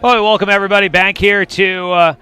Well, welcome everybody back here to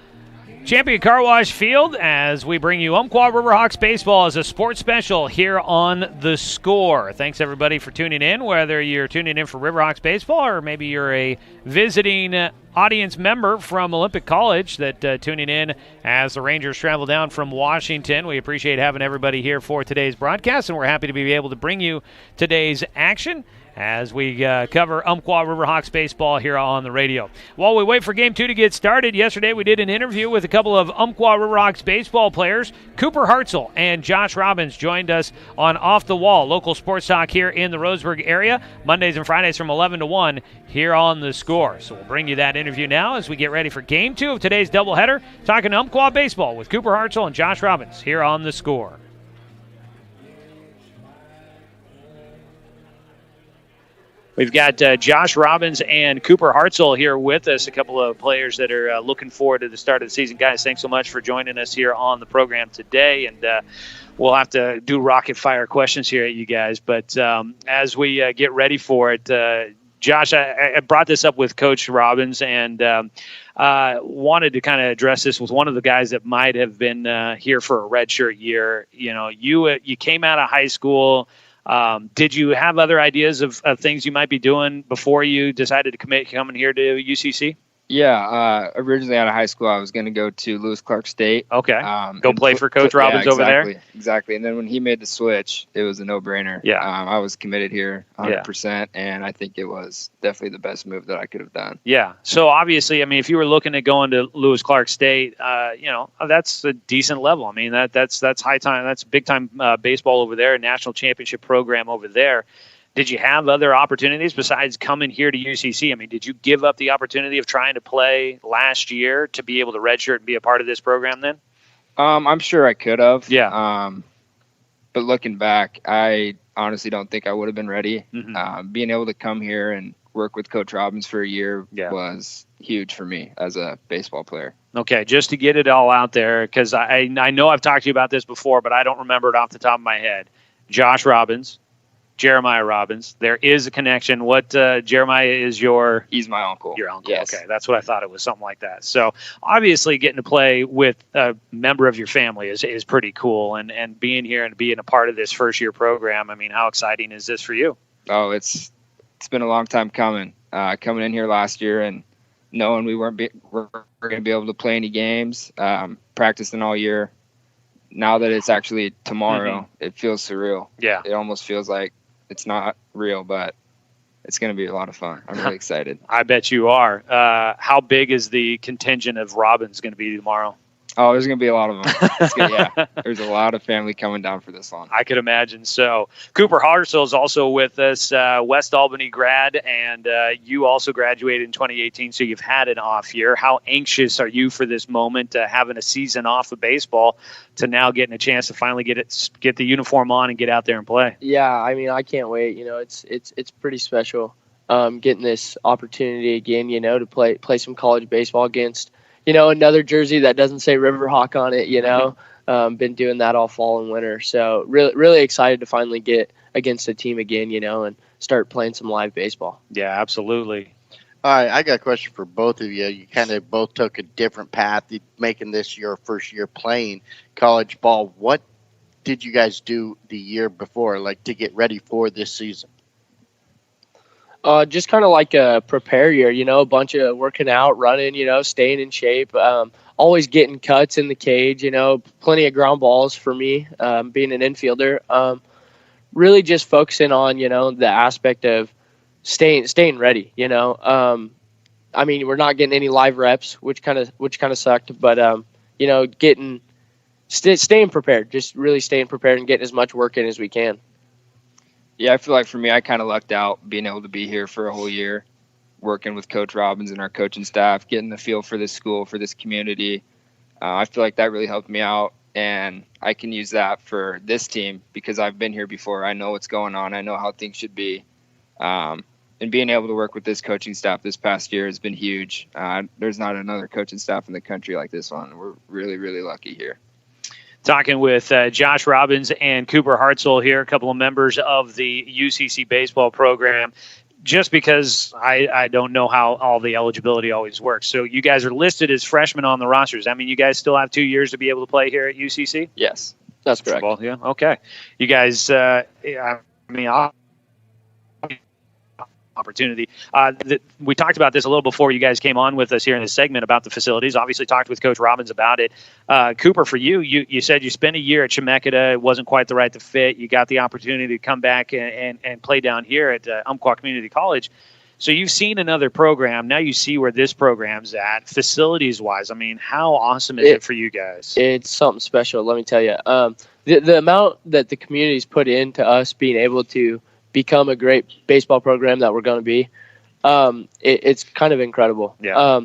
Champion Car Wash Field as we bring you Umpqua RiverHawks baseball as a sports special here on The Score. Thanks everybody for tuning in, whether you're tuning in for RiverHawks baseball or maybe you're a visiting audience member from Olympic College that tuning in as the Rangers travel down from Washington. We appreciate having everybody here for today's broadcast, and we're happy to be able to bring you today's action as we cover Umpqua RiverHawks baseball here on the radio. While we wait for Game 2 to get started, yesterday we did an interview with a couple of Umpqua RiverHawks baseball players. Cooper Hartzell and Josh Robbins joined us on Off the Wall, local sports talk here in the Roseburg area, Mondays and Fridays from 11 to 1 here on The Score. So we'll bring you that interview now as we get ready for Game 2 of today's doubleheader, talking Umpqua baseball with Cooper Hartzell and Josh Robbins here on The Score. We've got Josh Robbins and Cooper Hartzell here with us, a couple of players that are looking forward to the start of the season. Guys, thanks so much for joining us here on the program today. And we'll have to do rapid fire questions here at you guys. But as we get ready for it, Josh, I brought this up with Coach Robbins and wanted to kind of address this with one of the guys that might have been here for a redshirt year. You know, you came out of high school. Did you have other ideas of things you might be doing before you decided to coming here to UCC? Yeah, originally out of high school, I was going to go to Lewis Clark State. Okay, go play for Coach Robbins over there? Exactly, and then when he made the switch, it was a no-brainer. Yeah. I was committed here 100%, and I think it was definitely the best move that I could have done. Yeah, so obviously, I mean, if you were looking at going to Lewis Clark State, that's a decent level. I mean, that's high time, that's big-time baseball over there, a national championship program over there. Did you have other opportunities besides coming here to UCC? I mean, did you give up the opportunity of trying to play last year to be able to redshirt and be a part of this program then? I'm sure I could have. Yeah. But looking back, I honestly don't think I would have been ready. Mm-hmm. Being able to come here and work with Coach Robbins for a year was huge for me as a baseball player. Okay, just to get it all out there, because I know I've talked to you about this before, but I don't remember it off the top of my head. Josh Robbins, Jeremiah Robbins. There is a connection. What Jeremiah is He's my uncle. Your uncle. Yes. Okay, that's what I thought it was, something like that. So obviously getting to play with a member of your family is pretty cool, and being here and being a part of this first year program. I mean, how exciting is this for you? Oh, it's been a long time coming. Coming in here last year and knowing we we're going to be able to play any games, practicing all year. Now that it's actually tomorrow, it feels surreal. Yeah, it almost feels like it's not real, but it's going to be a lot of fun. I'm really excited. I bet you are. How big is the contingent of Robbins going to be tomorrow? Oh, there's going to be a lot of them. There's a lot of family coming down for this one. I could imagine so. Cooper Hartzell is also with us, West Albany grad, and you also graduated in 2018, so you've had an off year. How anxious are you for this moment, having a season off of baseball, to now getting a chance to finally get the uniform on and get out there and play? Yeah, I mean, I can't wait. You know, it's pretty special getting this opportunity again, you know, to play some college baseball against, you know, another jersey that doesn't say RiverHawk on it, you know. Been doing that all fall and winter. So really excited to finally get against a team again, you know, and start playing some live baseball. Yeah, absolutely. All right, I got a question for both of you. You kind of both took a different path, making this your first year playing college ball. What did you guys do the year before, like, to get ready for this season? Just kind of like a prepare year, you know, a bunch of working out, running, you know, staying in shape, always getting cuts in the cage, you know, plenty of ground balls for me, being an infielder. Really just focusing on, you know, the aspect of staying ready, you know. I mean, we're not getting any live reps, which kind of sucked, but you know, staying prepared, just really staying prepared and getting as much work in as we can. Yeah, I feel like for me, I kind of lucked out being able to be here for a whole year, working with Coach Robbins and our coaching staff, getting the feel for this school, for this community. I feel like that really helped me out, and I can use that for this team because I've been here before. I know what's going on. I know how things should be. And being able to work with this coaching staff this past year has been huge. There's not another coaching staff in the country like this one. We're really, really lucky here. Talking with Josh Robbins and Cooper Hartzell here, a couple of members of the UCC baseball program. just because I don't know how all the eligibility always works. So you guys are listed as freshmen on the rosters. I mean, you guys still have 2 years to be able to play here at UCC? Yes, That's correct. Football, yeah. Okay. You guys, I mean, opportunity. We talked about this a little before you guys came on with us here in this segment about the facilities. Obviously talked with Coach Robbins about it. Cooper, for you said you spent a year at Chemeketa. It wasn't quite the right fit. You got the opportunity to come back and play down here at Umpqua Community College. So you've seen another program. Now you see where this program's at, facilities-wise. I mean, how awesome is it for you guys? It's something special, let me tell you. The amount that the community's put into us being able to become a great baseball program that we're going to be, it's kind of incredible. Yeah.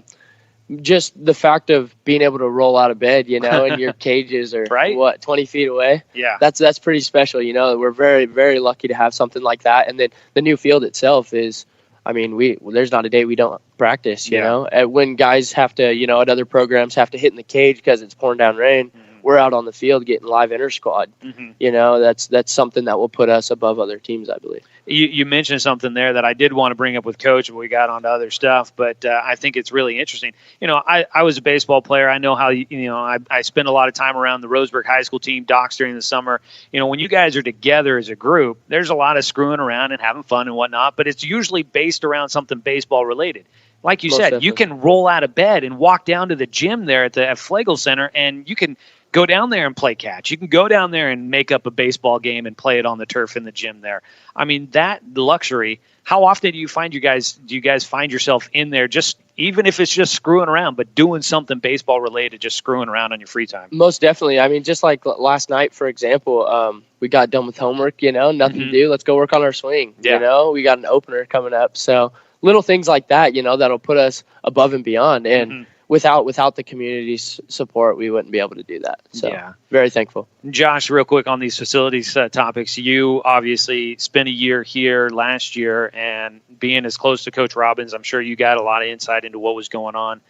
Just the fact of being able to roll out of bed, and your cages are right? 20 feet away. Yeah. That's pretty special. We're very, very lucky to have something like that. And then the new field itself is, I mean, there's not a day we don't practice, you know. And when guys have to, at other programs have to hit in the cage because it's pouring down rain, we're out on the field getting live inter-squad. That's something that will put us above other teams, I believe. You mentioned something there that I did want to bring up with Coach, but we got onto other stuff. But I think it's really interesting. I was a baseball player. I know how, I spend a lot of time around the Roseburg High School team, Docs during the summer. When you guys are together as a group, there's a lot of screwing around and having fun and whatnot, but it's usually based around something baseball related. Like you said, definitely. You can roll out of bed and walk down to the gym there at Flegel Center, and you can go down there and play catch. You can go down there and make up a baseball game and play it on the turf in the gym there. I mean, that luxury. How often do you guys find yourself in there, just even if it's just screwing around, but doing something baseball related, just screwing around on your free time? Most definitely. I mean, just like last night, for example, we got done with homework, nothing to do. Let's go work on our swing. Yeah. We got an opener coming up. So little things like that, that'll put us above and beyond. And without the community's support, we wouldn't be able to do that. So very thankful. Josh, real quick on these facilities topics, you obviously spent a year here last year, and being as close to Coach Robbins, I'm sure you got a lot of insight into what was going on.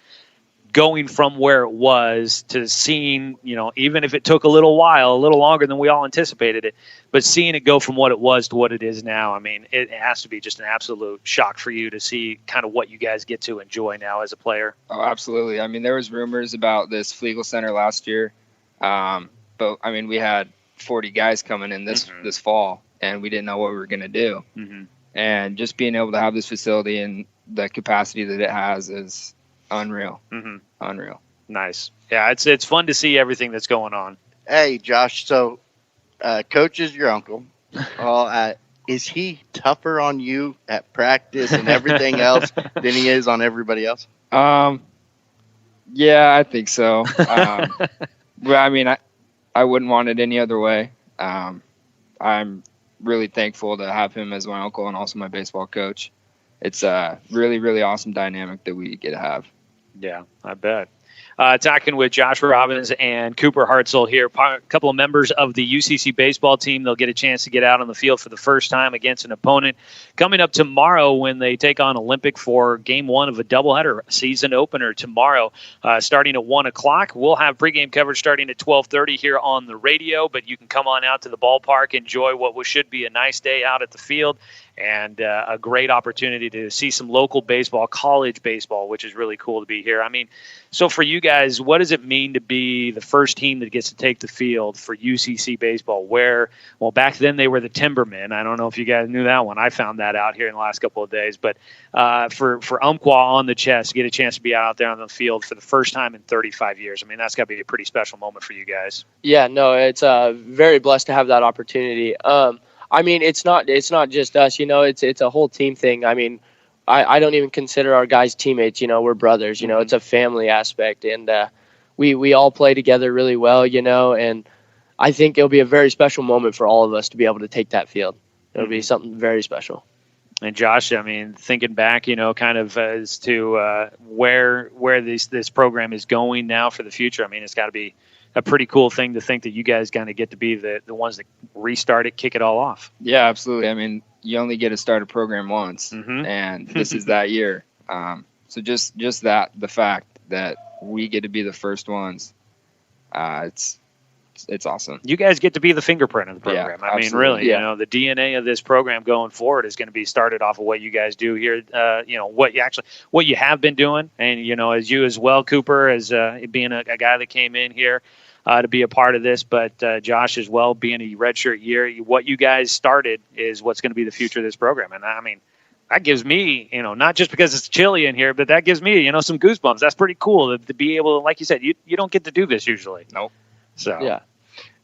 Going from where it was to seeing, even if it took a little while, a little longer than we all anticipated it, but seeing it go from what it was to what it is now, I mean, it has to be just an absolute shock for you to see kind of what you guys get to enjoy now as a player. Oh, absolutely. I mean, there was rumors about this Flegel Center last year, but I mean, we had 40 guys coming in this fall, and we didn't know what we were going to do. And just being able to have this facility and the capacity that it has is unreal. Unreal. Nice. Yeah, it's fun to see everything that's going on. Hey, Josh. So, Coach is your uncle. Is he tougher on you at practice and everything else than he is on everybody else? Yeah, I think so. But I mean, I wouldn't want it any other way. I'm really thankful to have him as my uncle and also my baseball coach. It's a really, really awesome dynamic that we get to have. Yeah, I bet. Talking with Josh Robbins and Cooper Hartzell here, a couple of members of the UCC baseball team. They'll get a chance to get out on the field for the first time against an opponent coming up tomorrow when they take on Olympic for Game 1 of a doubleheader season opener tomorrow, starting at 1 o'clock. We'll have pregame coverage starting at 12:30 here on the radio, but you can come on out to the ballpark, enjoy what should be a nice day out at the field, and a great opportunity to see some local baseball, college baseball, which is really cool to be here. I mean, so for you guys, what does it mean to be the first team that gets to take the field for UCC baseball? Back then they were the Timbermen. I don't know if you guys knew that one. I found that out here in the last couple of days. But for Umpqua on the chest, get a chance to be out there on the field for the first time in 35 years. I mean, that's got to be a pretty special moment for you guys. Yeah, no, it's very blessed to have that opportunity. I mean, it's not just us, it's a whole team thing. I mean, I don't even consider our guys teammates, we're brothers, it's a family aspect, and we all play together really well, and I think it'll be a very special moment for all of us to be able to take that field. It'll be something very special. And Josh, I mean, thinking back, kind of as to where this program is going now for the future, I mean, it's got to be a pretty cool thing to think that you guys kind of get to be the ones that restart it, kick it all off. Yeah, absolutely. I mean, you only get to start a program once, and this is that year. So just the fact that we get to be the first ones, it's it's awesome. You guys get to be the fingerprint of the program. Yeah, I mean, really, yeah. the DNA of this program going forward is going to be started off of what you guys do here. What you have been doing, and as you as well, Cooper, as being a guy that came in here to be a part of this, but Josh as well, being a redshirt year. What you guys started is what's going to be the future of this program, and I mean. That gives me, not just because it's chilly in here, but that gives me, some goosebumps. That's pretty cool to be able to, like you said, you don't get to do this usually. Nope. So Yeah.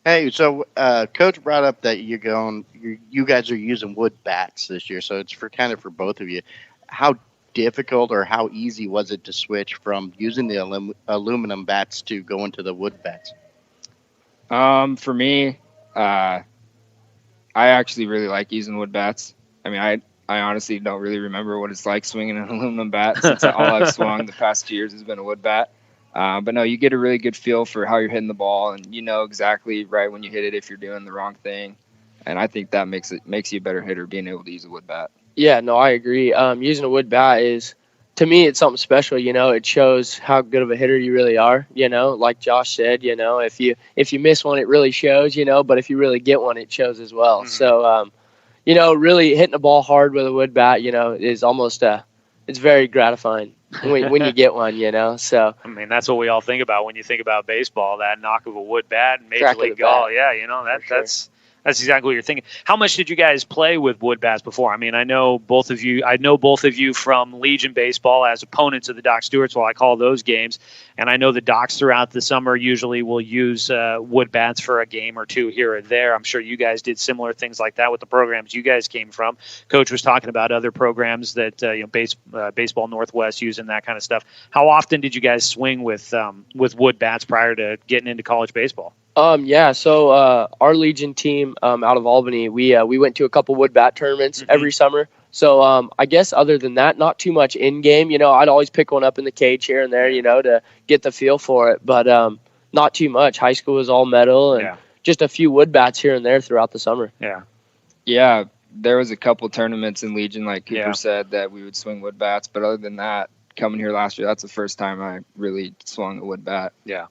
Hey, so Coach brought up that you guys are using wood bats this year, so it's for both of you. How difficult or how easy was it to switch from using the aluminum bats to going to the wood bats? For me, I actually really like using wood bats. I mean, I honestly don't really remember what it's like swinging an aluminum bat since all I've swung the past 2 years has been a wood bat. But no, you get a really good feel for how you're hitting the ball, and you know exactly right when you hit it if you're doing the wrong thing. And I think that makes you a better hitter, being able to use a wood bat. Yeah, no, I agree. Using a wood bat is, to me, it's something special. It shows how good of a hitter you really are. Like Josh said, if you miss one, it really shows. But if you really get one, it shows as well. Mm-hmm. So, really hitting a ball hard with a wood bat, is almost it's very gratifying when you get one. So I mean, that's what we all think about when you think about baseball. That knock of a wood bat, and Major Crack of League the ball. bat. Yeah, For sure. that's exactly what you're thinking. How much did you guys play with wood bats before? I mean, I know both of you from Legion baseball as opponents of the Doc Stewarts. Well, I call those games, and I know the Docs throughout the summer usually will use wood bats for a game or two here or there. I'm sure you guys did similar things like that with the programs you guys came from. Coach was talking about other programs that Baseball Northwest using that kind of stuff. How often did you guys swing with wood bats prior to getting into college baseball? So our Legion team out of Albany, we went to a couple wood bat tournaments every summer. So I guess other than that, not too much in game. I'd always pick one up in the cage here and there, to get the feel for it. But not too much. High school was all metal and just a few wood bats here and there throughout the summer. Yeah, there was a couple tournaments in Legion, like Cooper said, that we would swing wood bats. But other than that, coming here last year, that's the first time I really swung a wood bat. Yeah.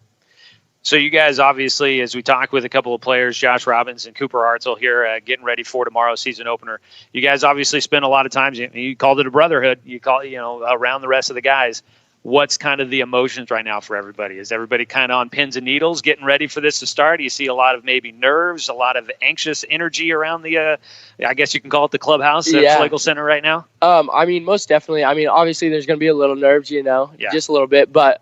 So you guys, obviously, as we talk with a couple of players, Josh Robbins and Cooper Hartzell here, getting ready for tomorrow's season opener, you guys obviously spend a lot of time. You called it a brotherhood. You call it, around the rest of the guys. What's kind of the emotions right now for everybody? Is everybody kind of on pins and needles, getting ready for this to start? Do you see a lot of maybe nerves, a lot of anxious energy around the, I guess you can call it the clubhouse at Schlegel Center right now? I mean, most definitely. I mean, obviously, there's going to be a little nerves, just a little bit, but.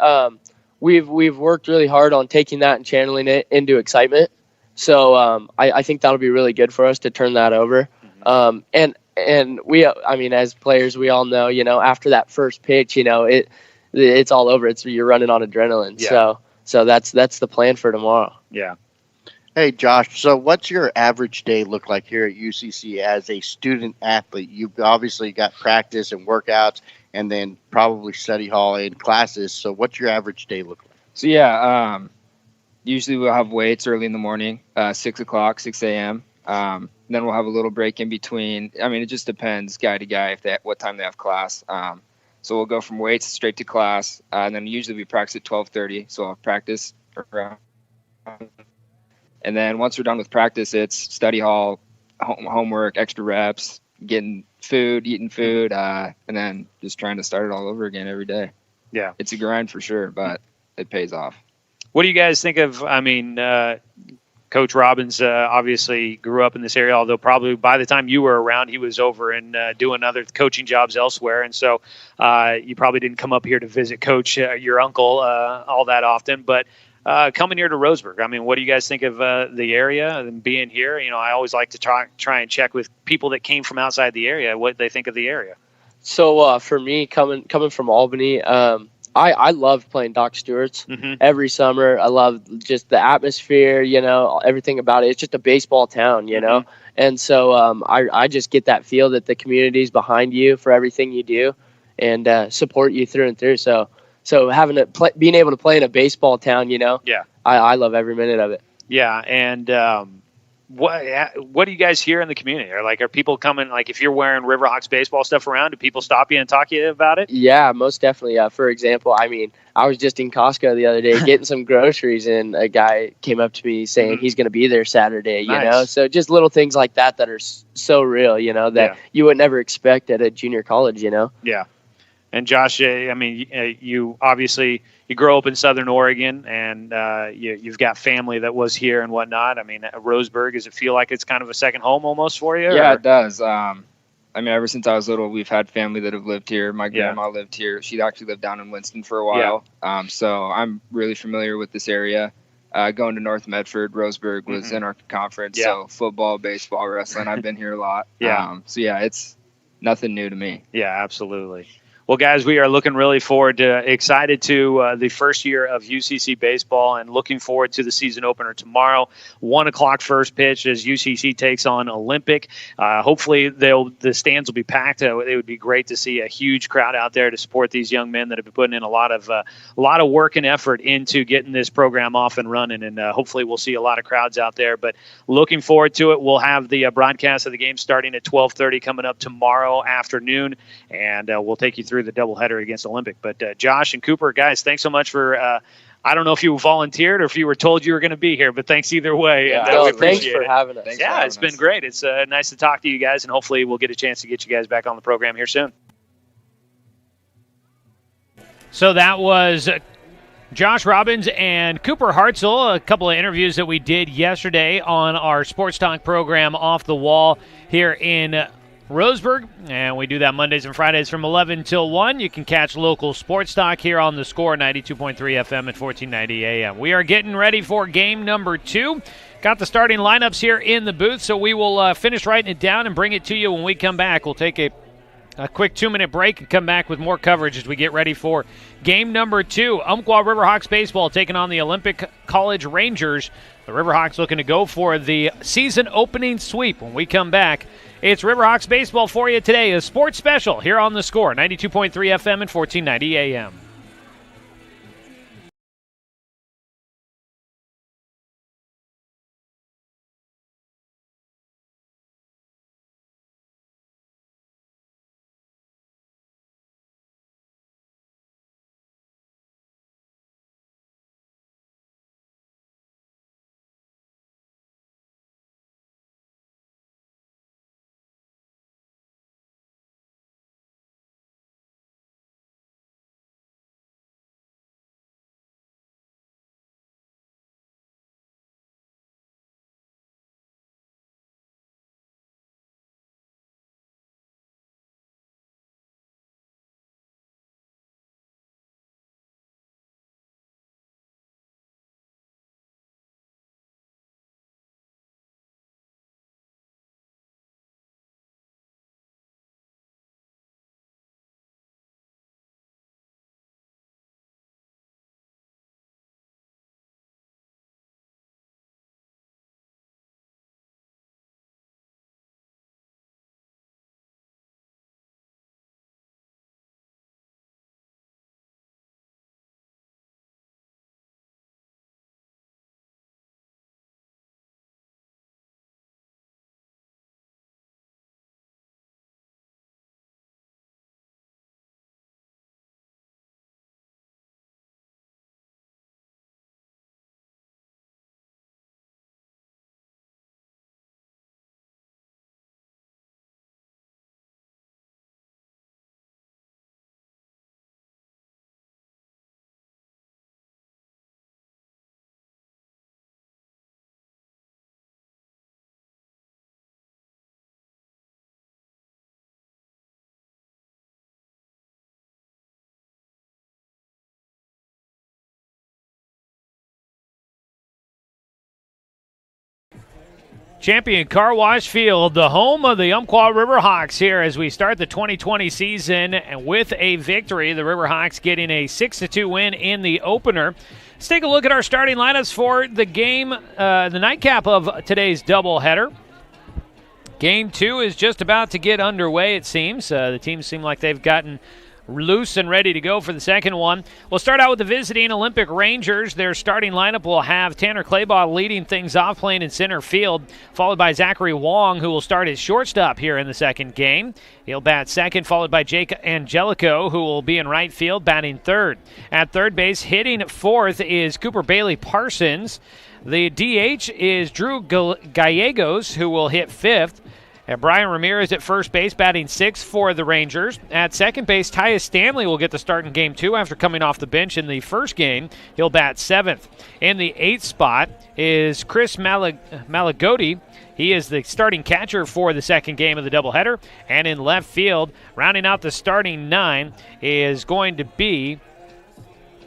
We've worked really hard on taking that and channeling it into excitement. So I think that'll be really good for us to turn that over. And we, I mean, as players, we all know, after that first pitch, it's all over. You're running on adrenaline. Yeah. So that's the plan for tomorrow. Yeah. Hey, Josh, so what's your average day look like here at UCC as a student athlete? You've obviously got practice and workouts and then probably study hall and classes. So what's your average day look like? So, usually we'll have weights early in the morning, 6 a.m. Then we'll have a little break in between. I mean, it just depends guy to guy what time they have class. So we'll go from weights straight to class, and then usually we practice at 12:30. So I'll practice around. And then once we're done with practice, it's study hall, homework, extra reps, eating food, and then just trying to start it all over again every day. Yeah. It's a grind for sure, but it pays off. What do you guys think of, Coach Robbins obviously grew up in this area, although probably by the time you were around, he was over and doing other coaching jobs elsewhere. And so you probably didn't come up here to visit Coach, your uncle, all that often. But coming here to Roseburg, I mean, what do you guys think of the area and being here? I always like to try and check with people that came from outside the area what they think of the area. So for me, coming from Albany, I loved playing Doc Stewart's every summer. I love just the atmosphere, everything about it. It's just a baseball town, And so I just get that feel that the community's behind you for everything you do and support you through and through. So being able to play in a baseball town, I love every minute of it. Yeah, and what do you guys hear in the community? Are people coming, like if you're wearing RiverHawks baseball stuff around, do people stop you and talk to you about it? Yeah, most definitely. For example, I mean, I was just in Costco the other day getting some groceries, and a guy came up to me saying he's going to be there Saturday, Nice. you know? So just little things like that are so real, you know, that you would never expect at a junior college, you know? Yeah. And Josh, I mean, you obviously you grow up in Southern Oregon, and you've got family that was here and whatnot. I mean, Roseburg, does it feel like it's kind of a second home almost for you? Yeah, or? it does. I mean, ever since I was little, we've had family that have lived here. My grandma lived here. She actually lived down in Winston for a while. So I'm really familiar with this area. Going to North Medford, Roseburg was in our conference. Yeah. So football, baseball, wrestling, I've been here a lot. So yeah, it's nothing new to me. Yeah, absolutely. Well, guys, we are looking really forward to, excited to the first year of UCC baseball, and looking forward to the season opener tomorrow. 1 o'clock first pitch as UCC takes on Olympic. Hopefully, the stands will be packed. It would be great to see a huge crowd out there to support these young men that have been putting in a lot of work and effort into getting this program off and running. And hopefully, we'll see a lot of crowds out there. But looking forward to it. We'll have the broadcast of the game starting at 12:30 coming up tomorrow afternoon, and we'll take you through the doubleheader against Olympic. But Josh and Cooper, guys, thanks so much for I don't know if you volunteered or if you were told you were going to be here, but thanks either way. Yeah, and, thanks for having us. It's been great. It's nice to talk to you guys, and hopefully we'll get a chance to get you guys back on the program here soon. So that was Josh Robbins and Cooper Hartzell, a couple of interviews that we did yesterday on our Sports Talk program Off the Wall here in Roseburg, and we do that Mondays and Fridays from 11 till 1. You can catch local sports talk here on the Score, 92.3 FM at 1490 AM. We are getting ready for game number 2. Got the starting lineups here in the booth, so we will finish writing it down and bring it to you when we come back. We'll take a quick 2-minute break and come back with more coverage as we get ready for game number 2. Umpqua RiverHawks baseball taking on the Olympic College Rangers. The RiverHawks looking to go for the season opening sweep when we come back. It's RiverHawks baseball for you today, a sports special here on the Score, 92.3 FM and 1490 AM. Champion Car Wash Field, the home of the Umpqua RiverHawks here as we start the 2020 season, and with a victory, the RiverHawks getting a 6-2 win in the opener. Let's take a look at our starting lineups for the game, the nightcap of today's doubleheader. Game 2 is just about to get underway, it seems. The teams seem like they've gotten loose and ready to go for the second one. We'll start out with the visiting Olympic Rangers. Their starting lineup will have Tanner Claybaugh leading things off, playing in center field, followed by Zachary Wong, who will start as shortstop here in the second game. He'll bat second, followed by Jake Angelico, who will be in right field, batting third. At third base, hitting fourth is Cooper Bailey Parsons. The DH is Drew Gallegos, who will hit fifth. And Brian Ramirez at first base, batting sixth for the Rangers. At second base, Tyus Stanley will get the start in Game 2 after coming off the bench in the first game. He'll bat seventh. In the eighth spot is Chris Malagotti. He is the starting catcher for the second game of the doubleheader. And in left field, rounding out the starting nine, is going to be,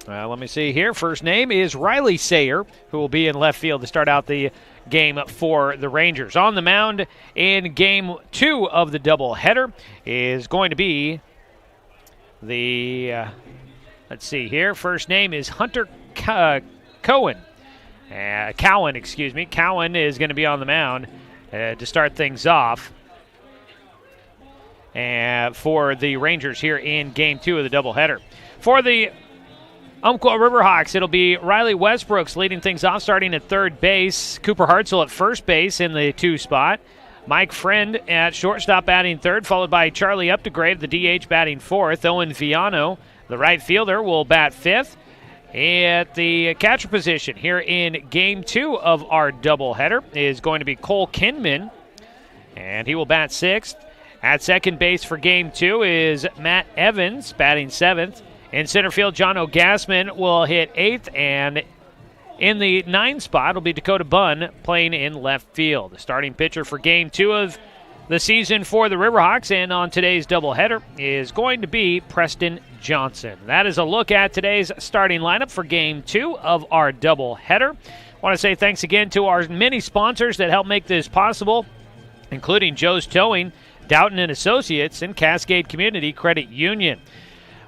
let me see here. First name is Riley Sayer, who will be in left field to start out the game for the Rangers. On the mound in Game 2 of the doubleheader is going to be the, let's see here. First name is Hunter Cowan. Cowan is going to be on the mound to start things off for the Rangers here in Game 2 of the doubleheader. For the Umpqua RiverHawks, it'll be Riley Westbrooks leading things off, starting at third base. Cooper Hartzell at first base in the 2 spot. Mike Friend at shortstop batting third, followed by Charlie Updegrave, the DH, batting fourth. Owen Viano, the right fielder, will bat fifth. At the catcher position here in Game 2 of our doubleheader is going to be Cole Kinman, and he will bat sixth. At second base for Game 2 is Matt Evans, batting seventh. In center field, John O'Gasman will hit eighth, and in the 9 spot will be Dakota Bunn playing in left field. The starting pitcher for Game 2 of the season for the RiverHawks and on today's doubleheader is going to be Preston Johnson. That is a look at today's starting lineup for Game 2 of our doubleheader. I want to say thanks again to our many sponsors that help make this possible, including Joe's Towing, Doughton & Associates, and Cascade Community Credit Union.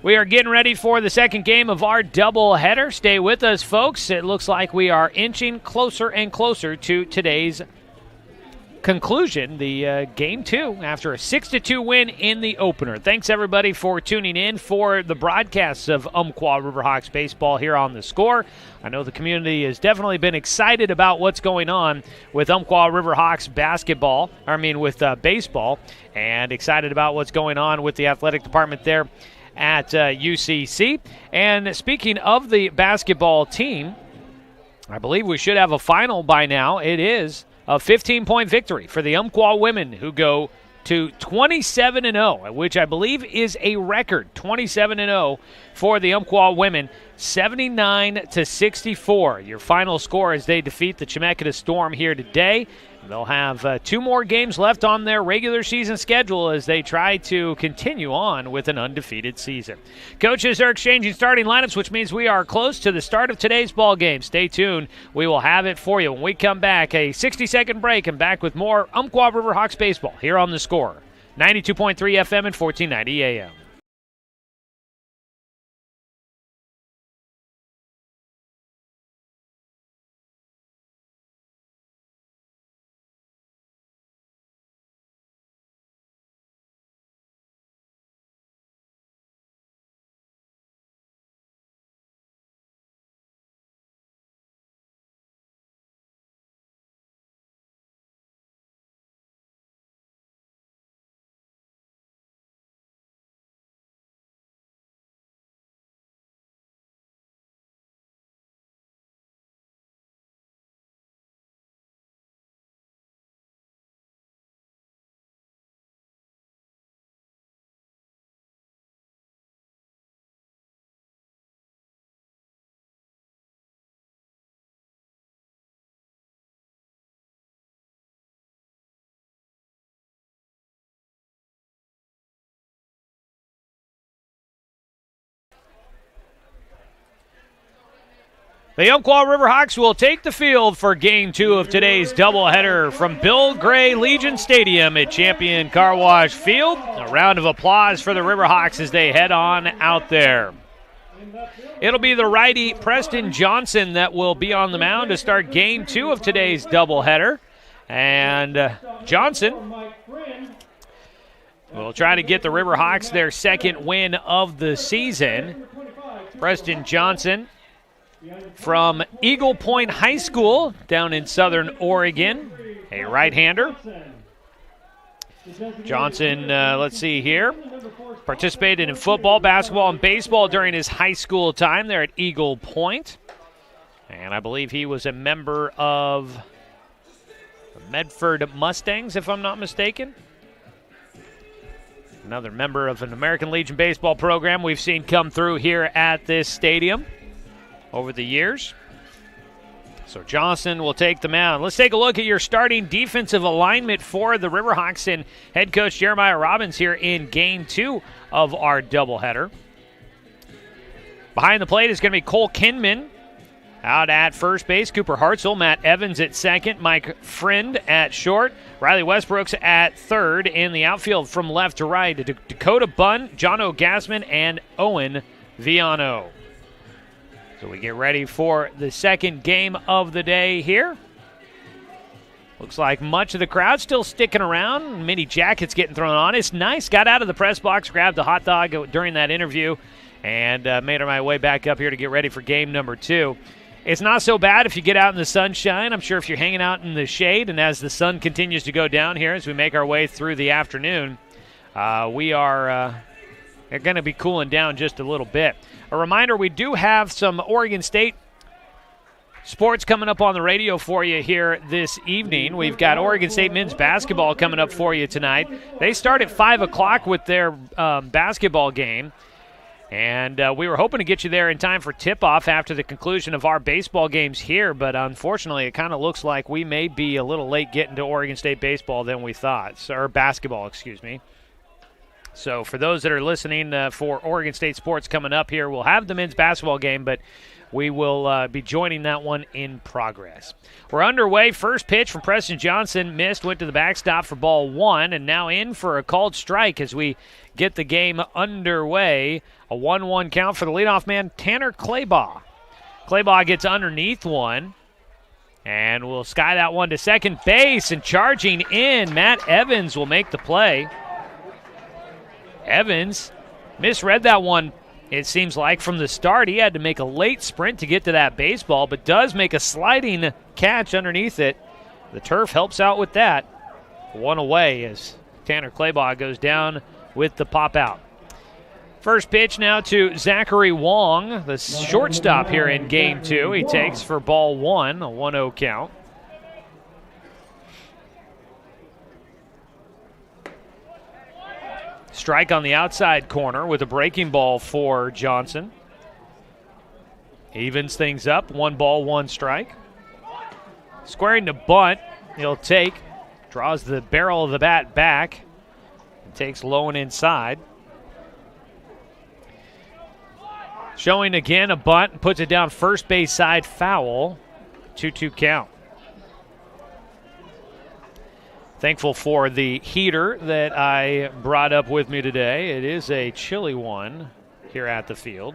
We are getting ready for the second game of our doubleheader. Stay with us, folks. It looks like we are inching closer and closer to today's conclusion, the Game 2, after a 6-2 win in the opener. Thanks, everybody, for tuning in for the broadcasts of Umpqua RiverHawks baseball here on The Score. I know the community has definitely been excited about what's going on with Umpqua RiverHawks baseball, and excited about what's going on with the athletic department there at UCC. And speaking of the basketball team, I believe we should have a final by now. It is a 15-point victory for the Umpqua women, who go to 27-0, which I believe is a record. 27-0 for the Umpqua women, 79-64. Your final score as they defeat the Chemeketa Storm here today. They'll have 2 more games left on their regular season schedule as they try to continue on with an undefeated season. Coaches are exchanging starting lineups, which means we are close to the start of today's ball game. Stay tuned. We will have it for you when we come back. A 60-second break and back with more Umpqua RiverHawks baseball here on The Score. 92.3 FM and 1490 AM. The Umpqua RiverHawks will take the field for Game 2 of today's doubleheader from Bill Gray Legion Stadium at Champion Car Wash Field. A round of applause for the RiverHawks as they head on out there. It'll be the righty Preston Johnson that will be on the mound to start Game 2 of today's doubleheader. And Johnson will try to get the RiverHawks their second win of the season. Preston Johnson from Eagle Point High School down in Southern Oregon, a right-hander. Johnson, let's see here, participated in football, basketball, and baseball during his high school time there at Eagle Point. And I believe he was a member of the Medford Mustangs, if I'm not mistaken. Another member of an American Legion baseball program we've seen come through here at this stadium over the years. So Johnson will take the mound. Let's take a look at your starting defensive alignment for the RiverHawks and head coach Jeremiah Robbins here in Game 2 of our doubleheader. Behind the plate is going to be Cole Kinman. Out at first base, Cooper Hartzell, Matt Evans at second, Mike Friend at short, Riley Westbrooks at third. In the outfield from left to right, Dakota Bunn, John O'Gasman, and Owen Viano. So we get ready for the second game of the day here. Looks like much of the crowd still sticking around. Many jackets getting thrown on. It's nice. Got out of the press box, grabbed a hot dog during that interview, and made my way back up here to get ready for game number 2. It's not so bad if you get out in the sunshine. I'm sure if you're hanging out in the shade, and as the sun continues to go down here as we make our way through the afternoon, we are going to be cooling down just a little bit. A reminder, we do have some Oregon State sports coming up on the radio for you here this evening. We've got Oregon State men's basketball coming up for you tonight. They start at 5 o'clock with their basketball game. And we were hoping to get you there in time for tip-off after the conclusion of our baseball games here, but unfortunately it kind of looks like we may be a little late getting to Oregon State baseball than we thought, or basketball, excuse me. So for those that are listening for Oregon State sports coming up here, we'll have the men's basketball game, but we will be joining that one in progress. We're underway. First pitch from Preston Johnson missed, went to the backstop for ball 1, and now in for a called strike as we get the game underway. A 1-1 count for the leadoff man, Tanner Claybaugh. Claybaugh gets underneath one, and we'll sky that one to second base, and charging in, Matt Evans will make the play. Evans misread that one, it seems like, from the start. He had to make a late sprint to get to that baseball, but does make a sliding catch underneath it. The turf helps out with that. One away as Tanner Claybaugh goes down with the pop out. First pitch now to Zachary Wong, the shortstop here in Game 2. He takes for ball 1, a 1-0 count. Strike on the outside corner with a breaking ball for Johnson. Evens things up, 1 ball, 1 strike. Squaring to bunt, he'll take, draws the barrel of the bat back, and takes low and inside. Showing again a bunt, puts it down first base side, foul, 2-2 count. Thankful for the heater that I brought up with me today. It is a chilly one here at the field.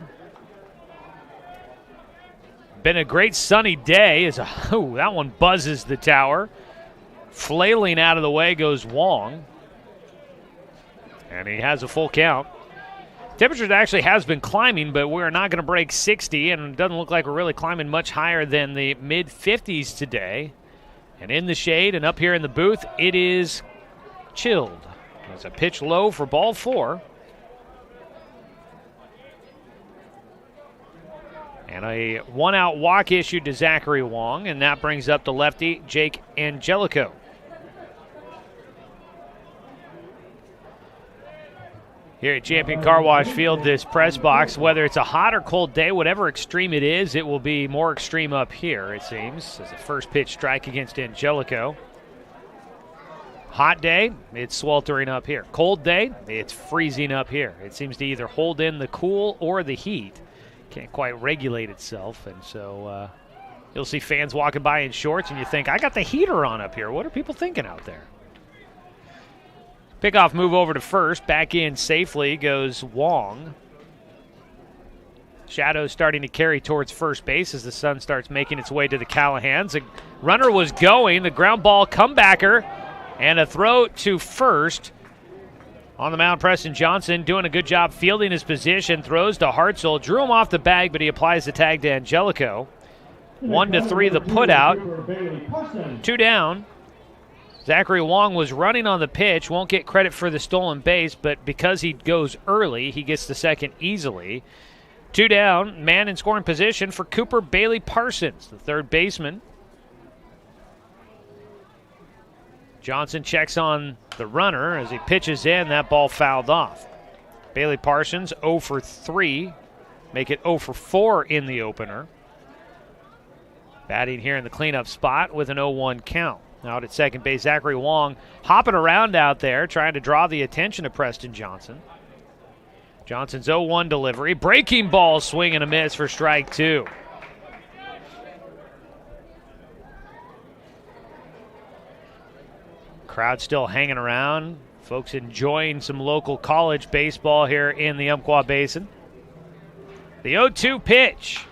Been a great sunny day. That one buzzes the tower. Flailing out of the way goes Wong. And he has a full count. Temperature actually has been climbing, but we're not going to break 60, and it doesn't look like we're really climbing much higher than the mid-50s today. And in the shade and up here in the booth, it is chilled. It's a pitch low for ball 4. And a 1-out walk issued to Zachary Wong, and that brings up the lefty, Jake Angelico. Here at Champion Car Wash Field, this press box, whether it's a hot or cold day, whatever extreme it is, it will be more extreme up here, it seems, as a first pitch strike against Angelico. Hot day, it's sweltering up here. Cold day, it's freezing up here. It seems to either hold in the cool or the heat. Can't quite regulate itself, and so you'll see fans walking by in shorts, and you think, I got the heater on up here. What are people thinking out there? Pickoff move over to first. Back in safely goes Wong. Shadow starting to carry towards first base as the sun starts making its way to the Callahans. The runner was going. The ground ball comebacker and a throw to first. On the mound, Preston Johnson doing a good job fielding his position. Throws to Hartzell. Drew him off the bag, but he applies the tag to Angelico. 1-3 the putout. 2 down. Zachary Wong was running on the pitch. Won't get credit for the stolen base, but because he goes early, he gets the second easily. 2 down. Man in scoring position for Cooper Bailey Parsons, the third baseman. Johnson checks on the runner as he pitches in. That ball fouled off. Bailey Parsons 0 for 3. Make it 0 for 4 in the opener. Batting here in the cleanup spot with an 0-1 count. Out at second base, Zachary Wong hopping around out there, trying to draw the attention of Preston Johnson. Johnson's 0-1 delivery. Breaking ball, swing and a miss for strike 2. Crowd still hanging around. Folks enjoying some local college baseball here in the Umpqua Basin. The 0-2 pitch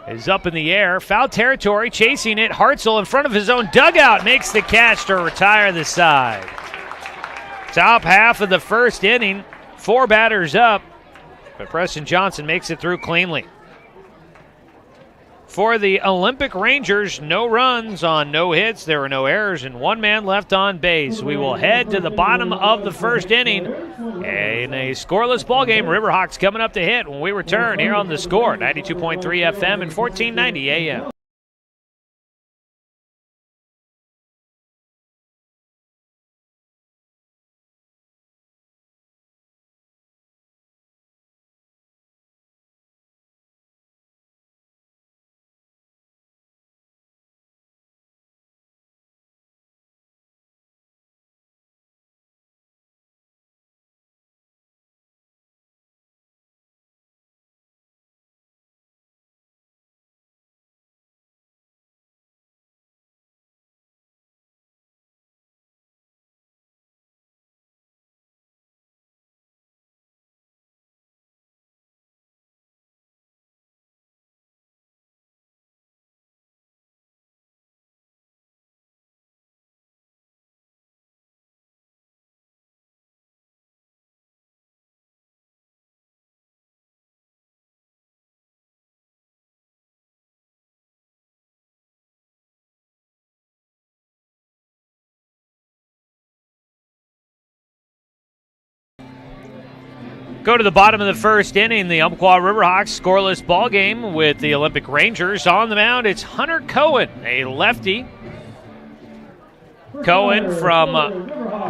is up in the air. Foul territory, chasing it. Hartzell in front of his own dugout makes the catch to retire the side. Top half of the first inning. 4 batters up, but Preston Johnson makes it through cleanly. For the Olympic Rangers, no runs on no hits. There were no errors and 1 man left on base. We will head to the bottom of the first inning in a scoreless ball game. RiverHawks coming up to hit when we return here on The Score, 92.3 FM and 1490 AM. Go to the bottom of the first inning, the Umpqua RiverHawks scoreless ball game with the Olympic Rangers. On the mound, it's Hunter Cohen, a lefty. Cohen from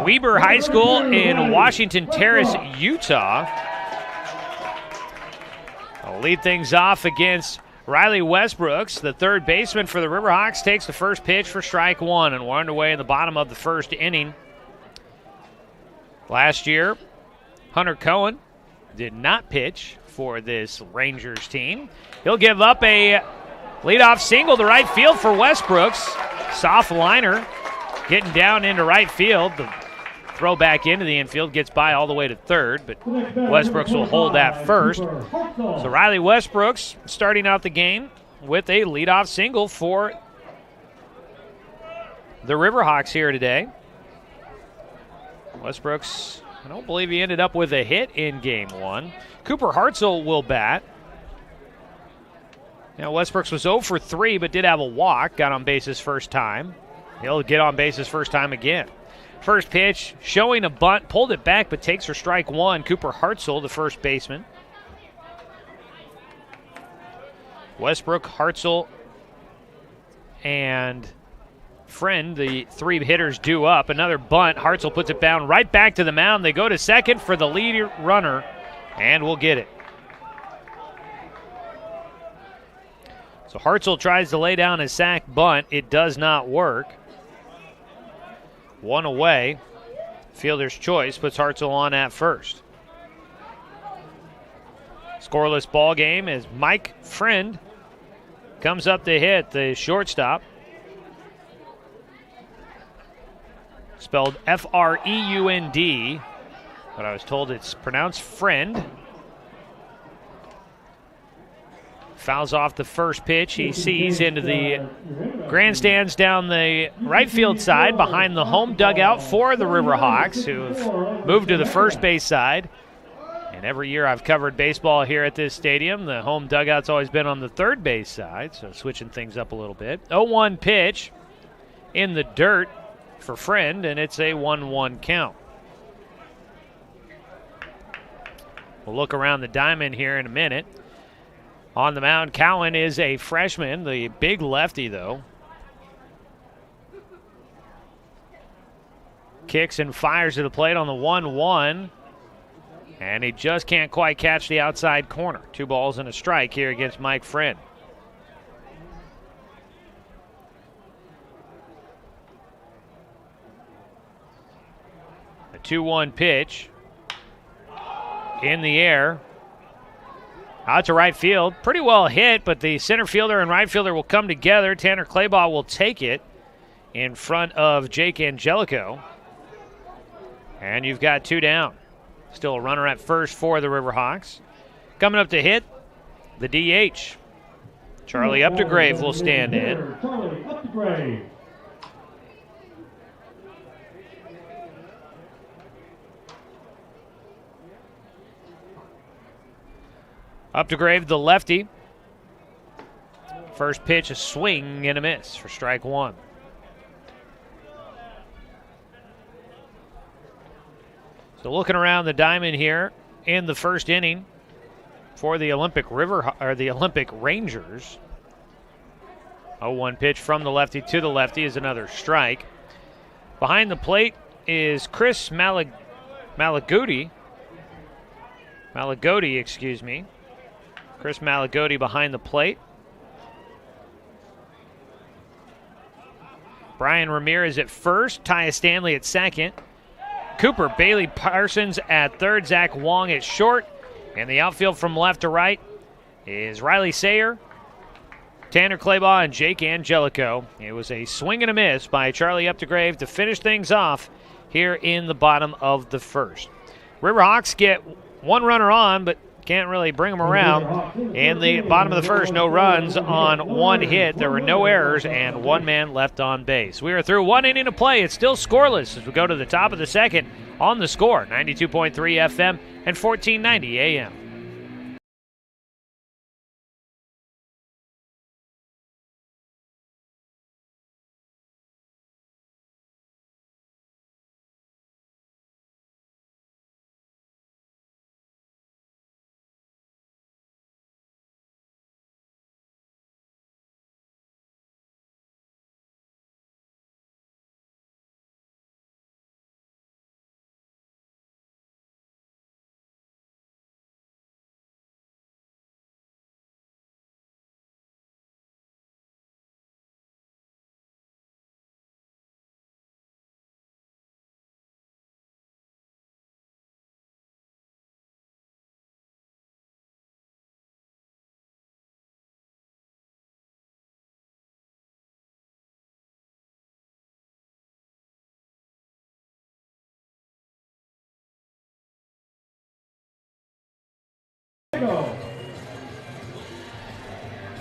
Weber High School in Washington Terrace, Utah. I'll lead things off against Riley Westbrooks. The third baseman for the RiverHawks takes the first pitch for strike 1, and we're underway in the bottom of the first inning. Last year, Hunter Cohen did not pitch for this Rangers team. He'll give up a leadoff single to right field for Westbrooks. Soft liner getting down into right field. The throw back into the infield gets by all the way to third, but Westbrooks will hold that first. So Riley Westbrooks starting out the game with a leadoff single for the RiverHawks here today. Westbrooks, I don't believe he ended up with a hit in game 1. Cooper Hartzell will bat. Now, Westbrooks was 0 for 3, but did have a walk. Got on base his first time. He'll get on base his first time again. First pitch, showing a bunt, pulled it back, but takes for strike 1. Cooper Hartzell, the first baseman. Westbrook, Hartzell, and Friend, the 3 hitters due up. Another bunt. Hartzell puts it down right back to the mound. They go to second for the lead runner, and we'll get it. So Hartzell tries to lay down a sac bunt. It does not work. 1 away. Fielder's choice puts Hartzell on at first. Scoreless ball game as Mike Friend comes up to hit, the shortstop. Spelled F-R-E-U-N-D, but I was told it's pronounced Friend. Fouls off the first pitch he sees into the Grandstands down the right field side behind the home dugout for the RiverHawks, who've moved to the first base side. And every year I've covered baseball here at this stadium, the home dugout's always been on the third base side, so switching things up a little bit. 0-1 pitch in the dirt for Friend, and it's a 1-1 count. We'll look around the diamond here in a minute. On the mound, Cowan is a freshman, the big lefty, though. Kicks and fires to the plate on the 1-1. And he just can't quite catch the outside corner. 2 balls and a strike here against Mike Friend. A 2-1 pitch. In the air. Out to right field. Pretty well hit, but the center fielder and right fielder will come together. Tanner Claybaugh will take it in front of Jake Angelico. And you've got 2 down. Still a runner at first for the RiverHawks. Coming up to hit, the DH. Charlie Updegrave will stand in. Charlie Updegrave. Updegrave, the lefty. First pitch, a swing and a miss for strike 1. So looking around the diamond here in the first inning for the Olympic Rangers. 0-1 pitch from the lefty to the lefty is another strike. Behind the plate is Chris Malaguti. Chris Malaguti behind the plate. Brian Ramirez at first, Tyus Stanley at second. Cooper Bailey Parsons at third, Zach Wong at short. And the outfield from left to right is Riley Sayer, Tanner Claybaugh, and Jake Angelico. It was a swing and a miss by Charlie Updegrave to finish things off here in the bottom of the first. RiverHawks get 1 runner on, but can't really bring them around. In the bottom of the first, no runs on 1 hit. There were no errors and 1 man left on base. We are through 1 inning of play. It's still scoreless as we go to the top of the second on the Score, 92.3 FM and 1490 AM.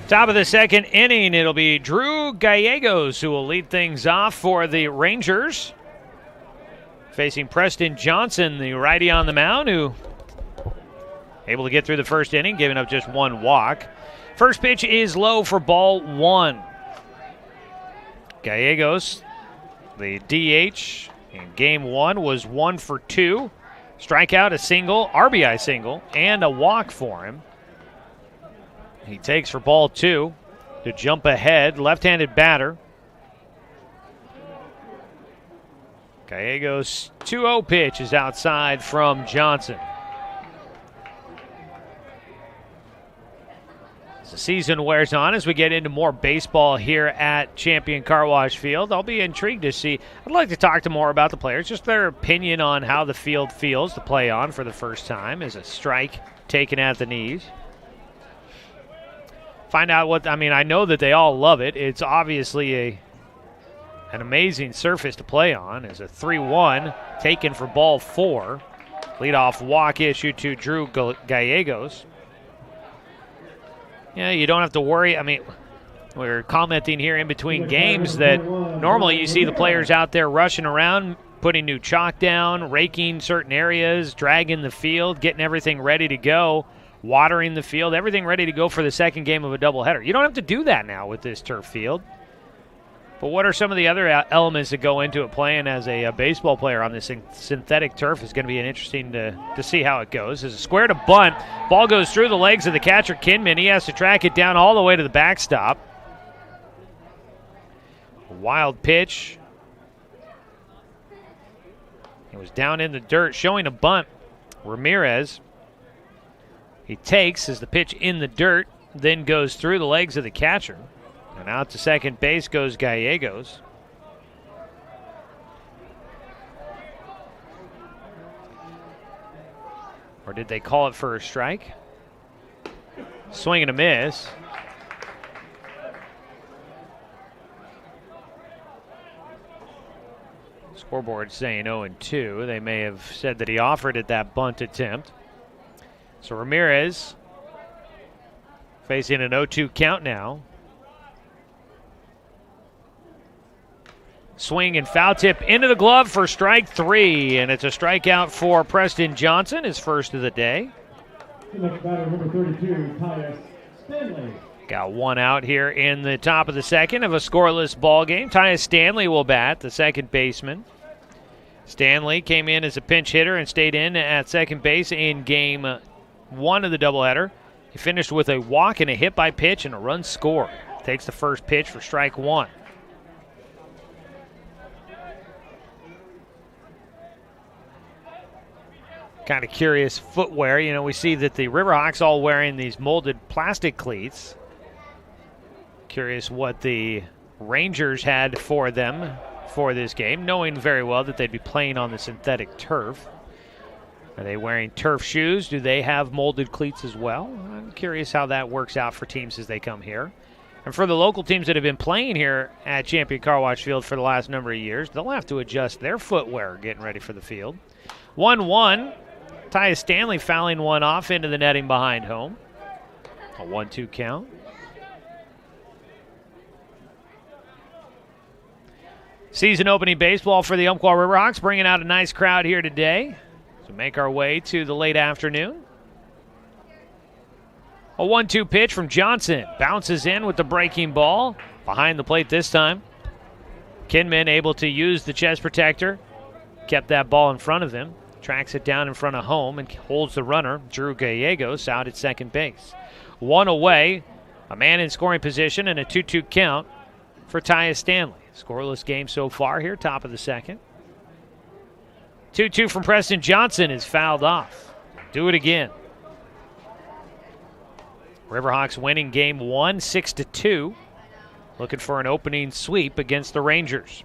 Top of the second inning, it'll be Drew Gallegos who will lead things off for the Rangers. Facing Preston Johnson, the righty on the mound, who able to get through the first inning, giving up just 1 walk. First pitch is low for ball 1. Gallegos, the DH in game 1, was 1 for 2. Strikeout, a single, RBI single, and a walk for him. He takes for ball 2 to jump ahead. Left-handed batter. Gallegos' 2-0 pitch is outside from Johnson. As the season wears on, as we get into more baseball here at Champion Car Wash Field, I'll be intrigued to see. I'd like to talk to more about the players, just their opinion on how the field feels to play on for the first time as a strike taken at the knees. Find out what, I know that they all love it. It's obviously an amazing surface to play on. As a 3-1 taken for ball 4. Leadoff walk issued to Drew Gallegos. Yeah, you don't have to worry. We're commenting here in between games that normally you see the players out there rushing around, putting new chalk down, raking certain areas, dragging the field, getting everything ready to go, watering the field, everything ready to go for the second game of a doubleheader. You don't have to do that now with this turf field. But what are some of the other elements that go into it? Playing as a baseball player on this synthetic turf is going to be interesting to see how it goes. There's a square to bunt. Ball goes through the legs of the catcher, Kinman. He has to track it down all the way to the backstop. A wild pitch. It was down in the dirt, showing a bunt. Ramirez. He takes as the pitch in the dirt, then goes through the legs of the catcher. And out to second base goes Gallegos. Or did they call it for a strike? Swing and a miss. Scoreboard saying 0-2. They may have said that he offered at that bunt attempt. So Ramirez facing an 0-2 count now. Swing and foul tip into the glove for strike 3, and it's a strikeout for Preston Johnson, his first of the day. The next batter, number 32, Tyus Stanley. Got one out here in the top of the second of a scoreless ball game. Tyus Stanley will bat, the second baseman. Stanley came in as a pinch hitter and stayed in at second base in game 1 of the doubleheader. He finished with a walk and a hit by pitch and a run scored. Takes the first pitch for strike 1. Kind of curious footwear. You know, we see that the RiverHawks all wearing these molded plastic cleats. Curious what the Rangers had for them for this game, knowing very well that they'd be playing on the synthetic turf. Are they wearing turf shoes? Do they have molded cleats as well? I'm curious how that works out for teams as they come here. And for the local teams that have been playing here at Champion Car Wash Field for the last number of years, they'll have to adjust their footwear getting ready for the field. 1-1. Tyus Stanley fouling one off into the netting behind home. A 1-2 count. Season opening baseball for the Umpqua RiverHawks, bringing out a nice crowd here today. So make our way to the late afternoon. A 1-2 pitch from Johnson. Bounces in with the breaking ball. Behind the plate this time. Kinman able to use the chest protector. Kept that ball in front of him. Tracks it down in front of home and holds the runner, Drew Gallegos, out at second base. One away, a man in scoring position, and a 2-2 count for Tyus Stanley. Scoreless game so far here, top of the second. 2-2 from Preston Johnson is fouled off. Do it again. RiverHawks winning game 1, 6-2. Looking for an opening sweep against the Rangers.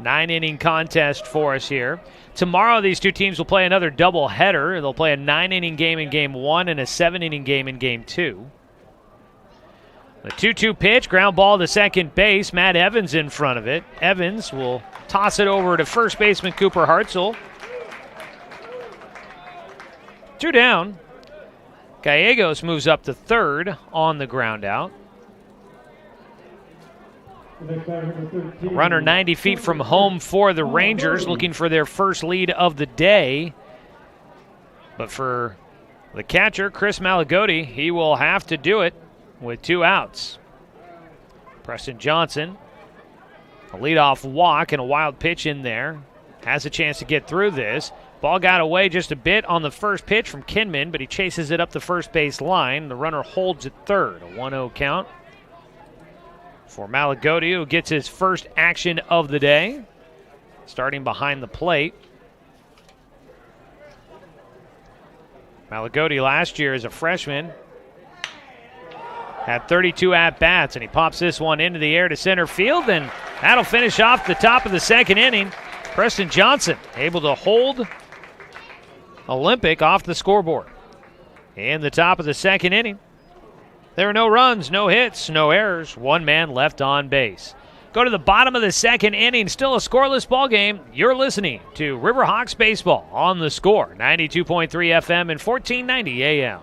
9-inning contest for us here. Tomorrow, these two teams will play another doubleheader. They'll play a 9-inning game in Game 1 and a 7-inning game in Game 2. The 2-2 pitch, ground ball to second base. Matt Evans in front of it. Evans will toss it over to first baseman Cooper Hartzell. 2 down. Gallegos moves up to third on the ground out. Runner 90 feet from home for the Rangers, looking for their first lead of the day. But for the catcher, Chris Malagotti, he will have to do it with 2 outs. Preston Johnson, a leadoff walk and a wild pitch in there. Has a chance to get through this. Ball got away just a bit on the first pitch from Kinman, but he chases it up the first base line. The runner holds at third, a 1-0 count for Malagotti, who gets his first action of the day, starting behind the plate. Malagotti last year as a freshman had 32 at-bats, and he pops this one into the air to center field, and that'll finish off the top of the second inning. Preston Johnson able to hold Olympic off the scoreboard. In the top of the second inning, there are no runs, no hits, no errors, 1 man left on base. Go to the bottom of the second inning, still a scoreless ball game. You're listening to RiverHawks baseball on the Score, 92.3 FM and 1490 AM.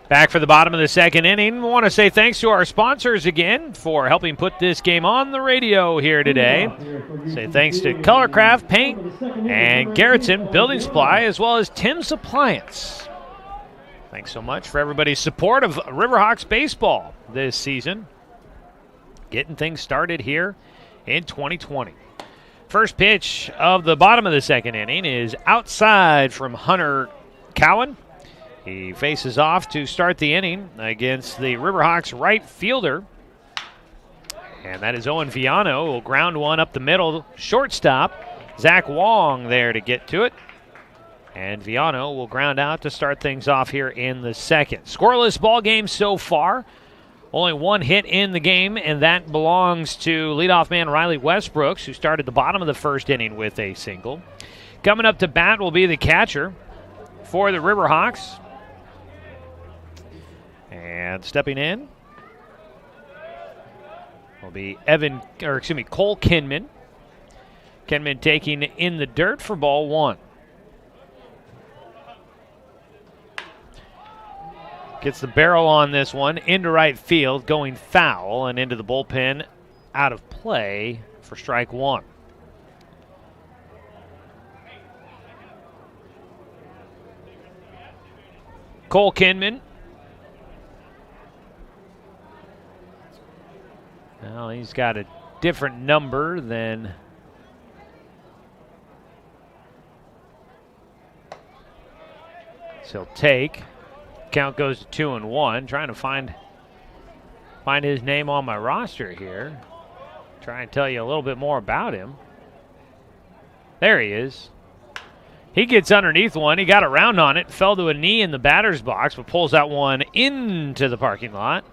Back for the bottom of the second inning. We want to say thanks to our sponsors again for helping put this game on the radio here today. Say thanks to Colorcraft Paint and Garrettson Building Supply, as well as Tim's Appliance. Thanks so much for everybody's support of RiverHawks baseball this season. Getting things started here in 2020. First pitch of the bottom of the second inning is outside from Hunter Cowan. He faces off to start the inning against the RiverHawks right fielder. And that is Owen Viano, who will ground one up the middle. Shortstop, Zach Wong there to get to it. And Viano will ground out to start things off here in the second. Scoreless ball game so far. Only one hit in the game, and that belongs to leadoff man Riley Westbrooks, who started the bottom of the first inning with a single. Coming up to bat will be the catcher for the RiverHawks. And stepping in will be Cole Kinman. Kinman taking in the dirt for ball one. Gets the barrel on this one into right field, going foul and into the bullpen, out of play for strike one. Cole Kinman. Well, he's got a different number than he'll take. Count goes to 2-1. Trying to find his name on my roster here. Try and tell you a little bit more about him. There he is. He gets underneath one. He got around on it, fell to a knee in the batter's box, but pulls that one into the parking lot.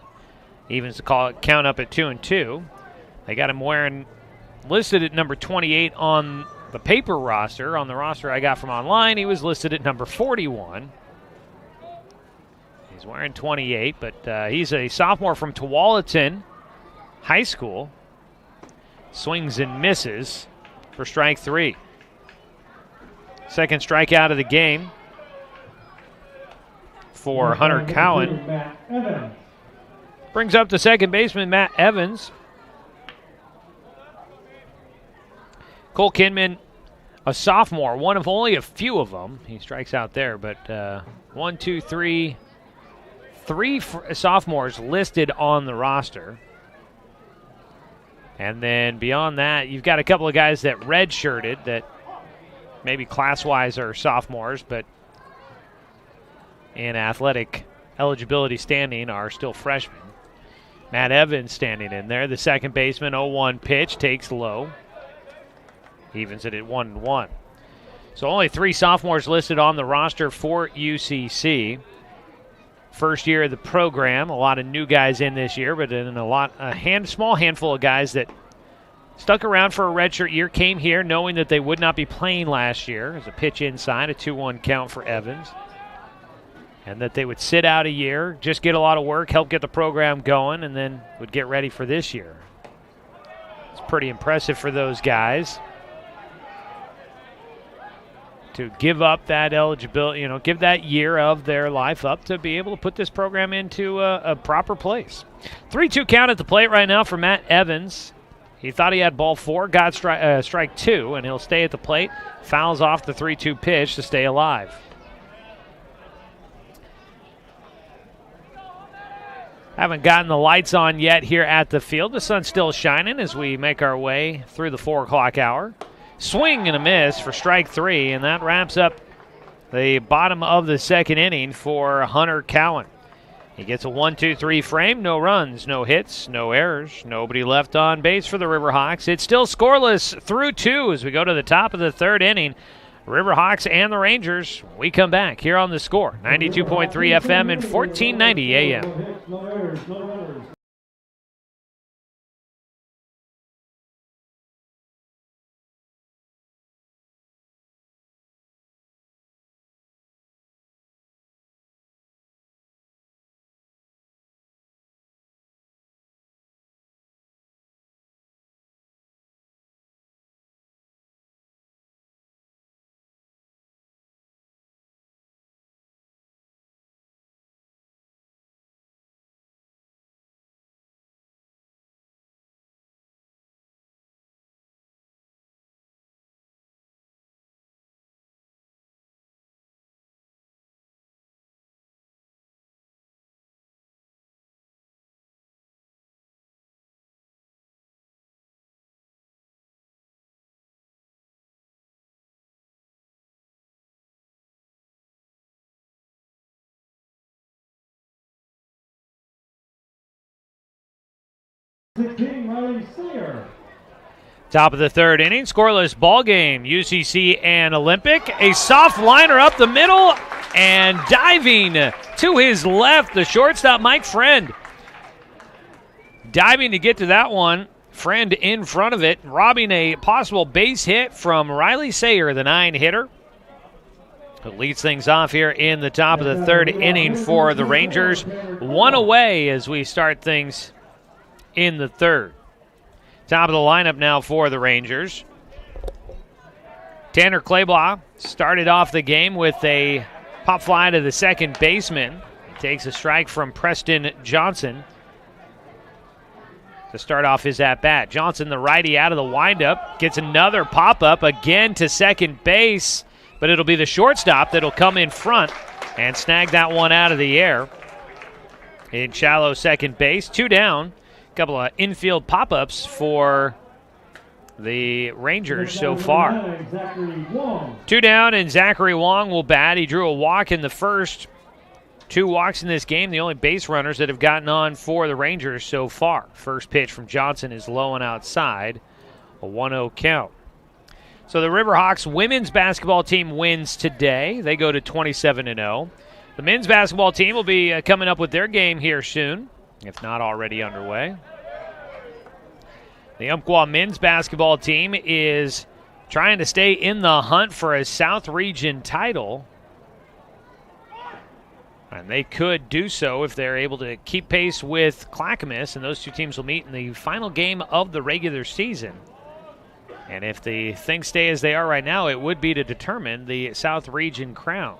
Evens the count up at 2-2. They got him listed at number 28 on the paper roster. On the roster I got from online, he was listed at number 41. He's wearing 28, but he's a sophomore from Tualatin High School. Swings and misses for strike three. Second strikeout of the game for Hunter Cowan. Brings up the second baseman, Matt Evans. Cole Kinman, a sophomore, one of only a few of them. He strikes out there, but three sophomores listed on the roster. And then beyond that, you've got a couple of guys that redshirted that maybe class-wise are sophomores, but in athletic eligibility standing are still freshmen. Matt Evans standing in there. The second baseman, 0-1 pitch, takes low. Evens it at 1-1. So only three sophomores listed on the roster for UCC. First year of the program. A lot of new guys in this year, but then small handful of guys that stuck around for a redshirt year, came here knowing that they would not be playing last year. As a pitch inside, a 2-1 count for Evans. And that they would sit out a year, just get a lot of work, help get the program going, and then would get ready for this year. It's pretty impressive for those guys to give up that eligibility, give that year of their life up to be able to put this program into a proper place. 3-2 count at the plate right now for Matt Evans. He thought he had ball four, got strike two, and he'll stay at the plate. Fouls off the 3-2 pitch to stay alive. Haven't gotten the lights on yet here at the field. The sun's still shining as we make our way through the 4 o'clock hour. Swing and a miss for strike three, and that wraps up the bottom of the second inning for Hunter Cowan. He gets a 1-2-3 frame, no runs, no hits, no errors, nobody left on base for the RiverHawks. It's still scoreless through 2 as we go to the top of the third inning. RiverHawks and the Rangers, we come back here on The Score, 92.3 FM and 1490 AM. 16, Riley Sayer. Top of the third inning, scoreless ball game. UCC and Olympic. A soft liner up the middle and diving to his left, the shortstop, Mike Friend. Diving to get to that one. Friend in front of it, robbing a possible base hit from Riley Sayer, the 9-hitter. It leads things off here in the top of the third inning for the Rangers. One away as we start things in the third. Top of the lineup now for the Rangers. Tanner Claybaugh started off the game with a pop fly to the second baseman. He takes a strike from Preston Johnson to start off his at-bat. Johnson, the righty, out of the windup, gets another pop-up again to second base, but it'll be the shortstop that'll come in front and snag that one out of the air. In shallow second base, 2 down. Couple of infield pop-ups for the Rangers so far. 2 down, and Zachary Wong will bat. He drew a walk in the first. 2 walks in this game, the only base runners that have gotten on for the Rangers so far. First pitch from Johnson is low and outside, a 1-0 count. So the RiverHawks women's basketball team wins today. They go to 27-0. The men's basketball team will be coming up with their game here soon, if not already underway. The Umpqua men's basketball team is trying to stay in the hunt for a South Region title. And they could do so if they're able to keep pace with Clackamas, and those two teams will meet in the final game of the regular season. And if the things stay as they are right now, it would be to determine the South Region crown.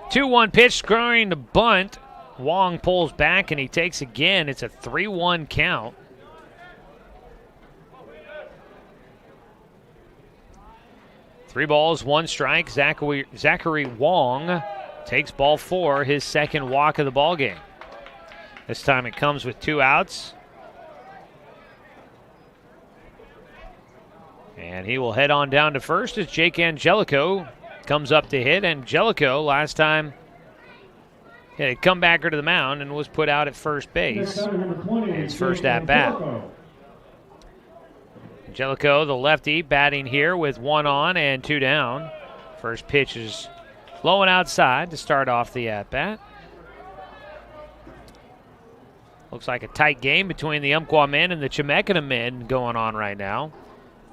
2-1 pitch, scoring the bunt. Wong pulls back, and he takes again. It's a 3-1 count. Three balls, 1 strike. Zachary Wong takes ball 4, his second walk of the ball game. This time it comes with 2 outs. And he will head on down to first as Jake Angelico comes up to hit. Angelico last time hit a comebacker to the mound and was put out at first base in his first at-bat. Angelico, the lefty, batting here with 1 on and 2 down. First pitch is low and outside to start off the at-bat. Looks like a tight game between the Umpqua men and the Chemeketa men going on right now.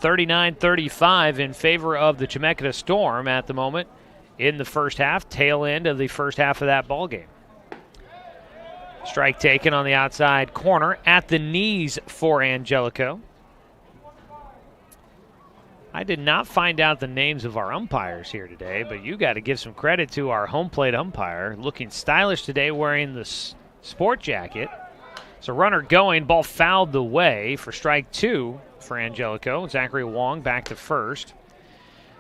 39-35 in favor of the Chemeketa Storm at the moment in the first half, tail end of the first half of that ball game. Strike taken on the outside corner at the knees for Angelico. I did not find out the names of our umpires here today, but you got to give some credit to our home plate umpire. Looking stylish today, wearing the sport jacket. So runner going, ball fouled the way for strike 2 for Angelico. Zachary Wong back to first.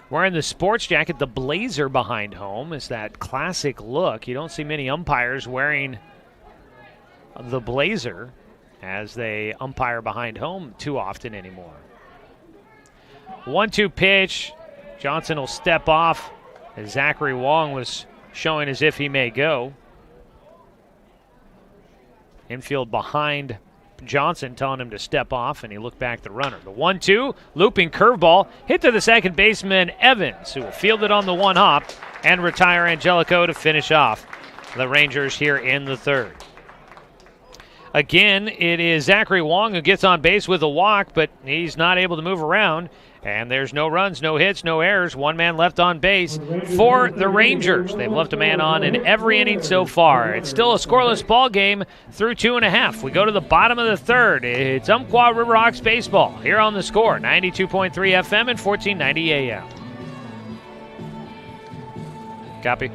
Wearing the sports jacket, the blazer behind home is that classic look. You don't see many umpires wearing the blazer as they umpire behind home too often anymore. 1-2 pitch. Johnson will step off as Zachary Wong was showing as if he may go. Infield behind Johnson telling him to step off, and he looked back the runner. The 1-2, looping curveball, hit to the second baseman, Evans, who will field it on the 1-hop and retire Angelico to finish off the Rangers here in the third. Again, it is Zachary Wong who gets on base with a walk, but he's not able to move around. And there's no runs, no hits, no errors. 1 man left on base for the Rangers. They've left a man on in every inning so far. It's still a scoreless ball game through 2.5. We go to the bottom of the third. It's Umpqua RiverHawks baseball here on The Score, 92.3 FM and 1490 AM. Copy.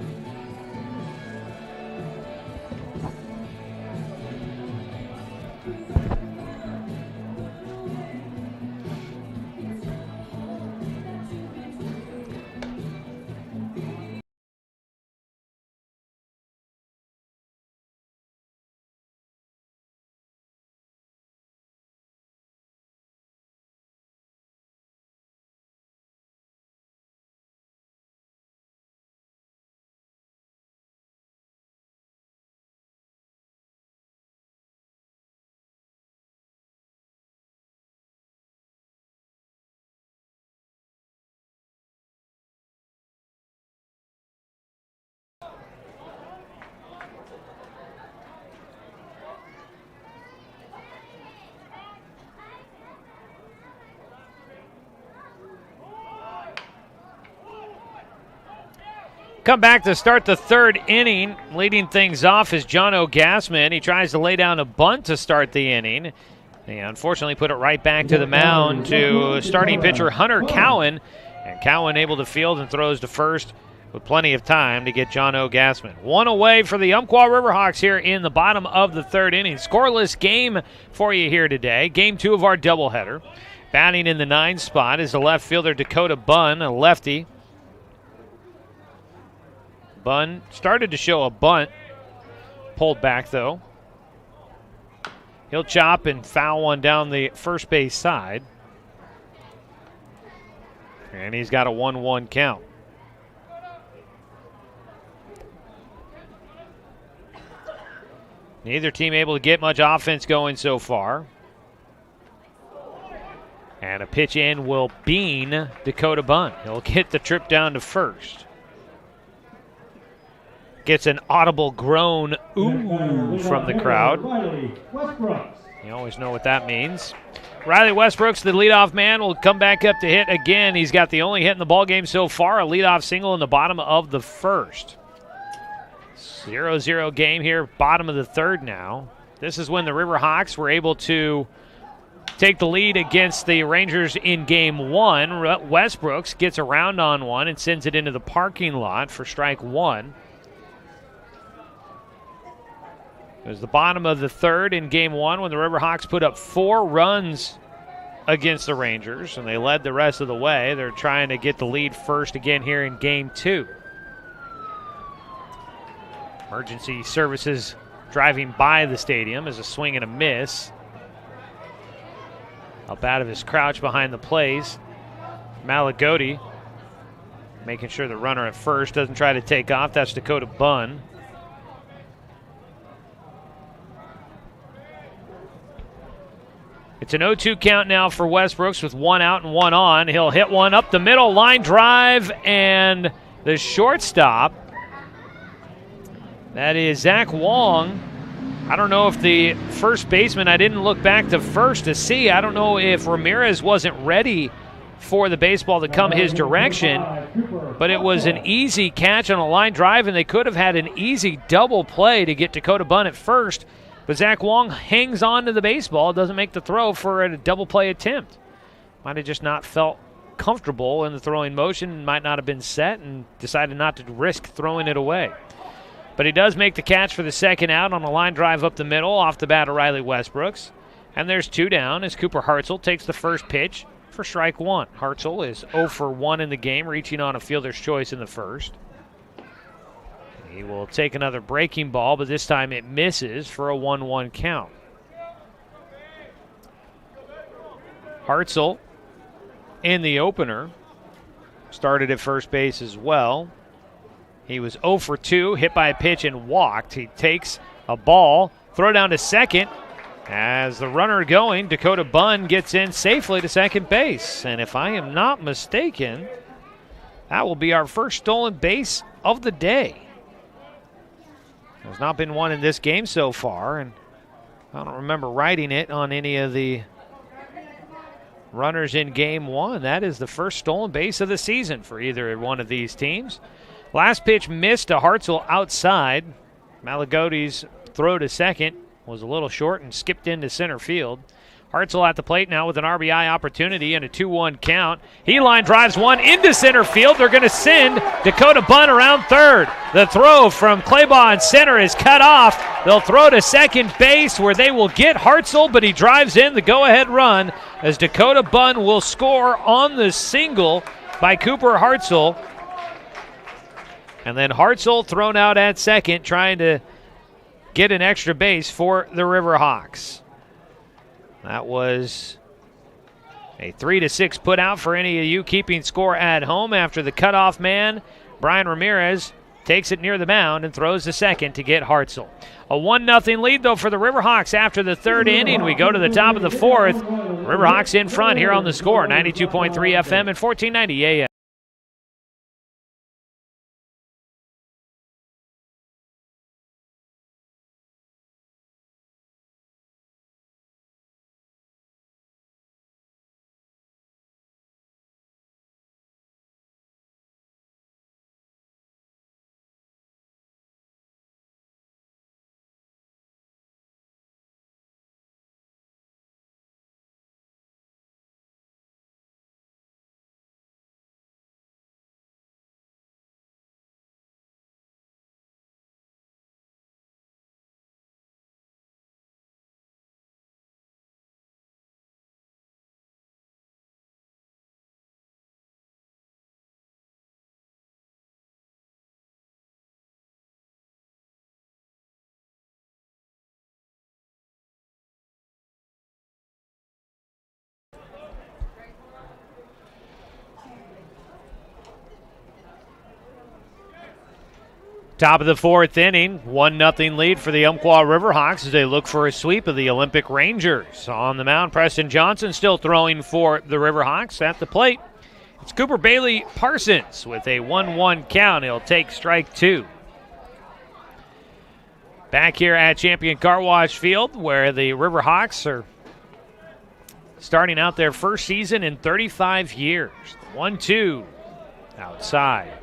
Come back to start the third inning. Leading things off is John O'Gassman. He tries to lay down a bunt to start the inning. He unfortunately put it right back to the mound to starting pitcher Hunter Cowan. And Cowan able to field and throws to first with plenty of time to get John O'Gassman. One away for the Umpqua RiverHawks here in the bottom of the third inning. Scoreless game for you here today. Game 2 of our doubleheader. Batting in the 9 spot is the left fielder Dakota Bunn, a lefty. Bunn started to show a bunt. Pulled back, though. He'll chop and foul one down the first base side. And he's got a 1-1 count. Neither team able to get much offense going so far. And a pitch in will bean Dakota Bunn. He'll get the trip down to first. Gets an audible groan ooh from the crowd. You always know what that means. Riley Westbrooks, the leadoff man, will come back up to hit again. He's got the only hit in the ballgame so far, a leadoff single in the bottom of the first. 0-0 game here, bottom of the third now. This is when the RiverHawks were able to take the lead against the Rangers in game 1. Westbrooks gets around on one and sends it into the parking lot for strike 1. It was the bottom of the third in game 1 when the RiverHawks put up 4 runs against the Rangers, and they led the rest of the way. They're trying to get the lead first again here in game 2. Emergency services driving by the stadium as a swing and a miss. Up out of his crouch behind the plays. Malagotti making sure the runner at first doesn't try to take off. That's Dakota Bunn. It's an 0-2 count now for Westbrooks with 1 out and 1 on. He'll hit one up the middle, line drive, and the shortstop, that is Zach Wong. I don't know if the first baseman, I didn't look back to first to see. I don't know if Ramirez wasn't ready for the baseball to come his direction, but it was an easy catch on a line drive, and they could have had an easy double play to get Dakota Bunn at first. But Zach Wong hangs on to the baseball, doesn't make the throw for a double play attempt. Might have just not felt comfortable in the throwing motion, might not have been set, and decided not to risk throwing it away. But he does make the catch for the second out on a line drive up the middle off the bat of Riley Westbrooks. And there's 2 down as Cooper Hartzell takes the first pitch for strike 1. Hartzell is 0 for 1 in the game, reaching on a fielder's choice in the first. He will take another breaking ball, but this time it misses for a 1-1 count. Hartzell in the opener started at first base as well. He was 0 for 2, hit by a pitch and walked. He takes a ball, throw down to second. As the runner going, Dakota Bunn gets in safely to second base. And if I am not mistaken, that will be our first stolen base of the day. There's not been one in this game so far, and I don't remember writing it on any of the runners in game 1. That is the first stolen base of the season for either one of these teams. Last pitch missed to Hartzell outside. Malagotti's throw to second was a little short and skipped into center field. Hartzell at the plate now with an RBI opportunity and a 2-1 count. He line drives one into center field. They're going to send Dakota Bunn around third. The throw from Claybaugh in center is cut off. They'll throw to second base where they will get Hartzell, but he drives in the go-ahead run as Dakota Bunn will score on the single by Cooper Hartzell. And then Hartzell thrown out at second, trying to get an extra base for the RiverHawks. That was a 3-6 put out for any of you keeping score at home after the cutoff man, Brian Ramirez, takes it near the mound and throws the second to get Hartzell. A 1-0 lead, though, for the RiverHawks after the third inning. We go to the top of the fourth. RiverHawks in front here on the Score, 92.3 FM and 1490 AM. Top of the fourth inning, 1-0 lead for the Umpqua RiverHawks as they look for a sweep of the Olympic Rangers. On the mound, Preston Johnson still throwing for the RiverHawks. At the plate, it's Cooper Bailey Parsons with a 1-1 count. He'll take strike 2. Back here at Champion Car Wash Field, where the RiverHawks are starting out their first season in 35 years. 1-2 outside.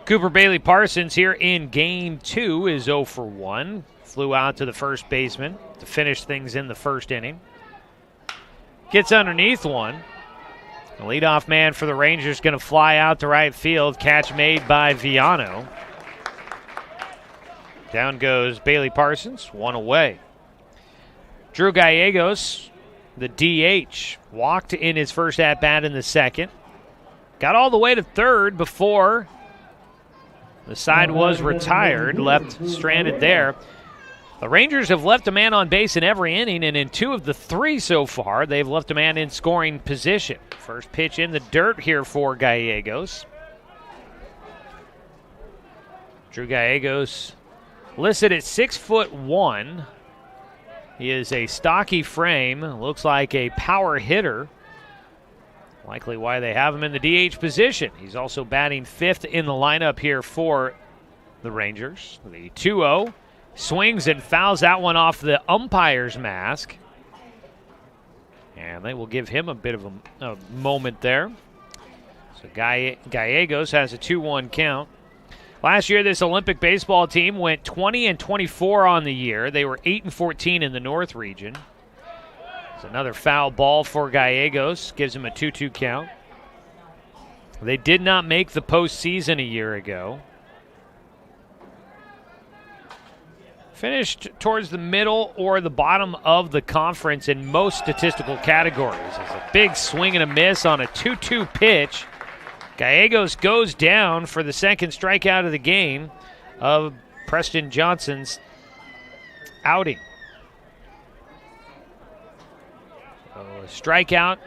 Cooper Bailey Parsons here in game 2 is 0 for 1. Flew out to the first baseman to finish things in the first inning. Gets underneath one. The leadoff man for the Rangers going to fly out to right field. Catch made by Viano. Down goes Bailey Parsons, 1 away. Drew Gallegos, the DH, walked in his first at-bat in the second. Got all the way to third before the side was retired, left stranded there. The Rangers have left a man on base in every inning, and in 2 of the 3 so far, they've left a man in scoring position. First pitch in the dirt here for Gallegos. Drew Gallegos listed at 6'1". He is a stocky frame, looks like a power hitter. Likely why they have him in the DH position. He's also batting 5th in the lineup here for the Rangers. The 2-0 swings and fouls that one off the umpire's mask. And they will give him a bit of a moment there. So Gallegos has a 2-1 count. Last year, this Olympic baseball team went 20-24 on the year. They were 8-14 in the North region. It's another foul ball for Gallegos. Gives him a 2-2 count. They did not make the postseason a year ago. Finished towards the middle or the bottom of the conference in most statistical categories. It's a big swing and a miss on a 2-2 pitch. Gallegos goes down for the second strikeout of the game of Preston Johnson's outing. So a strikeout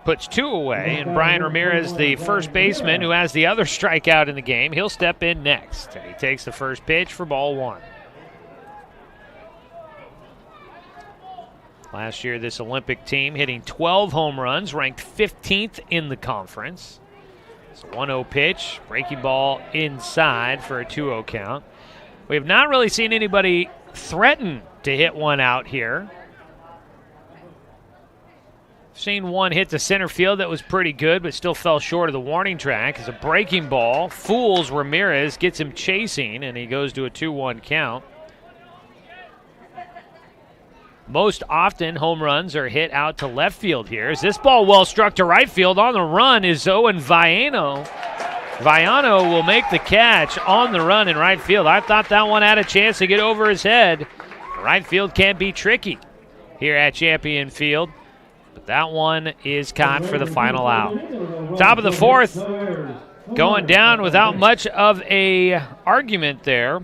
puts 2 away, and Brian Ramirez, the first baseman who has the other strikeout in the game, he'll step in next. And he takes the first pitch for ball 1. Last year, this Olympic team hitting 12 home runs, ranked 15th in the conference. It's a 1-0 pitch, breaking ball inside for a 2-0 count. We have not really seen anybody threaten to hit one out here. Seen one hit to center field that was pretty good, but still fell short of the warning track. It's a breaking ball, fools Ramirez, gets him chasing, and he goes to a 2-1 count. Most often, home runs are hit out to left field here. Is this ball well struck to right field? On the run is Owen Viano. Viano will make the catch on the run in right field. I thought that one had a chance to get over his head. Right field can be tricky here at Champion Field, but that one is caught for the final out. Top of the fourth, going down without much of a argument there.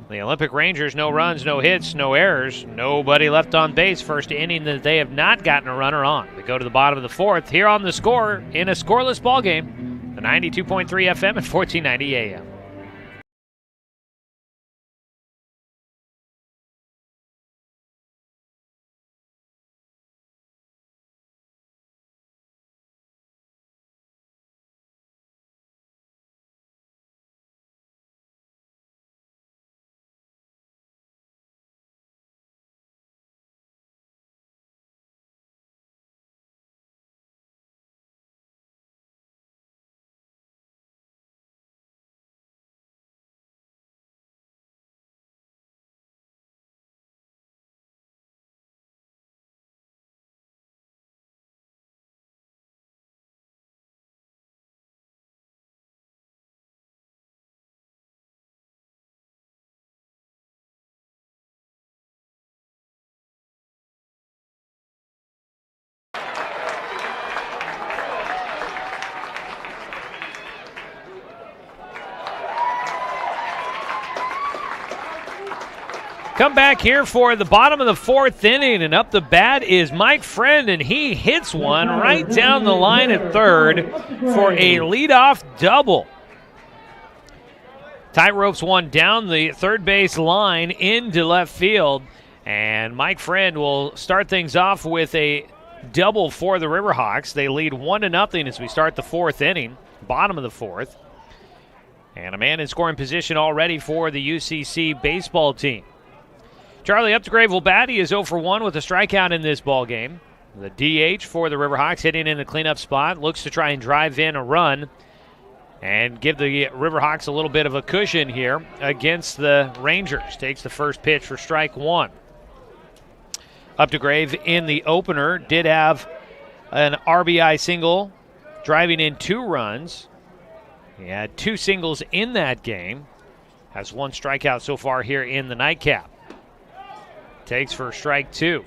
The Olympic Rangers, no runs, no hits, no errors, nobody left on base. First inning that they have not gotten a runner on. They go to the bottom of the fourth here on the score in a scoreless ball game. The 92.3 FM and 1490 AM. Come back here for the bottom of the fourth inning, and up the bat is Mike Friend, and he hits one right down the line at third for a leadoff double. Tight ropes one down the third base line into left field. And Mike Friend will start things off with a double for the RiverHawks. They lead 1-0 as we start the fourth inning, bottom of the fourth. And a man in scoring position already for the UCC baseball team. Charlie Updegrave will bat. He is 0 for 1 with a strikeout in this ball game. The DH for the RiverHawks hitting in the cleanup spot. Looks to try and drive in a run and give the RiverHawks a little bit of a cushion here against the Rangers. Takes the first pitch for strike one. Updegrave in the opener did have an RBI single, driving in 2 runs. He had 2 singles in that game. Has 1 strikeout so far here in the nightcap. Takes for strike 2.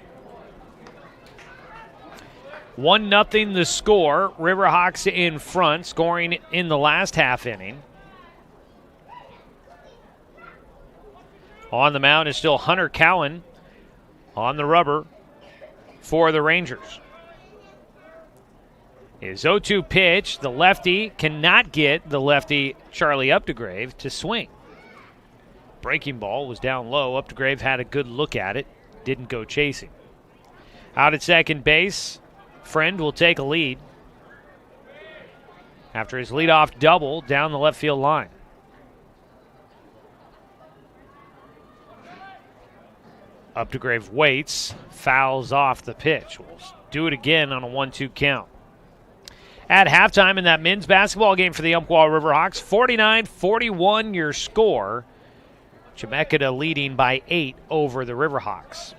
1-0 the score. RiverHawks in front, scoring in the last half inning. On the mound is still Hunter Cowan on the rubber for the Rangers. His 0-2 pitch, the lefty cannot get the lefty Charlie Updegrave to swing. Breaking ball was down low. Updegrave had a good look at it, didn't go chasing. Out at second base, Friend will take a lead after his leadoff double down the left field line. Updegrave waits, fouls off the pitch. We'll do it again on a 1-2 count. At halftime in that men's basketball game for the Umpqua RiverHawks, 49-41 your score. Chemeketa leading by 8 over the RiverHawks.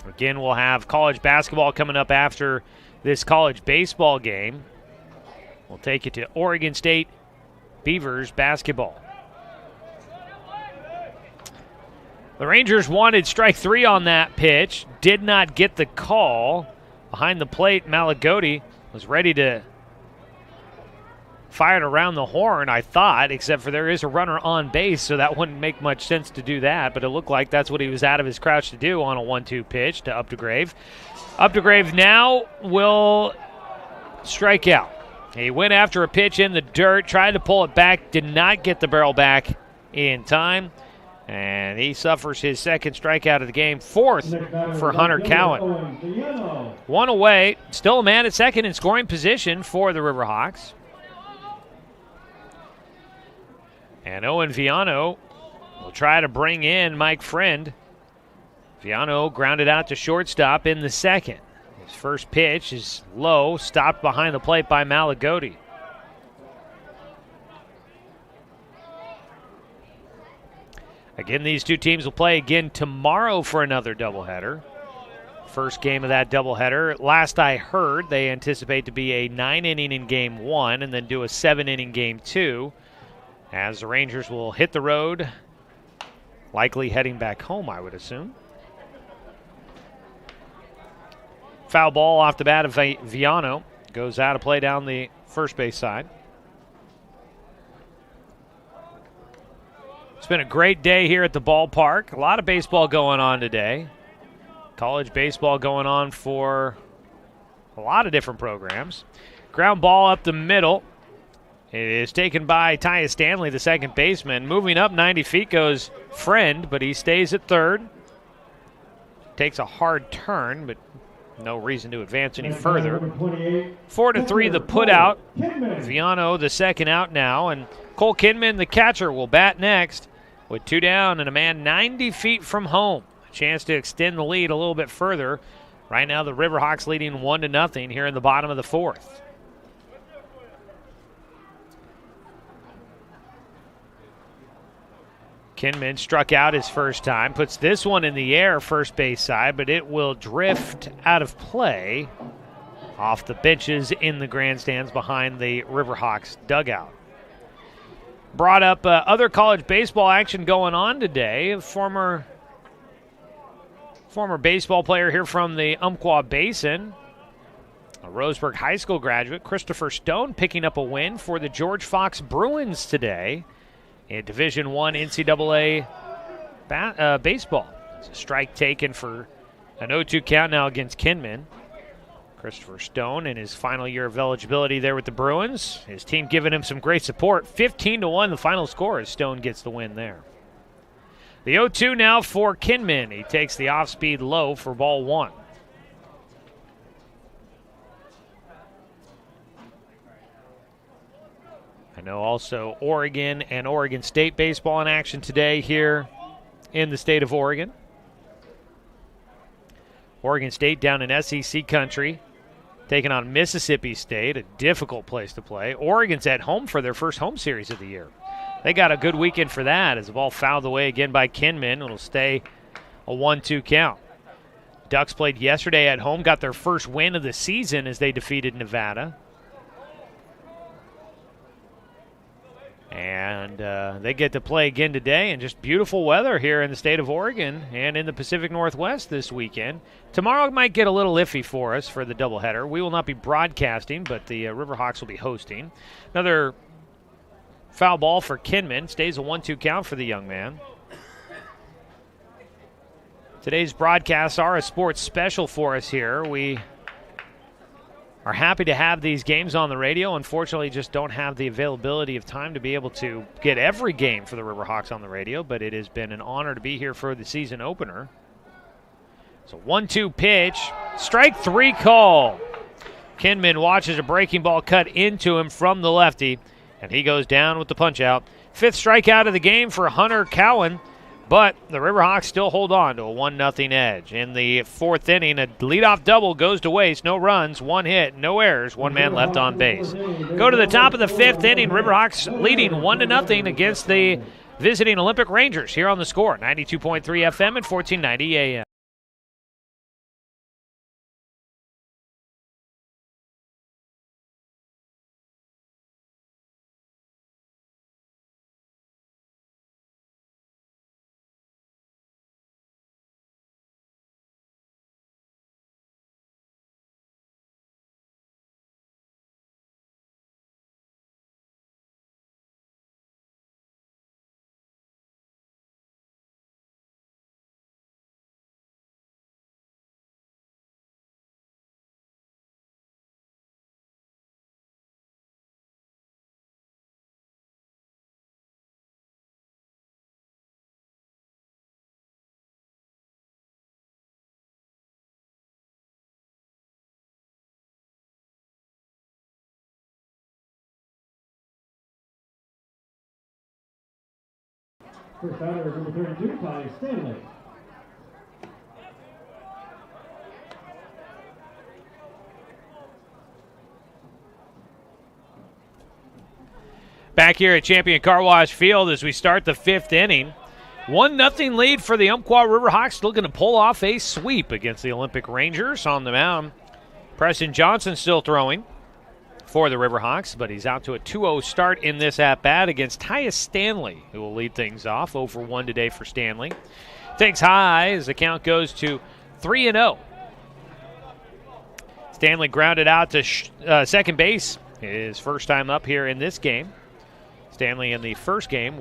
Again, we'll have college basketball coming up after this college baseball game. We'll take you to Oregon State Beavers basketball. The Rangers wanted strike 3 on that pitch, did not get the call. Behind the plate, Malagotti was ready to fire it around the horn, I thought, except for there is a runner on base, so that wouldn't make much sense to do that, but it looked like that's what he was out of his crouch to do on a 1-2 pitch to Updegrave. Updegrave now will strike out. He went after a pitch in the dirt, tried to pull it back, did not get the barrel back in time, and he suffers his second strikeout of the game, 4th for Hunter Cowan. 1 away, still a man at second in scoring position for the RiverHawks. And Owen Viano will try to bring in Mike Friend. Viano grounded out to shortstop in the second. His first pitch is low, stopped behind the plate by Malagotti. Again, these two teams will play again tomorrow for another doubleheader. First game of that doubleheader. Last I heard, they anticipate to be a 9-inning in game 1 and then do a 7-inning game 2. As the Rangers will hit the road, likely heading back home, I would assume. Foul ball off the bat of Viano. Goes out of play down the first base side. It's been a great day here at the ballpark. A lot of baseball going on today. College baseball going on for a lot of different programs. Ground ball up the middle. It is taken by Tyus Stanley, the second baseman. Moving up 90 feet goes Friend, but he stays at third. Takes a hard turn, but no reason to advance any further. 4-3 the put out. Viano the second out now, and Cole Kinman, the catcher, will bat next with 2 down and a man 90 feet from home. A chance to extend the lead a little bit further. Right now the RiverHawks leading 1-0 here in the bottom of the fourth. Kinman struck out his first time, puts this one in the air first base side, but it will drift out of play off the benches in the grandstands behind the RiverHawks dugout. Brought up other college baseball action going on today. Former baseball player here from the Umpqua Basin, a Roseburg High School graduate, Christopher Stone, picking up a win for the George Fox Bruins today in Division I NCAA baseball. It's a strike taken for an 0-2 count now against Kinman. Christopher Stone in his final year of eligibility there with the Bruins. His team giving him some great support. 15-1 the final score as Stone gets the win there. The 0-2 now for Kinman. He takes the off-speed low for ball one. I know also Oregon and Oregon State baseball in action today here in the state of Oregon. Oregon State down in SEC country, taking on Mississippi State, a difficult place to play. Oregon's at home for their first home series of the year. They got a good weekend for that as the ball fouled away again by Kinman. It'll stay a 1-2 count. Ducks played yesterday at home, got their first win of the season as they defeated Nevada. And they get to play again today, and just beautiful weather here in the state of Oregon and in the Pacific Northwest this weekend. Tomorrow might get a little iffy for us for the doubleheader. We will not be broadcasting, but the RiverHawks will be hosting. Another foul ball for Kinman. Stays a 1-2 count for the young man. Today's broadcasts are a sports special for us here. We are happy to have these games on the radio. Unfortunately, just don't have the availability of time to be able to get every game for the RiverHawks on the radio, but it has been an honor to be here for the season opener. So 1-2 pitch, strike three call. Kinman watches a breaking ball cut into him from the lefty, and he goes down with the punch out. Fifth strikeout of the game for Hunter Cowan. But the RiverHawks still hold on to a 1-0 edge. In the fourth inning, a leadoff double goes to waste. No runs, one hit, no errors, one man left on base. Go to the top of the fifth inning. RiverHawks leading 1-0 against the visiting Olympic Rangers here on the Score. 92.3 FM and 1490 AM. First batter is number 32, Ty Stanley. Back here at Champion Car Wash Field as we start the fifth inning. 1-0 lead for the Umpqua RiverHawks, looking to pull off a sweep against the Olympic Rangers. On the mound, Preston Johnson still throwing for the RiverHawks, but he's out to a 2-0 start in this at-bat against Tyus Stanley, who will lead things off. 0-for-1 today for Stanley. Takes high as the count goes to 3-0. Stanley grounded out to second base, his first time up here in this game. Stanley in the first game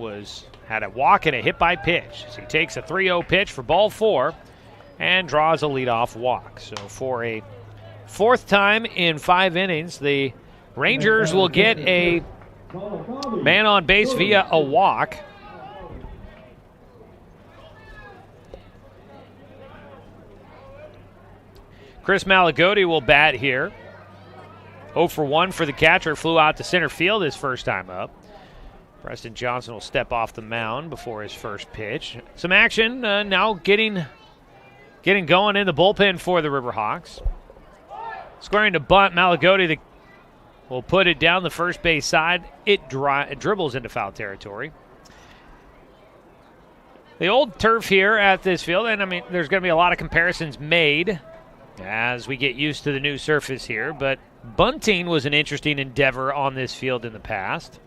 had a walk and a hit by pitch. So he takes a 3-0 pitch for ball four and draws a leadoff walk. So for a fourth time in 5 innings, the Rangers will get a man on base via a walk. Chris Malagotti will bat here. 0-for-1 for the catcher. Flew out to center field his first time up. Preston Johnson will step off the mound before his first pitch. Some action now getting going in the bullpen for the RiverHawks. Squaring to bunt, Malagotti will put it down the first base side. It dribbles into foul territory. The old turf here at this field, and I mean, there's going to be a lot of comparisons made as we get used to the new surface here, but bunting was an interesting endeavor on this field in the past.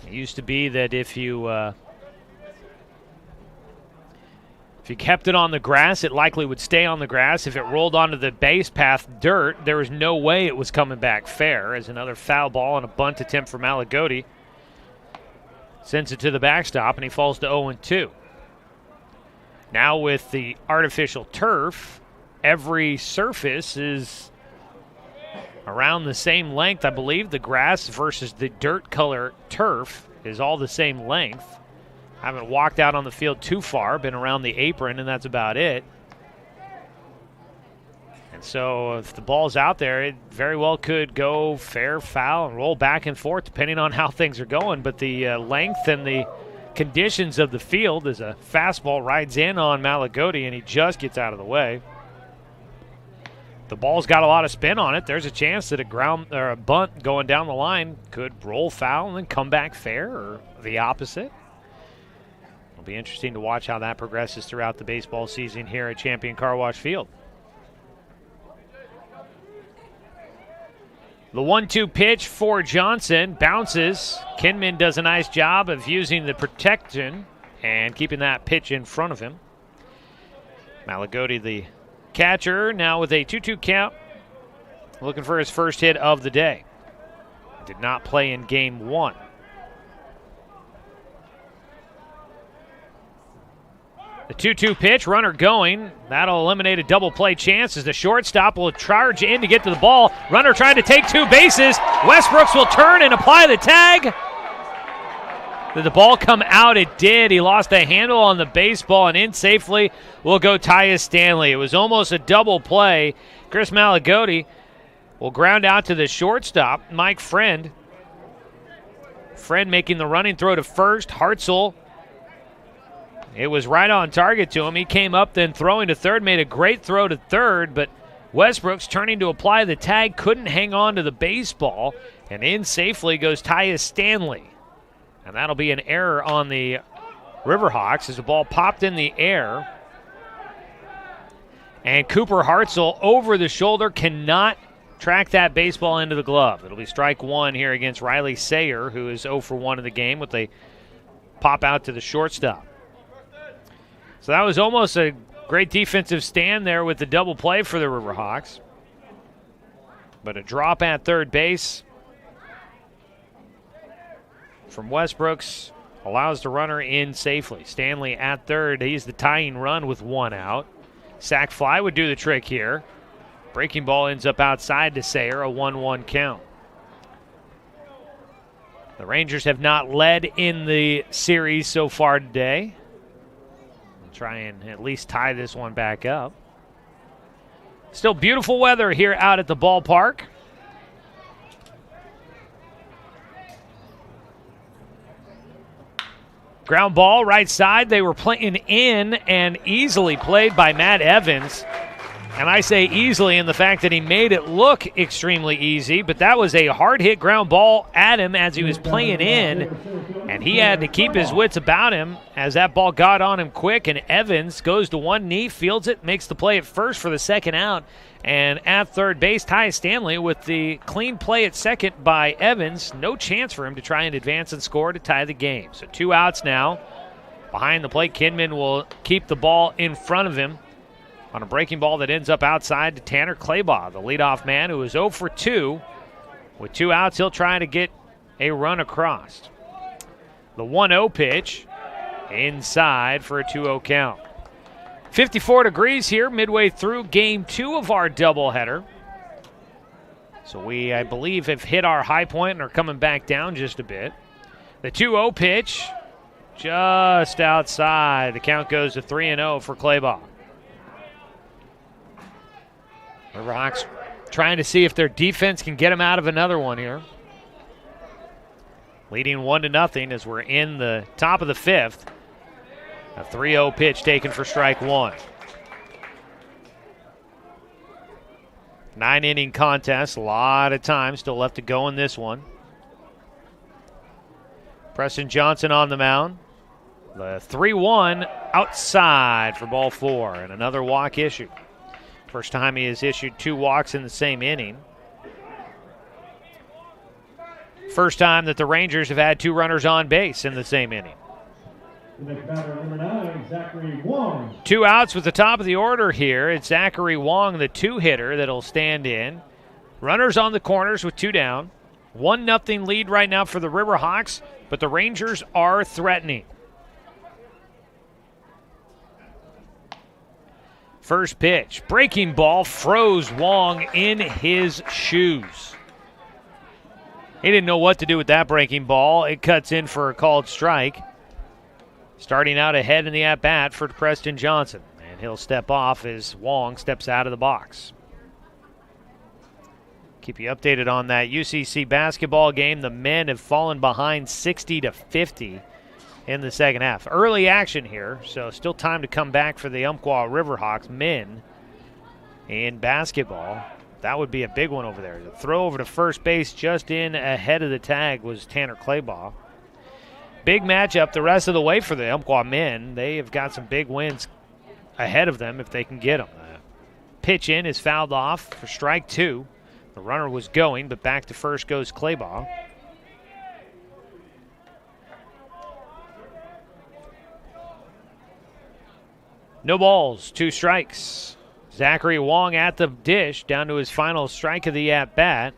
It used to be that if you kept it on the grass, it likely would stay on the grass. If it rolled onto the base path dirt, there was no way it was coming back fair. As another foul ball and a bunt attempt for Malagotti sends it to the backstop, and he falls to 0-2. Now with the artificial turf, every surface is around the same length. I believe the grass versus the dirt color turf is all the same length. I haven't walked out on the field too far, been around the apron, and that's about it. And so if the ball's out there, it very well could go fair, foul, and roll back and forth depending on how things are going. But the length and the conditions of the field as a fastball rides in on Malagodi, and he just gets out of the way. The ball's got a lot of spin on it. There's a chance that a ground or a bunt going down the line could roll foul and then come back fair, or the opposite. It'll be interesting to watch how that progresses throughout the baseball season here at Champion Car Wash Field. The 1-2 pitch for Johnson bounces. Kinman does a nice job of using the protection and keeping that pitch in front of him. Malagodi, the catcher, now with a 2-2 count, looking for his first hit of the day. Did not play in game one. The 2-2 pitch, runner going. That'll eliminate a double play chance as the shortstop will charge in to get to the ball. Runner trying to take two bases. Westbrooks will turn and apply the tag. Did the ball come out? It did. He lost the handle on the baseball, and in safely will go Tyus Stanley. It was almost a double play. Chris Malagodi will ground out to the shortstop, Mike Friend. Friend making the running throw to first. Hartzell, it was right on target to him. He came up, then throwing to third, made a great throw to third, but Westbrooks turning to apply the tag, couldn't hang on to the baseball, and in safely goes Tyus Stanley. And that'll be an error on the RiverHawks as the ball popped in the air. And Cooper Hartzell over the shoulder cannot track that baseball into the glove. It'll be strike one here against Riley Sayer, who is 0 for 1 in the game with a pop out to the shortstop. So that was almost a great defensive stand there with the double play for the RiverHawks. But a drop at third base from Westbrooks allows the runner in safely. Stanley at third. He's the tying run with one out. Sac fly would do the trick here. Breaking ball ends up outside to Sayer, a 1-1 count. The Rangers have not led in the series so far today. Try and at least tie this one back up. Still beautiful weather here out at the ballpark. Ground ball, right side. They were playing in and easily played by Matt Evans. And I say easily in the fact that he made it look extremely easy, but that was a hard-hit ground ball at him as he was playing in, and he had to keep his wits about him as that ball got on him quick, and Evans goes to one knee, fields it, makes the play at first for the second out, and at third base, Tyus Stanley with the clean play at second by Evans. No chance for him to try and advance and score to tie the game. So 2 outs now. Behind the plate, Kinman will keep the ball in front of him on a breaking ball that ends up outside to Tanner Claybaugh, the leadoff man who is 0 for 2. With 2 outs, he'll try to get a run across. The 1-0 pitch inside for a 2-0 count. 54 degrees here midway through game 2 of our doubleheader. So we, I believe, have hit our high point and are coming back down just a bit. The 2-0 pitch just outside. The count goes to 3-0 for Claybaugh. RiverHawks trying to see if their defense can get them out of another one here. Leading 1-0 as we're in the top of the 5th. A 3-0 pitch taken for strike one. 9-inning contest, a lot of time still left to go in this one. Preston Johnson on the mound. The 3-1 outside for ball 4 and another walk issue. First time he has issued 2 walks in the same inning. First time that the Rangers have had 2 runners on base in the same inning. The next batter, number 9, Zachary Wong. 2 outs with the top of the order here. It's Zachary Wong, the 2-hitter, that'll stand in. Runners on the corners with 2 down. 1-0 lead right now for the RiverHawks, but the Rangers are threatening. First pitch, breaking ball, froze Wong in his shoes. He didn't know what to do with that breaking ball. It cuts in for a called strike. Starting out ahead in the at-bat for Preston Johnson. And he'll step off as Wong steps out of the box. Keep you updated on that UCC basketball game. The men have fallen behind 60-50 in the second half. Early action here, so still time to come back for the Umpqua RiverHawks men in basketball. That would be a big one over there. The throw over to first base just in ahead of the tag was Tanner Claybaugh. Big matchup the rest of the way for the Umpqua men. They have got some big wins ahead of them if they can get them. Pitch in is fouled off for strike 2. The runner was going, but back to first goes Claybaugh. No balls, 2 strikes. Zachary Wong at the dish, down to his final strike of the at-bat,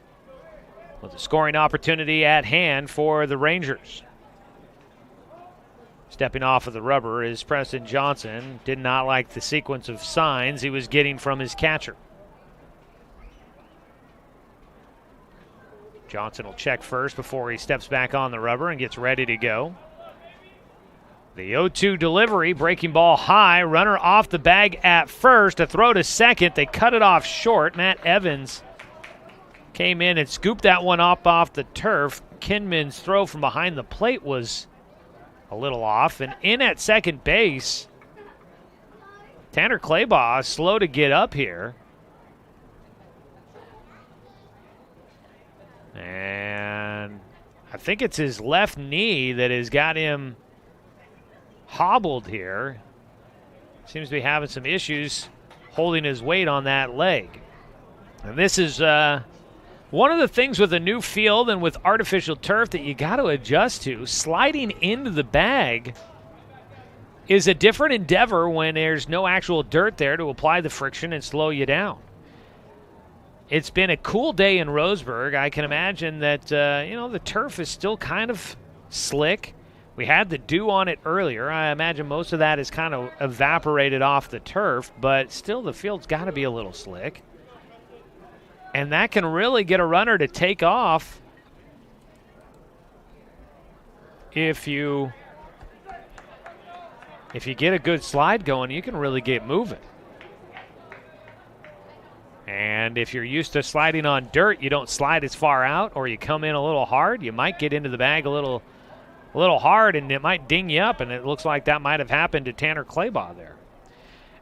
with a scoring opportunity at hand for the Rangers. Stepping off of the rubber is Preston Johnson. Did not like the sequence of signs he was getting from his catcher. Johnson will check first before he steps back on the rubber and gets ready to go. The 0-2 delivery, breaking ball high, runner off the bag at first, a throw to second. They cut it off short. Matt Evans came in and scooped that one up off the turf. Kinman's throw from behind the plate was a little off. And in at second base, Tanner Claybaugh slow to get up here. And I think it's his left knee that has got him hobbled here. Seems to be having some issues holding his weight on that leg. And this is one of the things with a new field and with artificial turf that you got to adjust to. Sliding into the bag is a different endeavor when there's no actual dirt there to apply the friction and slow you down. It's been a cool day in Roseburg. I can imagine that, the turf is still kind of slick. We had the dew on it earlier. I imagine most of that is kind of evaporated off the turf, but still the field's got to be a little slick. And that can really get a runner to take off if you get a good slide going, you can really get moving. And if you're used to sliding on dirt, you don't slide as far out, or you come in a little hard, you might get into the bag a little hard, and it might ding you up, and it looks like that might have happened to Tanner Claybaugh there.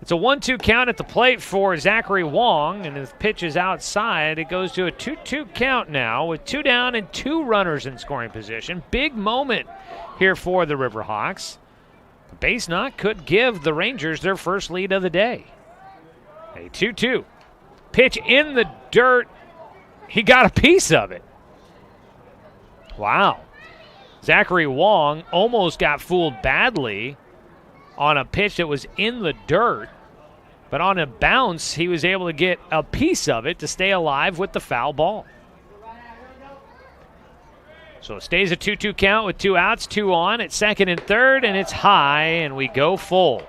It's a 1-2 count at the plate for Zachary Wong, and his pitch is outside. It goes to a 2-2 count now with 2 down and 2 runners in scoring position. Big moment here for the RiverHawks. A base knock could give the Rangers their first lead of the day. A 2-2. Pitch in the dirt. He got a piece of it. Wow. Zachary Wong almost got fooled badly on a pitch that was in the dirt, but on a bounce, he was able to get a piece of it to stay alive with the foul ball. So it stays a 2-2 count with 2 outs, 2 on at second and third, and it's high, and we go full.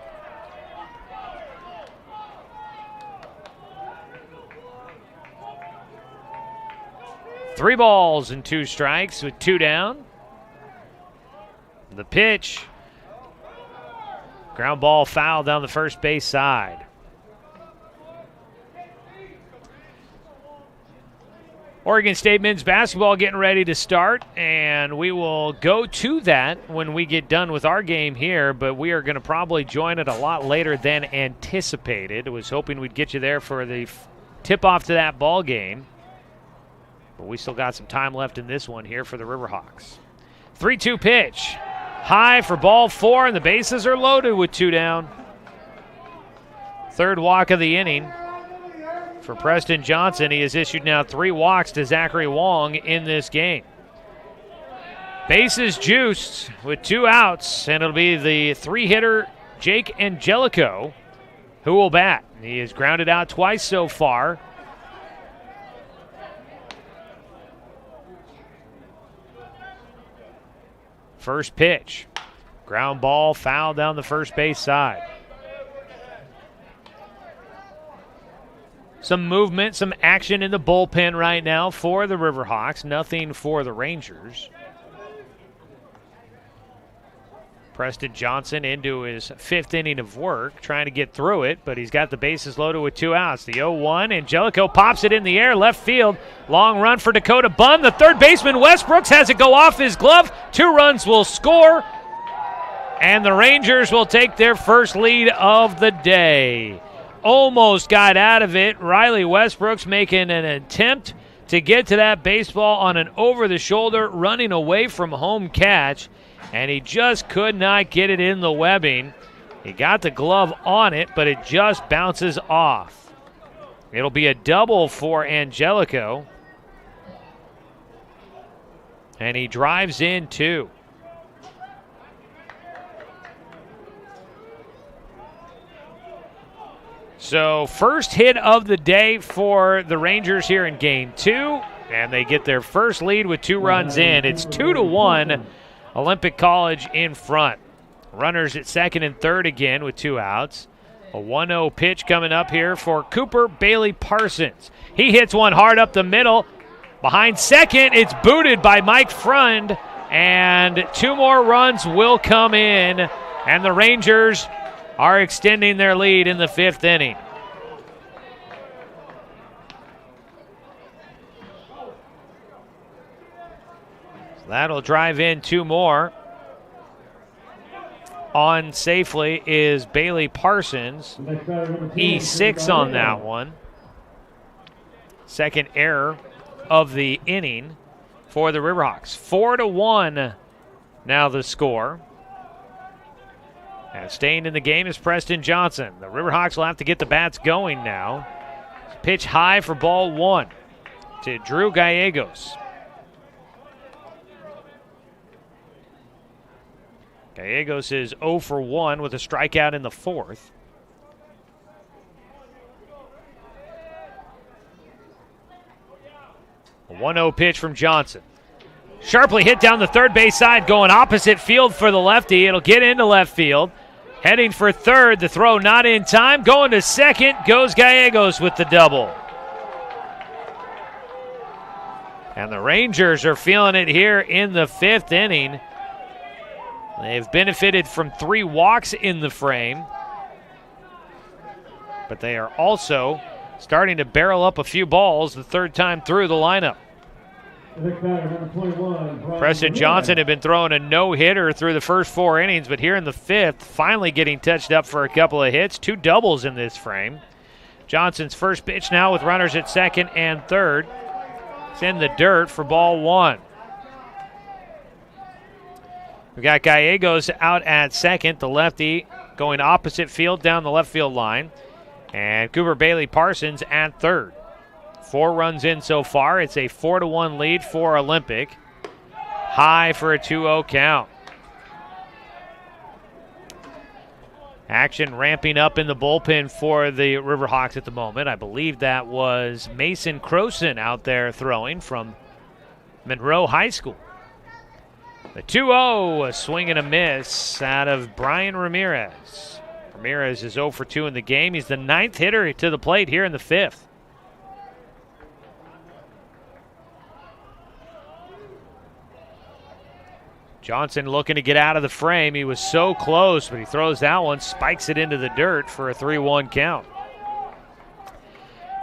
Three balls and 2 strikes with 2 down. The pitch. Ground ball foul down the first base side. Oregon State men's basketball getting ready to start, and we will go to that when we get done with our game here, but we are going to probably join it a lot later than anticipated. I was hoping we'd get you there for the tip-off to that ball game, but we still got some time left in this one here for the RiverHawks. 3-2 pitch. High for ball 4, and the bases are loaded with 2 down. Third walk of the inning for Preston Johnson. He has issued now 3 walks to Zachary Wong in this game. Bases juiced with 2 outs, and it'll be the 3-hitter Jake Angelico who will bat. He has grounded out twice so far. First pitch. Ground ball, foul down the first base side. some movement, some action in the bullpen right now for the RiverHawks. Nothing for the Rangers. Preston Johnson into his 5th inning of work, trying to get through it, but he's got the bases loaded with 2 outs. The 0-1, Angelico pops it in the air, left field. Long run for Dakota Bunn. The third baseman, Westbrooks, has it go off his glove. 2 runs will score, and the Rangers will take their first lead of the day. Almost got out of it. Riley Westbrooks making an attempt to get to that baseball on an over-the-shoulder, running away from home catch. And he just could not get it in the webbing. He got the glove on it, but it just bounces off. It'll be a double for Angelico. And he drives in 2. So first hit of the day for the Rangers here in game 2. And they get their first lead with 2 runs in. It's 2-1. Olympic College in front. Runners at second and third again with 2 outs. A 1-0 pitch coming up here for Cooper Bailey Parsons. He hits one hard up the middle. Behind second, it's booted by Mike Frund, and 2 more runs will come in, and the Rangers are extending their lead in the 5th inning. That'll drive in 2 more. On safely is Bailey Parsons. E6 on that one. Second error of the inning for the RiverHawks. 4-1 now the score. And staying in the game is Preston Johnson. The RiverHawks will have to get the bats going now. Pitch high for ball 1 to Drew Gallegos. Gallegos is 0 for 1 with a strikeout in the 4th. A 1-0 pitch from Johnson. Sharply hit down the third base side, going opposite field for the lefty. It'll get into left field. Heading for third, the throw not in time. Going to second, goes Gallegos with the double. And the Rangers are feeling it here in the 5th inning. They've benefited from 3 walks in the frame, but they are also starting to barrel up a few balls the 3rd time through the lineup. Preston Johnson had been throwing a no-hitter through the first 4 innings, but here in the 5th, finally getting touched up for a couple of hits. 2 doubles in this frame. Johnson's first pitch now with runners at second and third. It's in the dirt for ball 1. We got Gallegos out at second, the lefty going opposite field down the left field line. And Cooper Bailey Parsons at third. 4 runs in so far. It's a 4-1 lead for Olympic. High for a 2-0 count. Action ramping up in the bullpen for the RiverHawks at the moment. I believe that was Mason Croson out there throwing from Monroe High School. The 2-0, a swing and a miss out of Brian Ramirez. Ramirez is 0 for 2 in the game. He's the 9th hitter to the plate here in the 5th. Johnson looking to get out of the frame. He was so close, but he throws that one, spikes it into the dirt for a 3-1 count.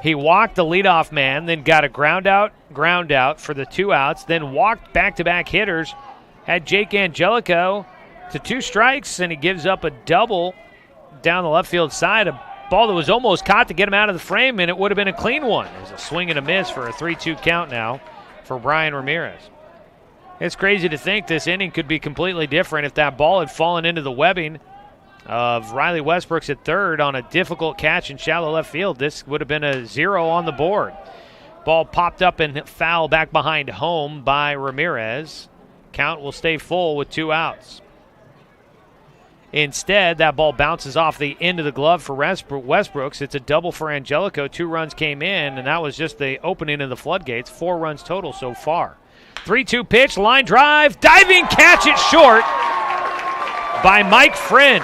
He walked the leadoff man, then got a ground out for the 2 outs, then walked back-to-back hitters. Had Jake Angelico to 2 strikes, and he gives up a double down the left field side. A ball that was almost caught to get him out of the frame, and it would have been a clean one. It was a swing and a miss for a 3-2 count now for Brian Ramirez. It's crazy to think this inning could be completely different if that ball had fallen into the webbing of Riley Westbrooks at third on a difficult catch in shallow left field. This would have been a 0 on the board. Ball popped up and foul back behind home by Ramirez. Count will stay full with 2 outs. Instead, that ball bounces off the end of the glove for Westbrooks. It's a double for Angelico. 2 runs came in, and that was just the opening of the floodgates. 4 runs total so far. 3-2 pitch, line drive, diving catch it short by Mike Friend.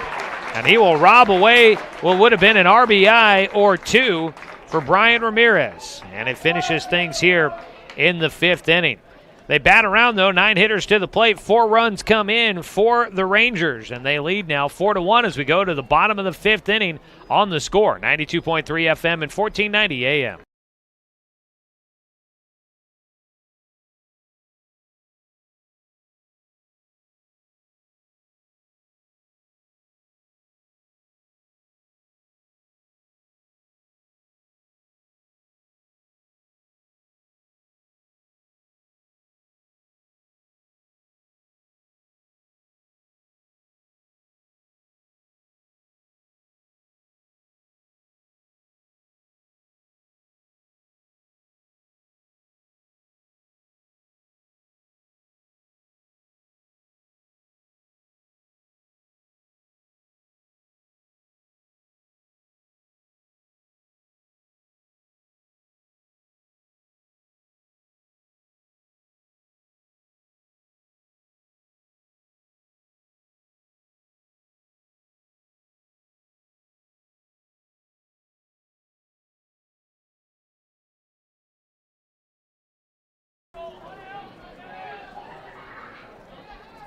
And he will rob away what would have been an RBI or 2 for Brian Ramirez. And it finishes things here in the 5th inning. They bat around, though. 9 hitters to the plate. 4 runs come in for the Rangers, and they lead now 4-1 as we go to the bottom of the 5th inning on the Score. 92.3 FM and 1490 AM.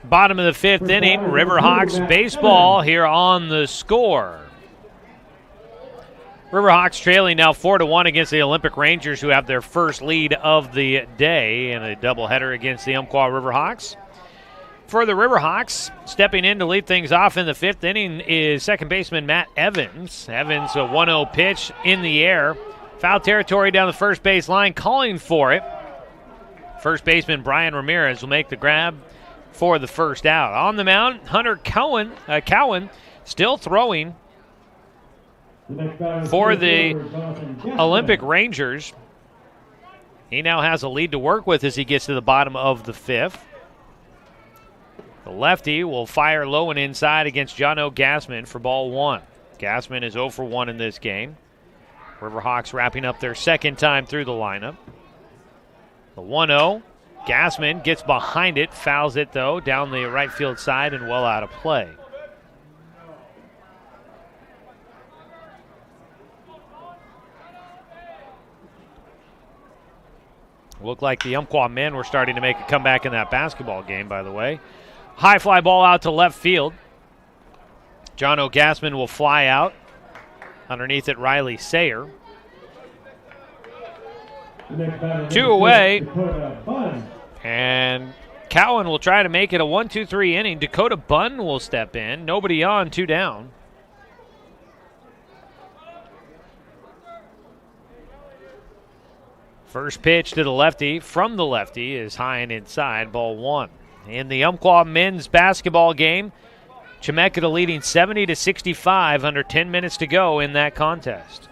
Bottom of the 5th inning, RiverHawks baseball here on the Score. RiverHawks trailing now 4-1 against the Olympic Rangers, who have their first lead of the day in a doubleheader against the Umpqua RiverHawks. For the RiverHawks, stepping in to lead things off in the 5th inning is second baseman Matt Evans. Evans, a 1-0 pitch in the air. Foul territory down the first base line, calling for it. First baseman Brian Ramirez will make the grab for the first out. On the mound, Hunter Cowan still throwing for the Olympic Rangers. He now has a lead to work with as he gets to the bottom of the 5th. The lefty will fire low and inside against Jono Gassman for ball 1. Gassman is 0 for 1 in this game. RiverHawks wrapping up their second time through the lineup. The 1-0. Gassman gets behind it, fouls it, though, down the right field side and well out of play. Looked like the Umpqua men were starting to make a comeback in that basketball game, by the way. High fly ball out to left field. Jono Gassman will fly out. Underneath it, Riley Sayer. 2 away. And Cowan will try to make it a 1-2-3 inning. Dakota Bunn will step in. Nobody on, 2 down. First pitch to the lefty from the lefty is high and inside, ball 1. In the Umpqua men's basketball game, Chemeketa leading 70-65 under 10 minutes to go in that contest.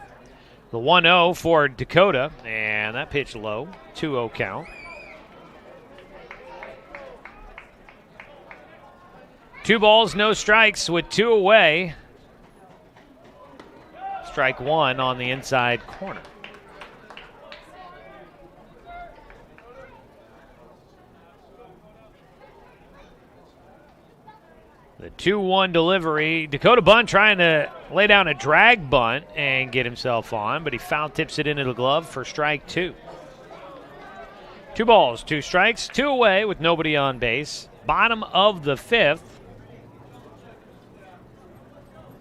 The 1-0 for Dakota, and that pitch low, 2-0 count. 2 balls, no strikes with 2 away. Strike 1 on the inside corner. The 2-1 delivery. Dakota Bunn trying to lay down a drag bunt and get himself on, but he foul tips it into the glove for strike 2. 2 balls, 2 strikes, 2 away with nobody on base. Bottom of the 5th.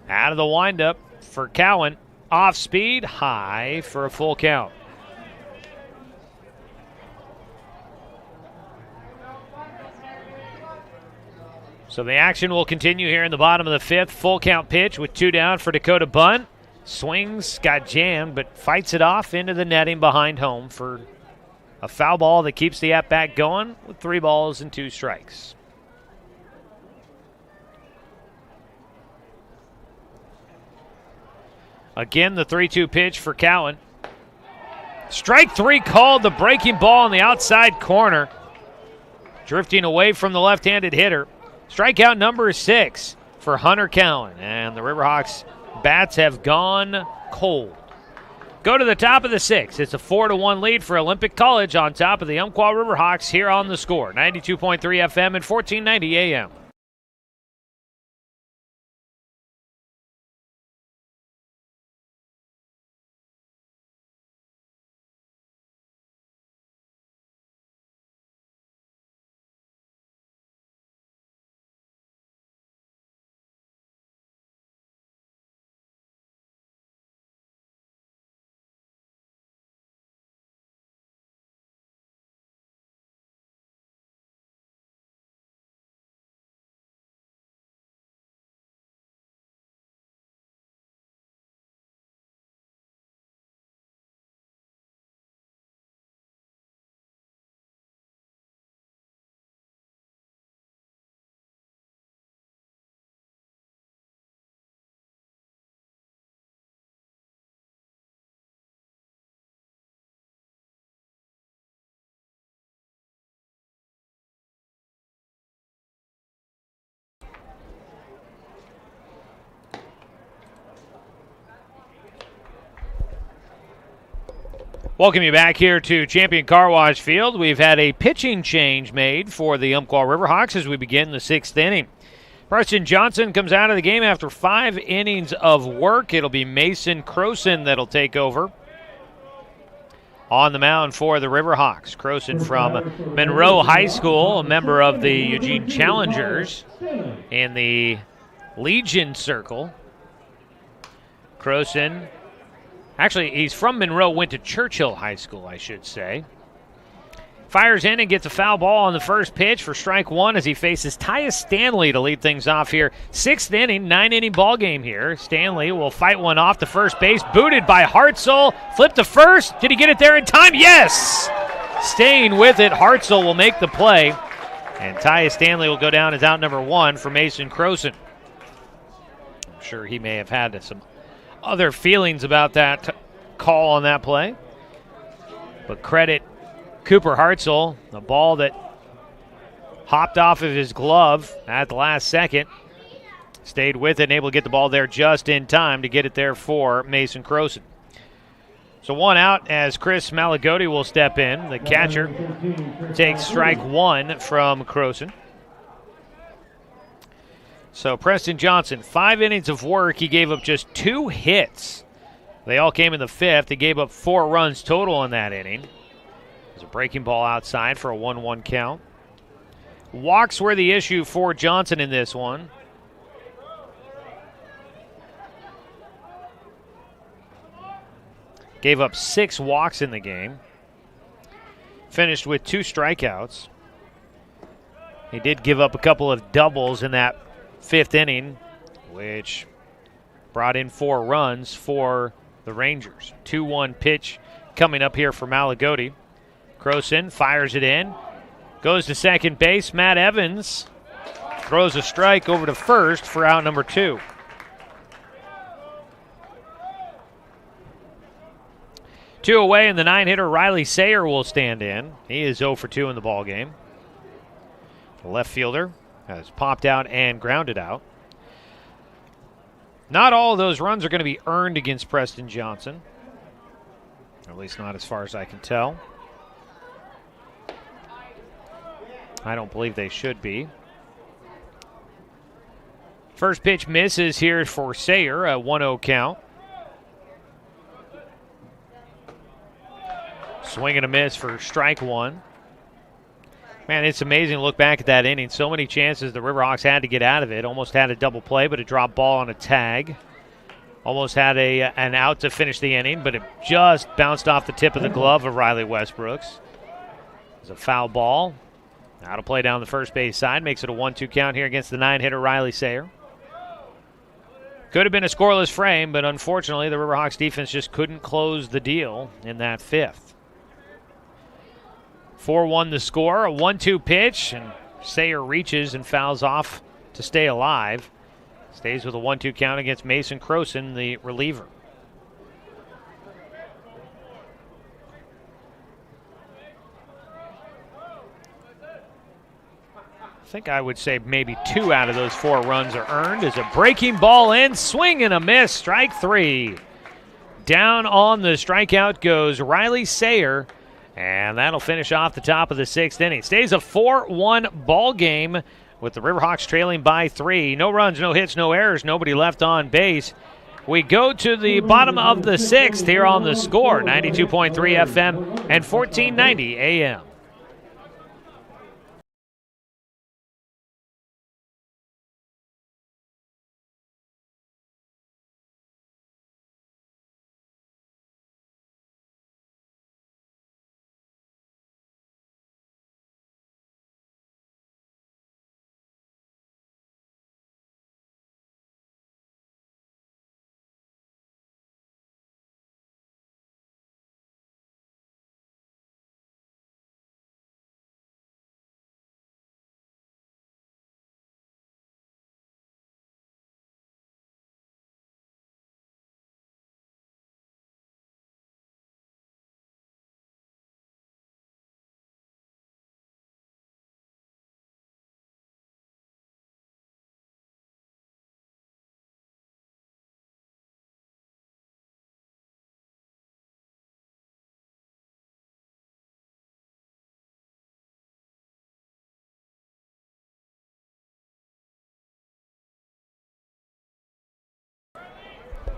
Out of the windup for Cowan. Off speed, high for a full count. So the action will continue here in the bottom of the 5th. Full count pitch with 2 down for Dakota Bunn. Swings, got jammed, but fights it off into the netting behind home for a foul ball that keeps the at-bat going with 3 balls and 2 strikes. Again, the 3-2 pitch for Cowan. Strike 3 called, the breaking ball on the outside corner. Drifting away from the left-handed hitter. Strikeout number 6 for Hunter Cowan. And the RiverHawks bats have gone cold. Go to the top of the 6th. It's a 4-1 lead for Olympic College on top of the Umpqua RiverHawks here on the Score. 92.3 FM and 1490 AM. Welcome you back here to Champion Car Wash Field. We've had a pitching change made for the Umpqua RiverHawks as we begin the 6th inning. Preston Johnson comes out of the game after 5 innings of work. It'll be Mason Croson that'll take over on the mound for the RiverHawks. Croson from Monroe High School, a member of the Eugene Challengers in the Legion Circle. Croson, actually, he's from Monroe, went to Churchill High School, I should say. Fires in and gets a foul ball on the first pitch for strike one as he faces Tyus Stanley to lead things off here. 6th inning, 9-inning ball game here. Stanley will fight one off to first base. Booted by Hartzell. Flip to first. Did he get it there in time? Yes! Staying with it, Hartzell will make the play. And Tyus Stanley will go down as out number 1 for Mason Croson. I'm sure he may have had some other feelings about that call on that play. But credit Cooper Hartzell, the ball that hopped off of his glove at the last second. Stayed with it and able to get the ball there just in time to get it there for Mason Croson. So 1 out as Chris Malagotti will step in. The catcher takes strike 1 from Croson. So Preston Johnson, 5 innings of work. He gave up just 2 hits. They all came in the 5th. He gave up 4 runs total in that inning. There's a breaking ball outside for a 1-1 count. Walks were the issue for Johnson in this one. Gave up 6 walks in the game. Finished with 2 strikeouts. He did give up a couple of doubles in that 5th inning, which brought in 4 runs for the Rangers. 2-1 pitch coming up here for Malagotti. Croson fires it in. Goes to second base. Matt Evans throws a strike over to first for out number 2. Two away, and the 9-hitter Riley Sayer will stand in. He is 0 for 2 in the ballgame. The left fielder has popped out and grounded out. Not all of those runs are going to be earned against Preston Johnson. At least not as far as I can tell. I don't believe they should be. First pitch misses here for Sayer, a 1-0 count. Swing and a miss for strike 1. Man, it's amazing to look back at that inning. So many chances the RiverHawks had to get out of it. Almost had a double play, but a drop ball on a tag. Almost had an out to finish the inning, but it just bounced off the tip of the glove of Riley Westbrooks. It's a foul ball. Out of play down the first base side. Makes it a 1-2 count here against the 9-hitter Riley Sayer. Could have been a scoreless frame, but unfortunately the RiverHawks defense just couldn't close the deal in that 5th. 4-1 the score, a 1-2 pitch, and Sayer reaches and fouls off to stay alive. Stays with a 1-2 count against Mason Croson, the reliever. I think I would say maybe 2 out of those 4 runs are earned. As a breaking ball in, swing and a miss, strike 3. Down on the strikeout goes Riley Sayer, and that'll finish off the top of the 6th inning. Stays a 4-1 ball game with the RiverHawks trailing by 3. No runs, no hits, no errors, nobody left on base. We go to the bottom of the 6th here on the score, 92.3 FM and 1490 AM.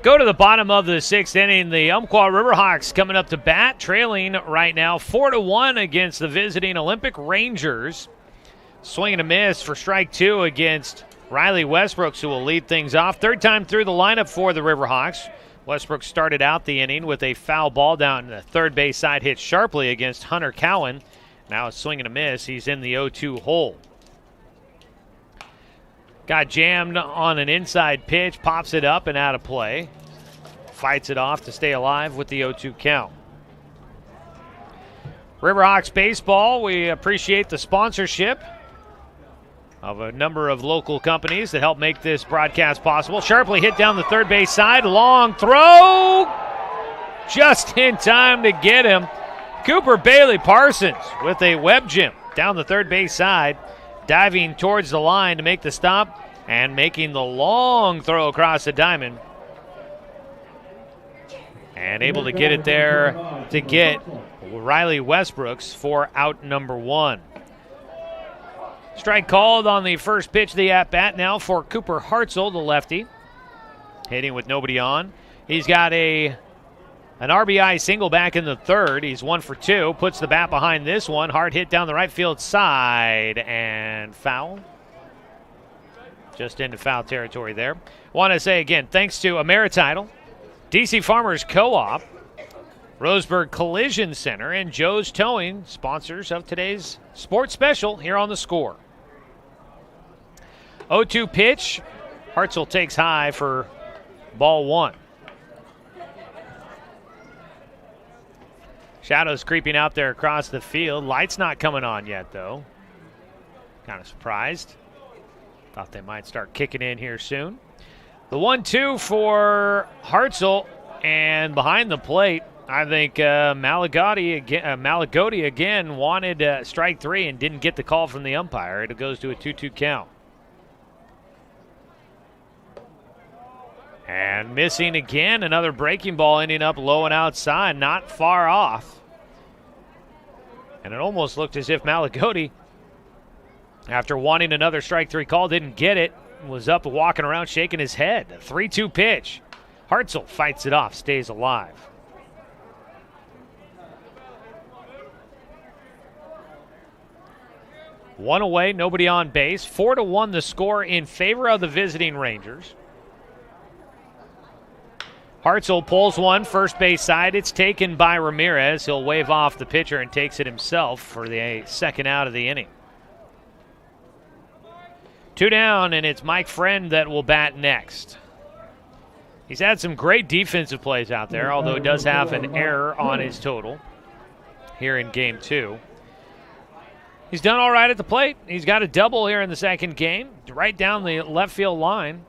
Go to the bottom of the 6th inning. The Umpqua RiverHawks coming up to bat, trailing right now 4-1 against the visiting Olympic Rangers. Swing and a miss for strike 2 against Riley Westbrooks, who will lead things off. Third time through the lineup for the RiverHawks. Westbrook started out the inning with a foul ball down the third base side, hit sharply against Hunter Cowan. Now a swing and a miss. He's in the 0-2 hole. Got jammed on an inside pitch, pops it up and out of play. Fights it off to stay alive with the 0-2 count. RiverHawks baseball, we appreciate the sponsorship of a number of local companies that help make this broadcast possible. Sharply hit down the third base side. Long throw. Just in time to get him. Cooper Bailey Parsons with a web gem down the third base side. Diving towards the line to make the stop and making the long throw across the diamond. And able to get it there to get Riley Westbrooks for out number 1. Strike called on the first pitch of the at-bat now for Cooper Hartzell, the lefty. Hitting with nobody on. He's got an RBI single back in the third. He's 1 for 2. Puts the bat behind this one. Hard hit down the right field side and foul. Just into foul territory there. Want to say again, thanks to Ameritidal, DC Farmers Co-op, Roseburg Collision Center, and Joe's Towing, sponsors of today's sports special here on The Score. 0-2 pitch. Hartzell takes high for ball 1. Shadows creeping out there across the field. Light's not coming on yet, though. Kind of surprised. Thought they might start kicking in here soon. The 1-2 for Hartzell, and behind the plate, I think Malagotti again wanted strike 3 and didn't get the call from the umpire. It goes to a 2-2 count. And missing again, another breaking ball ending up low and outside, not far off. And it almost looked as if Malagotti, after wanting another strike 3 call, didn't get it. Was up walking around shaking his head. A 3-2 pitch. Hartzell fights it off, stays alive. One away, nobody on base. 4-1 the score in favor of the visiting Rangers. Hartzell pulls one, first base side. It's taken by Ramirez. He'll wave off the pitcher and takes it himself for the second out of the inning. 2 down, and it's Mike Friend that will bat next. He's had some great defensive plays out there, although he does have an error on his total here in Game 2. He's done all right at the plate. He's got a double here in the second game, right down the left field line.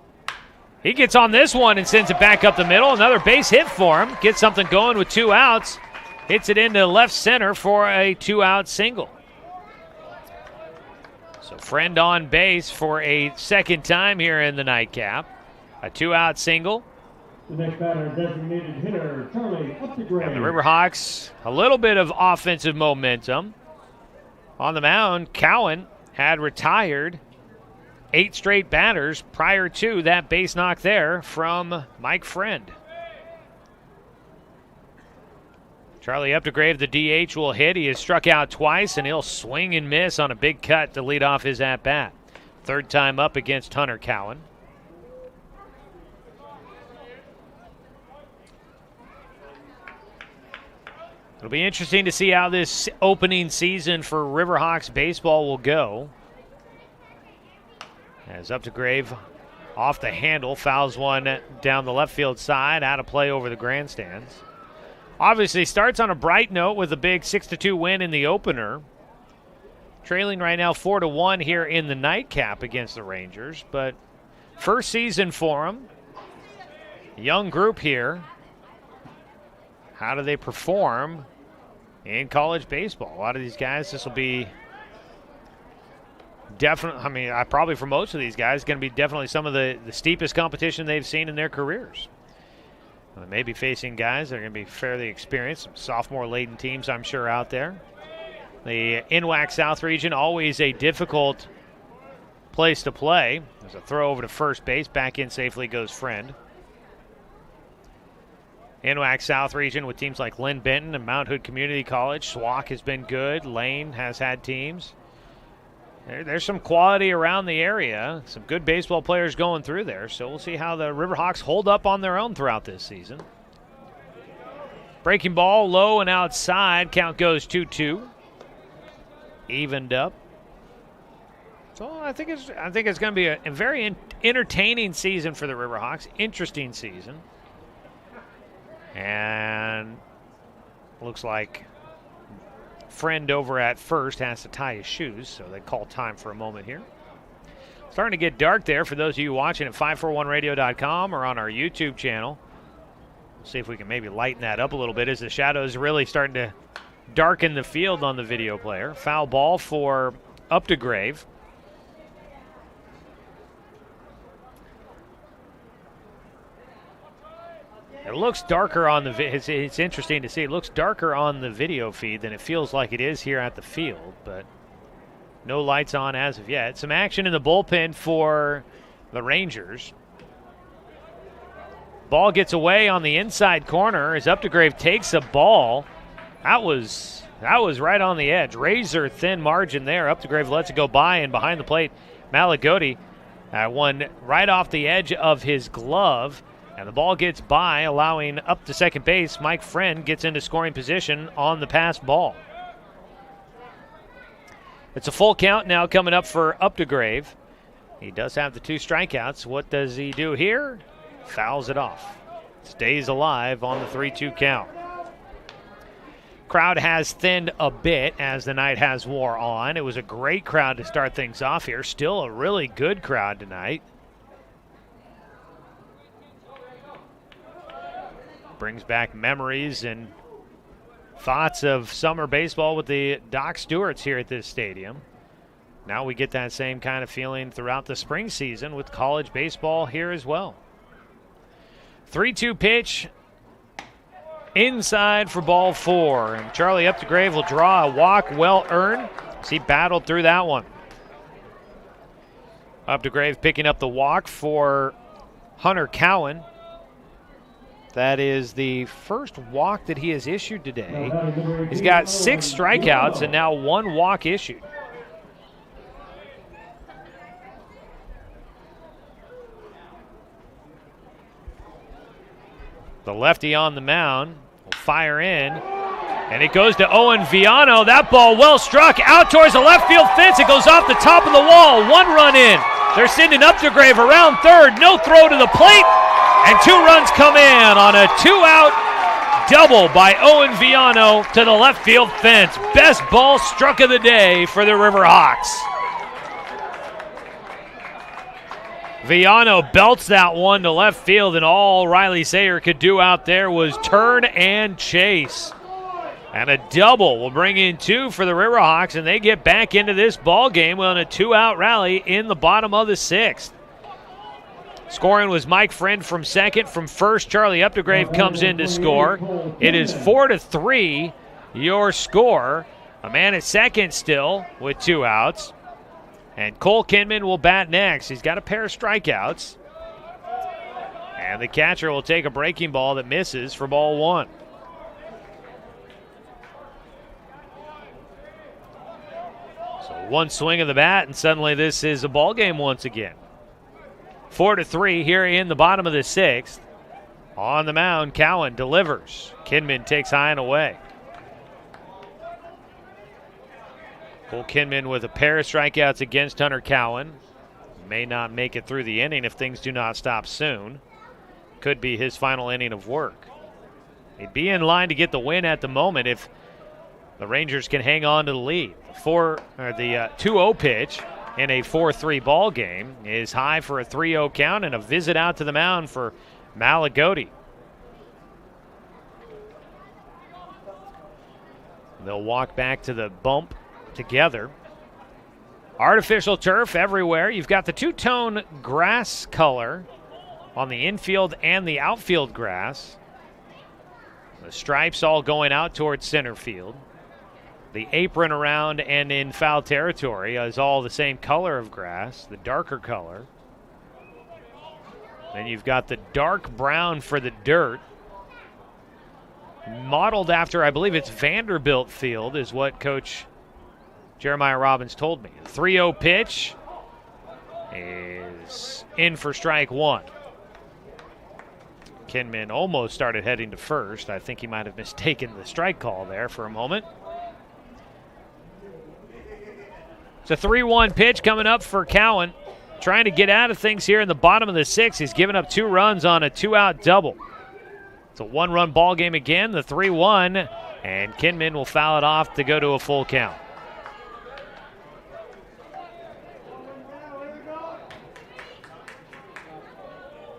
He gets on this one and sends it back up the middle. Another base hit for him. Gets something going with 2 outs. Hits it into left center for a 2-out single. So Friend on base for a second time here in the nightcap. A 2-out single. The next batter, designated hitter, Charlie Updegrave. And the RiverHawks, a little bit of offensive momentum. On the mound, Cowan had retired 8 straight batters prior to that base knock there from Mike Friend. Charlie Updegrave, the DH, will hit. He has struck out twice, and he'll swing and miss on a big cut to lead off his at-bat. Third time up against Hunter Cowan. It'll be interesting to see how this opening season for RiverHawks baseball will go. As Updegrave off the handle, fouls one down the left field side, out of play over the grandstands. Obviously starts on a bright note with a big 6-2 win in the opener. Trailing right now 4-1 here in the nightcap against the Rangers. But first season for them. Young group here. How do they perform in college baseball? A lot of these guys, this will be definitely, probably for most of these guys, going to be definitely some of the steepest competition they've seen in their careers. They may be facing guys that are going to be fairly experienced, some sophomore-laden teams, I'm sure, out there. The NWAC South region, always a difficult place to play. There's a throw over to first base. Back in safely goes Friend. NWAC South region with teams like Lynn Benton and Mount Hood Community College. SWAC has been good. Lane has had teams. There's some quality around the area. Some good baseball players going through there. So we'll see how the RiverHawks hold up on their own throughout this season. Breaking ball, low and outside. Count goes 2-2. Evened up. So I think it's going to be a very entertaining season for the RiverHawks. Interesting season. And looks like friend over at first has to tie his shoes, so they call time for a moment here. Starting to get dark there for those of you watching at 541radio.com or on our YouTube channel. We'll see if we can maybe lighten that up a little bit as the shadows really starting to darken the field on the video player. Foul ball for Updegrave. It looks darker on the it's interesting to see. It looks darker on the video feed than it feels like it is here at the field, but no lights on as of yet. Some action in the bullpen for the Rangers. Ball gets away on the inside corner as Updegrave takes a ball. That was right on the edge. Razor thin margin there. Updegrave lets it go by, and behind the plate, Malagotti one right off the edge of his glove. And the ball gets by, allowing up to second base. Mike Friend gets into scoring position on the pass ball. It's a full count now coming up for Updegrave. He does have the 2 strikeouts. What does he do here? Fouls it off. Stays alive on the 3-2 count. Crowd has thinned a bit as the night has wore on. It was a great crowd to start things off here. Still a really good crowd tonight. Brings back memories and thoughts of summer baseball with the Doc Stewarts here at this stadium. Now we get that same kind of feeling throughout the spring season with college baseball here as well. 3-2 pitch inside for ball 4. And Charlie Updegrave will draw a walk well earned as he battled through that one. Updegrave picking up the walk for Hunter Cowan. That is the first walk that he has issued today. He's got 6 strikeouts and now 1 walk issued. The lefty on the mound will fire in, and it goes to Owen Viano. That ball well struck out towards the left field fence. It goes off the top of the wall. 1 run in. They're sending Updegrave around third. No throw to the plate. And 2 runs come in on a 2-out double by Owen Viano to the left field fence. Best ball struck of the day for the RiverHawks. Viano belts that one to left field, and all Riley Sayer could do out there was turn and chase. And a double will bring in 2 for the RiverHawks, and they get back into this ball game on a 2-out rally in the bottom of the 6th. Scoring was Mike Friend from second. From first, Charlie Updegrave comes in to score. It is 4-3, your score. A man at second still with 2 outs. And Cole Kinman will bat next. He's got a pair of strikeouts. And the catcher will take a breaking ball that misses for ball 1. So 1 swing of the bat, and suddenly this is a ball game once again. 4-3 here in the bottom of the 6th. On the mound, Cowan delivers. Kinman takes high and away. Cole Kinman with a pair of strikeouts against Hunter Cowan. May not make it through the inning if things do not stop soon. Could be his final inning of work. He'd be in line to get the win at the moment if the Rangers can hang on to the lead. The 2-0 pitch in a 4-3 ball game is high for a 3-0 count and a visit out to the mound for Malagotti. They'll walk back to the bump together. Artificial turf everywhere. You've got the 2-tone grass color on the infield and the outfield grass. The stripes all going out towards center field. The apron around and in foul territory is all the same color of grass, the darker color. Then you've got the dark brown for the dirt. modeled after, I believe it's Vanderbilt Field, is what Coach Jeremiah Robbins told me. 3-0 pitch is in for strike one. Kinman almost started heading to first. I think he might have mistaken the strike call there for a moment. It's a 3-1 pitch coming up for Cowan. Trying to get out of things here in the bottom of the sixth. He's given up 2 runs on a 2-out double. It's a 1-run ball game again, the 3-1, and Kinman will foul it off to go to a full count.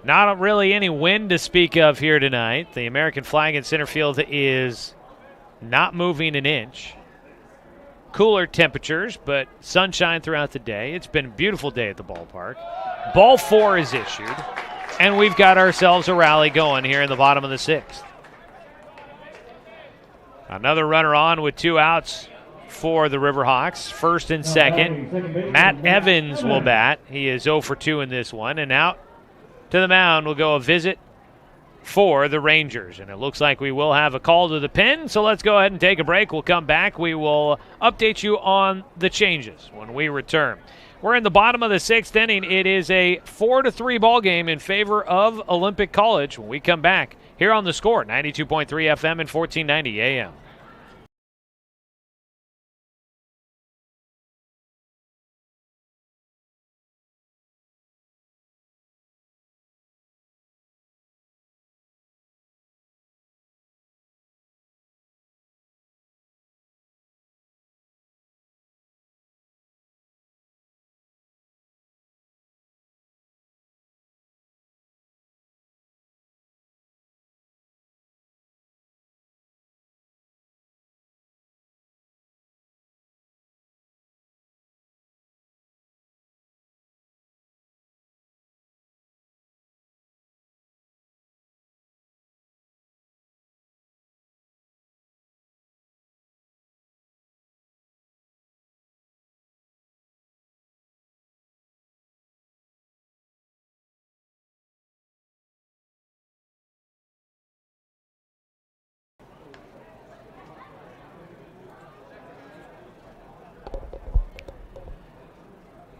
Not really any wind to speak of here tonight. The American flag in center field is not moving an inch. Cooler temperatures, but sunshine throughout the day. It's been a beautiful day at the ballpark. Ball 4 is issued, and we've got ourselves a rally going here in the bottom of the sixth. Another runner on with 2 outs for the RiverHawks. First and second. Matt Evans will bat. He is 0 for 2 in this one, and out to the mound will go a visit for the Rangers. And it looks like we will have a call to the pen, so let's go ahead and take a break. We'll come back. We will update you on the changes when we return. We're in the bottom of the sixth inning. It is a 4-3 ball game in favor of Olympic College when we come back here on The Score, 92.3 FM and 1490 AM.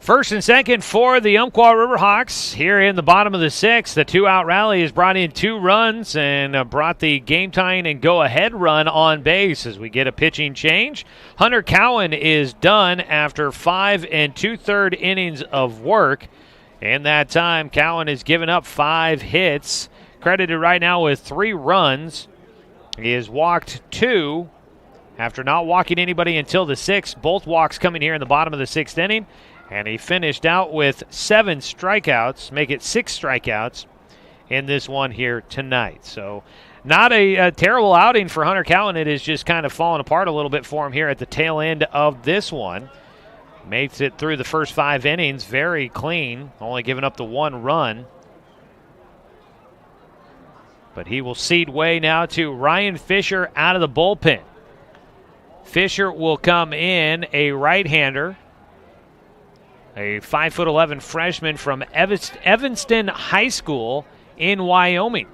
First and second for the Umpqua RiverHawks here in the bottom of the sixth. The 2-out rally has brought in 2 runs and brought the game-tying and go-ahead run on base as we get a pitching change. Hunter Cowan is done after 5 2/3 innings of work. In that time, Cowan has given up 5 hits, credited right now with 3 runs. He has walked 2 after not walking anybody until the 6th. Both walks coming here in the bottom of the 6th inning. And he finished out with 7 strikeouts, make it 6 strikeouts in this one here tonight. So not a terrible outing for Hunter Cowan. It is just kind of falling apart a little bit for him here at the tail end of this one. Makes it through the first 5 innings very clean, only giving up the 1 run. But he will cede way now to Ryan Fisher out of the bullpen. Fisher will come in, a right-hander. A 5'11" freshman from Evanston High School in Wyoming.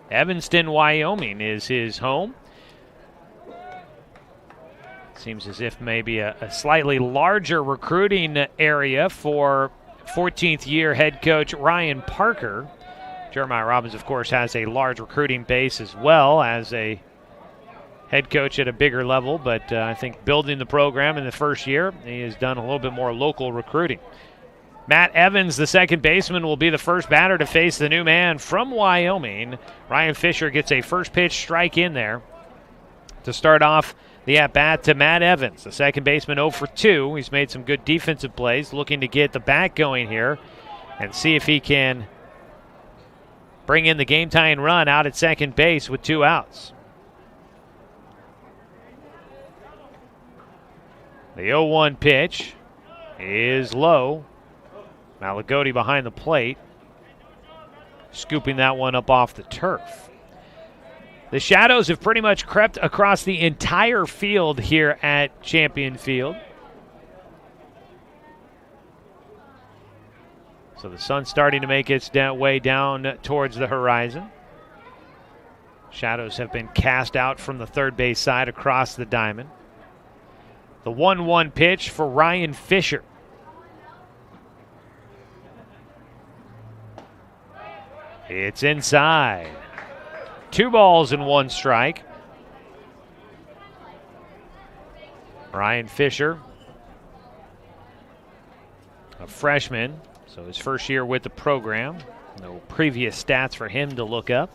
Evanston, Wyoming is his home. Seems as if maybe a slightly larger recruiting area for 14th year head coach Ryan Parker. Jeremiah Robbins, of course, has a large recruiting base as well as a head coach at a bigger level, but I think building the program in the first year, he has done a little bit more local recruiting. Matt Evans, the second baseman, will be the first batter to face the new man from Wyoming. Ryan Fisher gets a first pitch strike in there to start off the at-bat to Matt Evans, the second baseman 0 for 2. He's made some good defensive plays, looking to get the bat going here and see if he can bring in the game-tying run out at second base with 2 outs. The 0-1 pitch is low. Malagodi behind the plate, scooping that one up off the turf. The shadows have pretty much crept across the entire field here at Champion Field. So the sun's starting to make its way down towards the horizon. Shadows have been cast out from the third base side across the diamond. The 1-1 pitch for Ryan Fisher. It's inside. 2 balls and 1 strike. Ryan Fisher, a freshman, so his first year with the program. No previous stats for him to look up.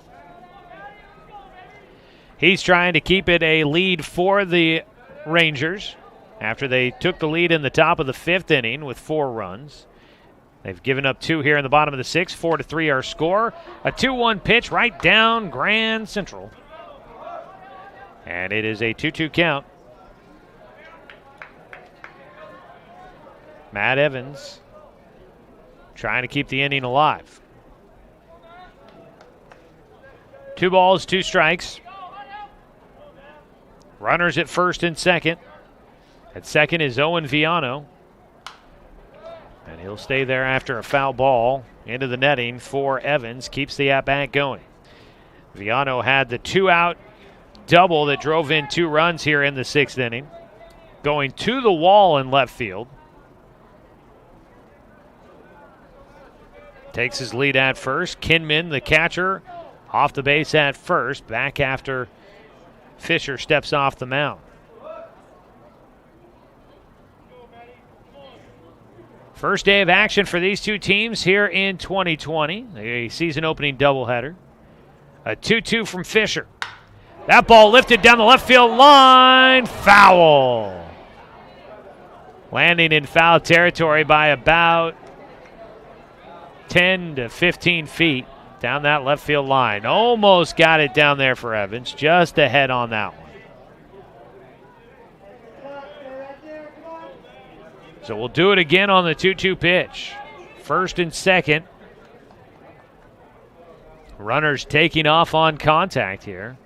He's trying to keep it a lead for the Rangers after they took the lead in the top of the 5th inning with 4 runs. They've given up 2 here in the bottom of the 6th. 4-3 our score. A 2-1 pitch right down Grand Central. And it is a 2-2 count. Matt Evans trying to keep the inning alive. 2 balls, 2 strikes. Runners at first and second. At second is Owen Viano. And he'll stay there after a foul ball into the netting for Evans. Keeps the at-bat going. Viano had the 2-out double that drove in 2 runs here in the 6th inning. Going to the wall in left field. Takes his lead at first. Kinman, the catcher, off the base at first. Back after Fisher steps off the mound. First day of action for these 2 teams here in 2020. A season-opening doubleheader. A 2-2 from Fisher. That ball lifted down the left field line. Foul. Landing in foul territory by about 10 to 15 feet down that left field line. Almost got it down there for Evans. Just ahead on that one. So we'll do it again on the 2-2 pitch. First and second. Runners taking off on contact here.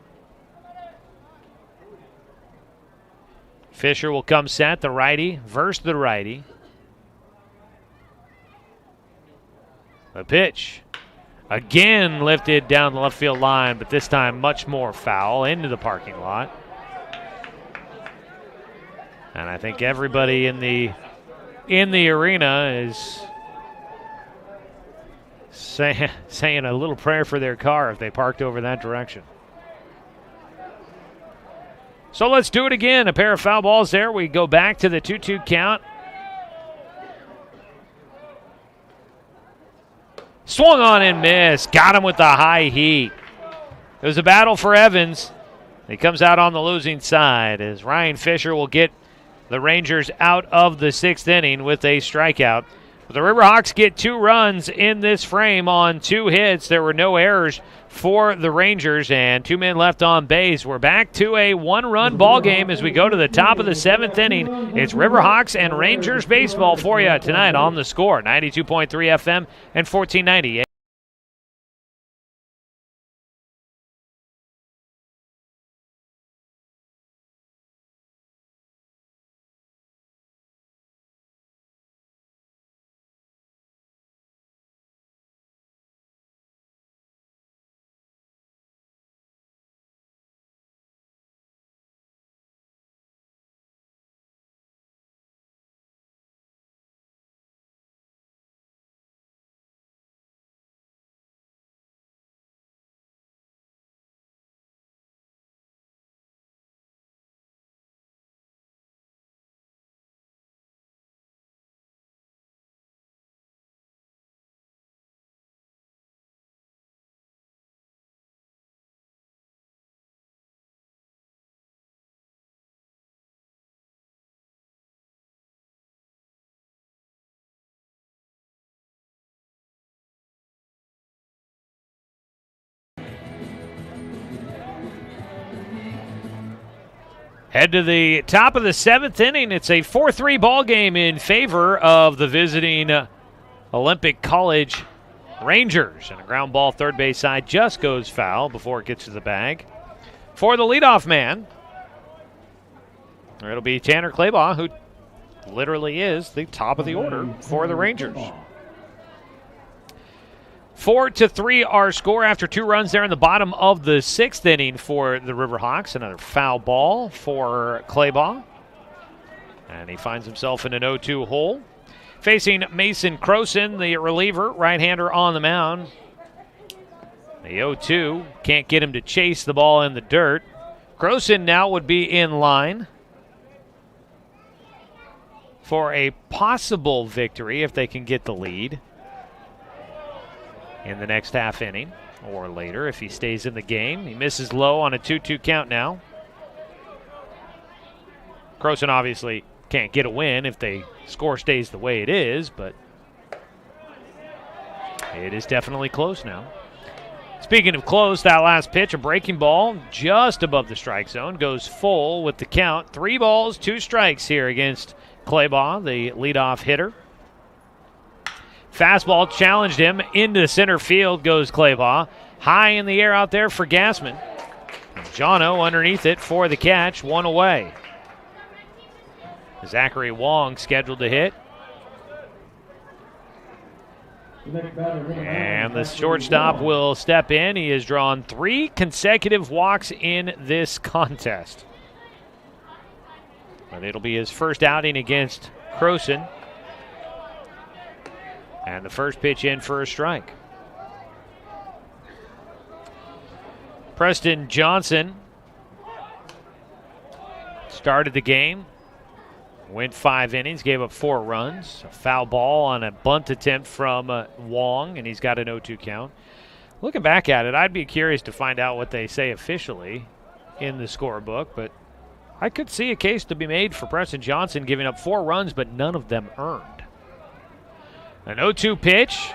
Fisher will come set, the righty versus the righty. The pitch. Again lifted down the left field line, but this time much more foul into the parking lot. And I think everybody in the arena is saying a little prayer for their car if they parked over that direction. So let's do it again. A pair of foul balls there. We go back to the 2-2 count. Swung on and missed. Got him with the high heat. It was a battle for Evans. He comes out on the losing side as Ryan Fisher will get the Rangers out of the 6th inning with a strikeout. But the RiverHawks get 2 runs in this frame on 2 hits. There were no errors for the Rangers and 2 men left on base. We're back to a 1-run ball game as we go to the top of the 7th inning. It's RiverHawks and Rangers baseball for you tonight on The Score. 92.3 FM and 1490. Head to the top of the 7th inning. It's a 4-3 ball game in favor of the visiting Olympic College Rangers. And a ground ball third base side just goes foul before it gets to the bag. For the leadoff man, it'll be Tanner Claybaugh, who literally is the top of the order for the Rangers. 4-3 our score after 2 runs there in the bottom of the 6th inning for the RiverHawks. Another foul ball for Claybaugh. And he finds himself in an 0-2 hole. Facing Mason Croson, the reliever, right-hander on the mound. The 0-2 can't get him to chase the ball in the dirt. Croson now would be in line for a possible victory if they can get the lead in the next half inning or later if he stays in the game. He misses low on a 2-2 count now. Croson obviously can't get a win if the score stays the way it is, but it is definitely close now. Speaking of close, that last pitch, a breaking ball just above the strike zone, goes full with the count. 3 balls, 2 strikes here against Claybaugh, the leadoff hitter. Fastball challenged him into center field, goes Claybaugh. High in the air out there for Gassman. Jono underneath it for the catch, 1 away. Zachary Wong scheduled to hit. And the shortstop will step in. He has drawn 3 consecutive walks in this contest. But it'll be his first outing against Croson. And the first pitch in for a strike. Preston Johnson started the game. Went 5 innings, gave up 4 runs. A foul ball on a bunt attempt from Wong, and he's got an 0-2 count. Looking back at it, I'd be curious to find out what they say officially in the scorebook, but I could see a case to be made for Preston Johnson giving up 4 runs, but none of them earned. An 0-2 pitch,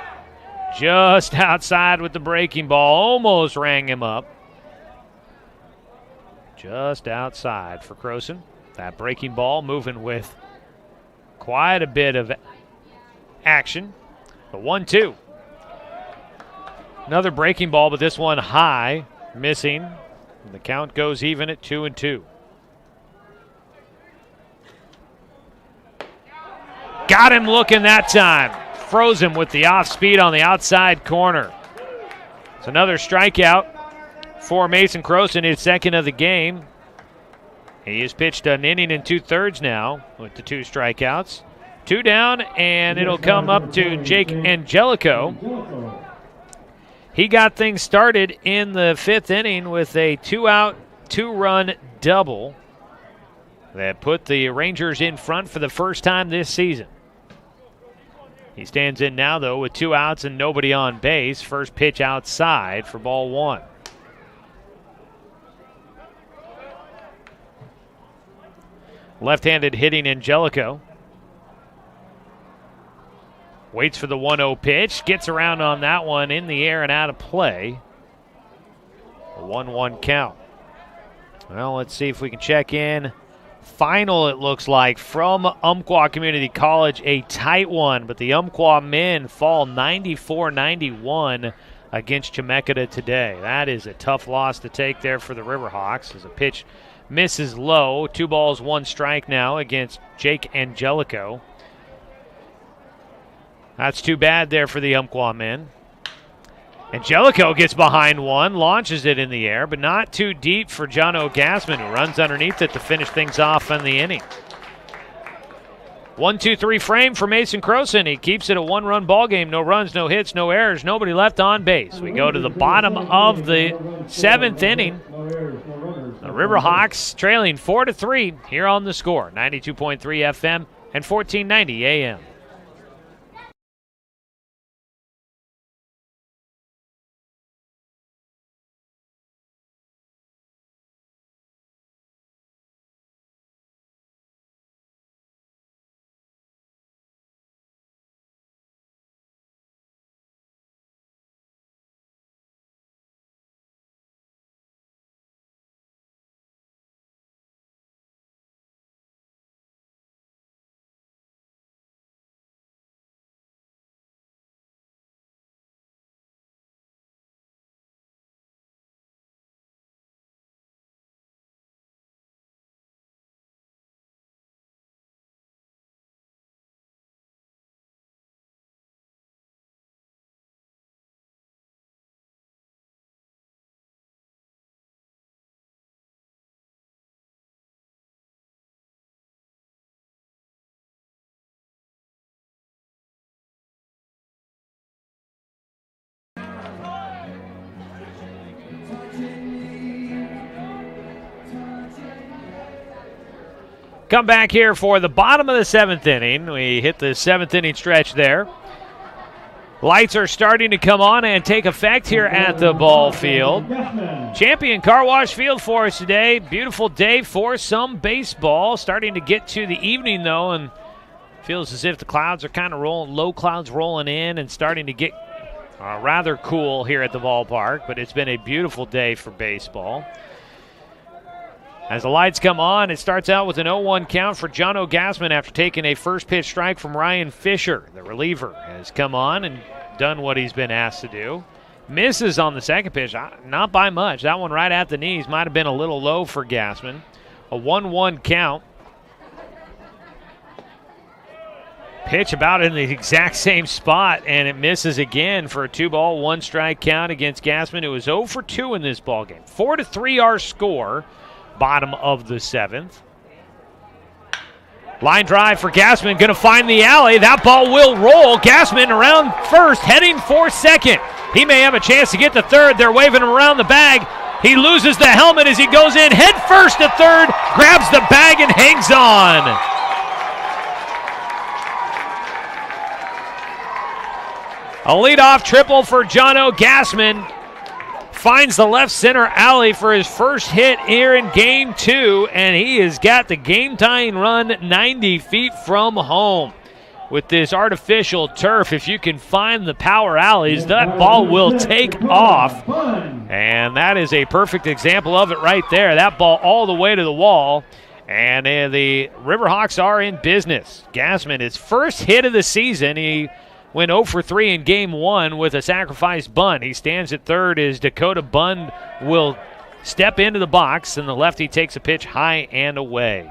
just outside with the breaking ball, almost rang him up. Just outside for Croson. That breaking ball moving with quite a bit of action. The 1-2. Another breaking ball, but this one high, missing. And the count goes even at 2-2. Got him looking that time. Froze him with the off speed on the outside corner. It's another strikeout for Mason Croson, his second of the game. He has pitched an inning and 2/3 now with the 2 strikeouts. 2 down, and it'll come up to Jake Angelico. He got things started in the 5th inning with a 2-out, 2-run double that put the Rangers in front for the first time this season. He stands in now, though, with 2 outs and nobody on base. First pitch outside for ball 1. Left-handed hitting Angelico. Waits for the 1-0 pitch. Gets around on that one in the air and out of play. A 1-1 count. Well, let's see if we can check in. Final, it looks like, from Umpqua Community College. A tight one, but the Umpqua men fall 94-91 against Chemeketa today. That is a tough loss to take there for the RiverHawks as a pitch misses low. 2 balls, 1 strike now against Jake Angelico. That's too bad there for the Umpqua men. Angelico gets behind one, launches it in the air, but not too deep for Jono Gassman, who runs underneath it to finish things off in the inning. 1-2-3 frame for Mason Croson. He keeps it a 1-run ball game. No runs, no hits, no errors, nobody left on base. We go to the bottom of the 7th inning. The RiverHawks trailing 4-3 here on the Score. 92.3 FM and 1490 AM. Come back here for the bottom of the 7th inning. We hit the 7th inning stretch there. Lights are starting to come on and take effect here at the ball field. Champion Car Wash Field for us today. Beautiful day for some baseball. Starting to get to the evening, though, and feels as if the clouds are kind of rolling, low clouds rolling in and starting to get rather cool here at the ballpark. But it's been a beautiful day for baseball. As the lights come on, it starts out with an 0-1 count for Jono Gassman after taking a first pitch strike from Ryan Fisher. The reliever has come on and done what he's been asked to do. Misses on the second pitch, not by much. That one right at the knees might have been a little low for Gassman. A 1-1 count. Pitch about in the exact same spot, and it misses again for a 2-ball, 1-strike count against Gassman, who is 0 for 2 in this ballgame. 4-3 our score. Bottom of the 7th. Line drive for Gassman, going to find the alley. That ball will roll. Gassman around first, heading for second. He may have a chance to get to third. They're waving him around the bag. He loses the helmet as he goes in head first to third, grabs the bag and hangs on. A leadoff triple for Jono Gassman. Finds the left center alley for his first hit here in Game 2, and he has got the game-tying run 90 feet from home. With this artificial turf, if you can find the power alleys, that ball will take off. And that is a perfect example of it right there. That ball all the way to the wall. And the RiverHawks are in business. Gassman, his first hit of the season, he went 0 for 3 in Game 1 with a sacrifice bunt. He stands at third as Dakota Bunn will step into the box, and the lefty takes a pitch high and away.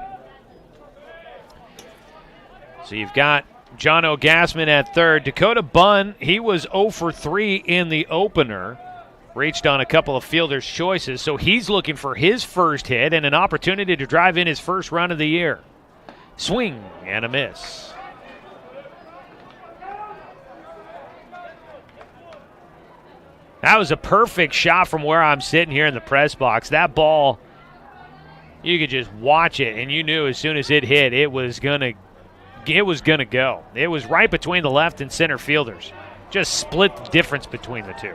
So you've got Jono Gassman at third. Dakota Bunn, he was 0 for 3 in the opener. Reached on a couple of fielders' choices, so he's looking for his first hit and an opportunity to drive in his first run of the year. Swing and a miss. That was a perfect shot from where I'm sitting here in the press box. That ball, you could just watch it, and you knew as soon as it hit, it was gonna go. It was right between the left and center fielders. Just split the difference between the two.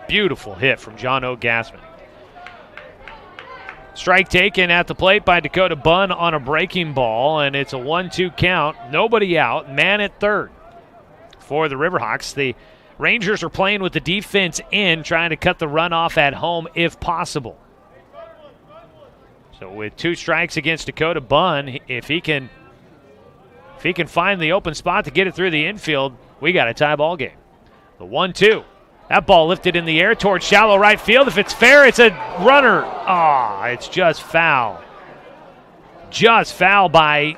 Beautiful hit from Jono Gassman. Strike taken at the plate by Dakota Bunn on a breaking ball, and it's a 1-2 count. Nobody out, man at third for the RiverHawks. The Rangers are playing with the defense in, trying to cut the run off at home if possible. So with 2 strikes against Dakota Bunn, if he can find the open spot to get it through the infield, we got a tie ball game. The 1-2. That ball lifted in the air towards shallow right field. If it's fair, it's a runner. It's just foul. Just foul by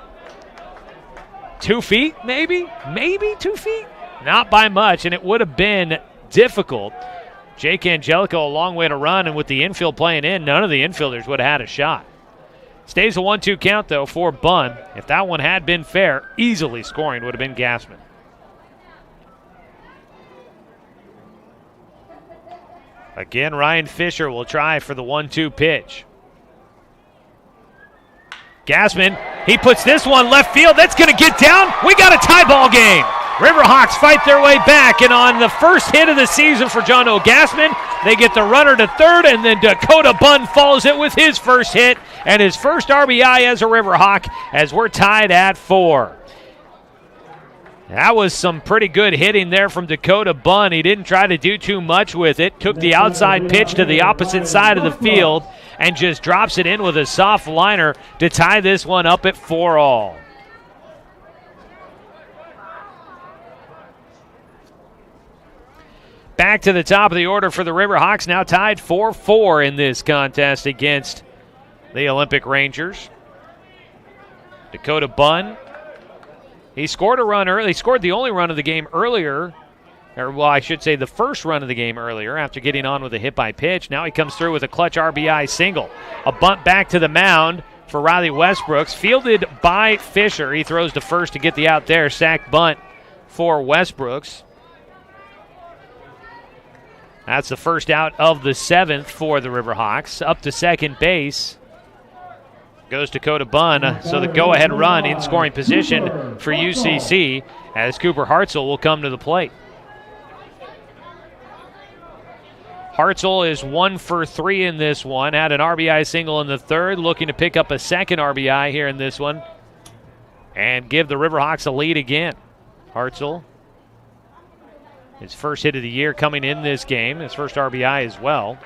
2 feet, maybe? Maybe 2 feet? Not by much, and it would have been difficult. Jake Angelico a long way to run, and with the infield playing in, none of the infielders would have had a shot. Stays a 1-2 count, though, for Bunn. If that one had been fair, easily scoring would have been Gassman. Again, Ryan Fisher will try for the 1-2 pitch. Gassman, he puts this one left field. That's going to get down. We got a tie ball game. RiverHawks fight their way back, and on the first hit of the season for Jono Gassman, they get the runner to third, and then Dakota Bunn follows it with his first hit and his first RBI as a RiverHawk, as we're tied at 4. That was some pretty good hitting there from Dakota Bunn. He didn't try to do too much with it. Took the outside pitch to the opposite side of the field and just drops it in with a soft liner to tie this one up at 4-all. Back to the top of the order for the RiverHawks, now tied 4-4 in this contest against the Olympic Rangers. Dakota Bunn, he scored a run early. He scored the only run of the game earlier, or well, I should say the first run of the game earlier after getting on with a hit by pitch. Now he comes through with a clutch RBI single. A bunt back to the mound for Riley Westbrooks, fielded by Fisher. He throws to first to get the out there. Sack bunt for Westbrooks. That's the first out of the 7th for the RiverHawks. Up to second base goes Dakota Bunn. So the go-ahead run in scoring position for UCC as Cooper Hartzell will come to the plate. Hartzell is 1 for 3 in this one. Had an RBI single in the 3rd, looking to pick up a second RBI here in this one and give the RiverHawks a lead again. Hartzell, his first hit of the year coming in this game, his first RBI as well.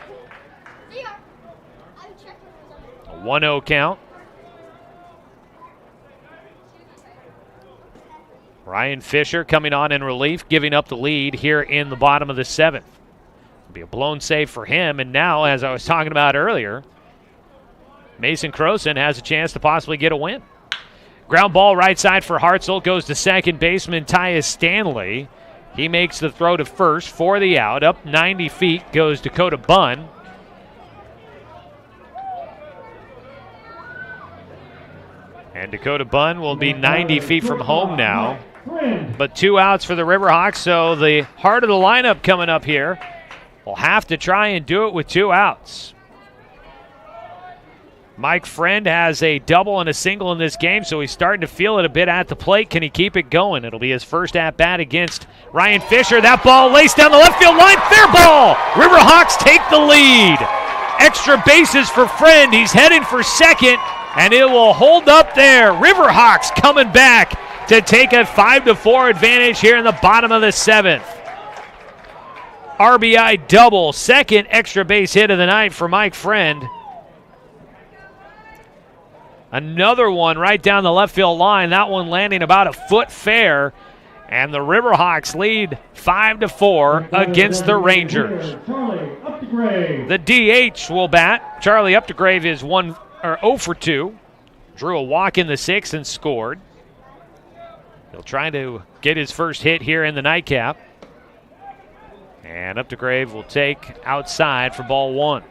A 1-0 count. Ryan Fisher coming on in relief, giving up the lead here in the bottom of the 7th. It'll be a blown save for him, and now, as I was talking about earlier, Mason Croson has a chance to possibly get a win. Ground ball right side for Hartzell, goes to second baseman Tyus Stanley. He makes the throw to first for the out. Up 90 feet goes Dakota Bunn. And Dakota Bunn will be 90 feet from home now. But 2 outs for the RiverHawks, so the heart of the lineup coming up here will have to try and do it with 2 outs. Mike Friend has a double and a single in this game, so he's starting to feel it a bit at the plate. Can he keep it going? It'll be his first at-bat against Ryan Fisher. That ball laced down the left field line. Fair ball! RiverHawks take the lead. Extra bases for Friend. He's heading for second, and it will hold up there. RiverHawks coming back to take a 5-4 advantage here in the bottom of the 7th. RBI double, second extra base hit of the night for Mike Friend. Another one right down the left field line, that one landing about a foot fair, and the RiverHawks lead 5-4 against the Rangers. The DH will bat. Charlie Updegrave is 0 for 2. Drew a walk in the 6th and scored. He'll try to get his first hit here in the nightcap. And Updegrave will take outside for ball 1.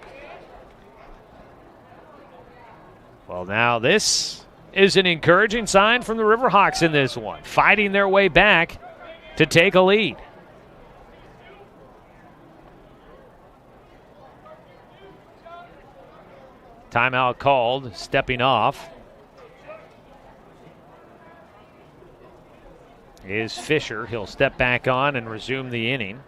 Well, now this is an encouraging sign from the RiverHawks in this one, fighting their way back to take a lead. Timeout called, stepping off is Fisher. He'll step back on and resume the inning.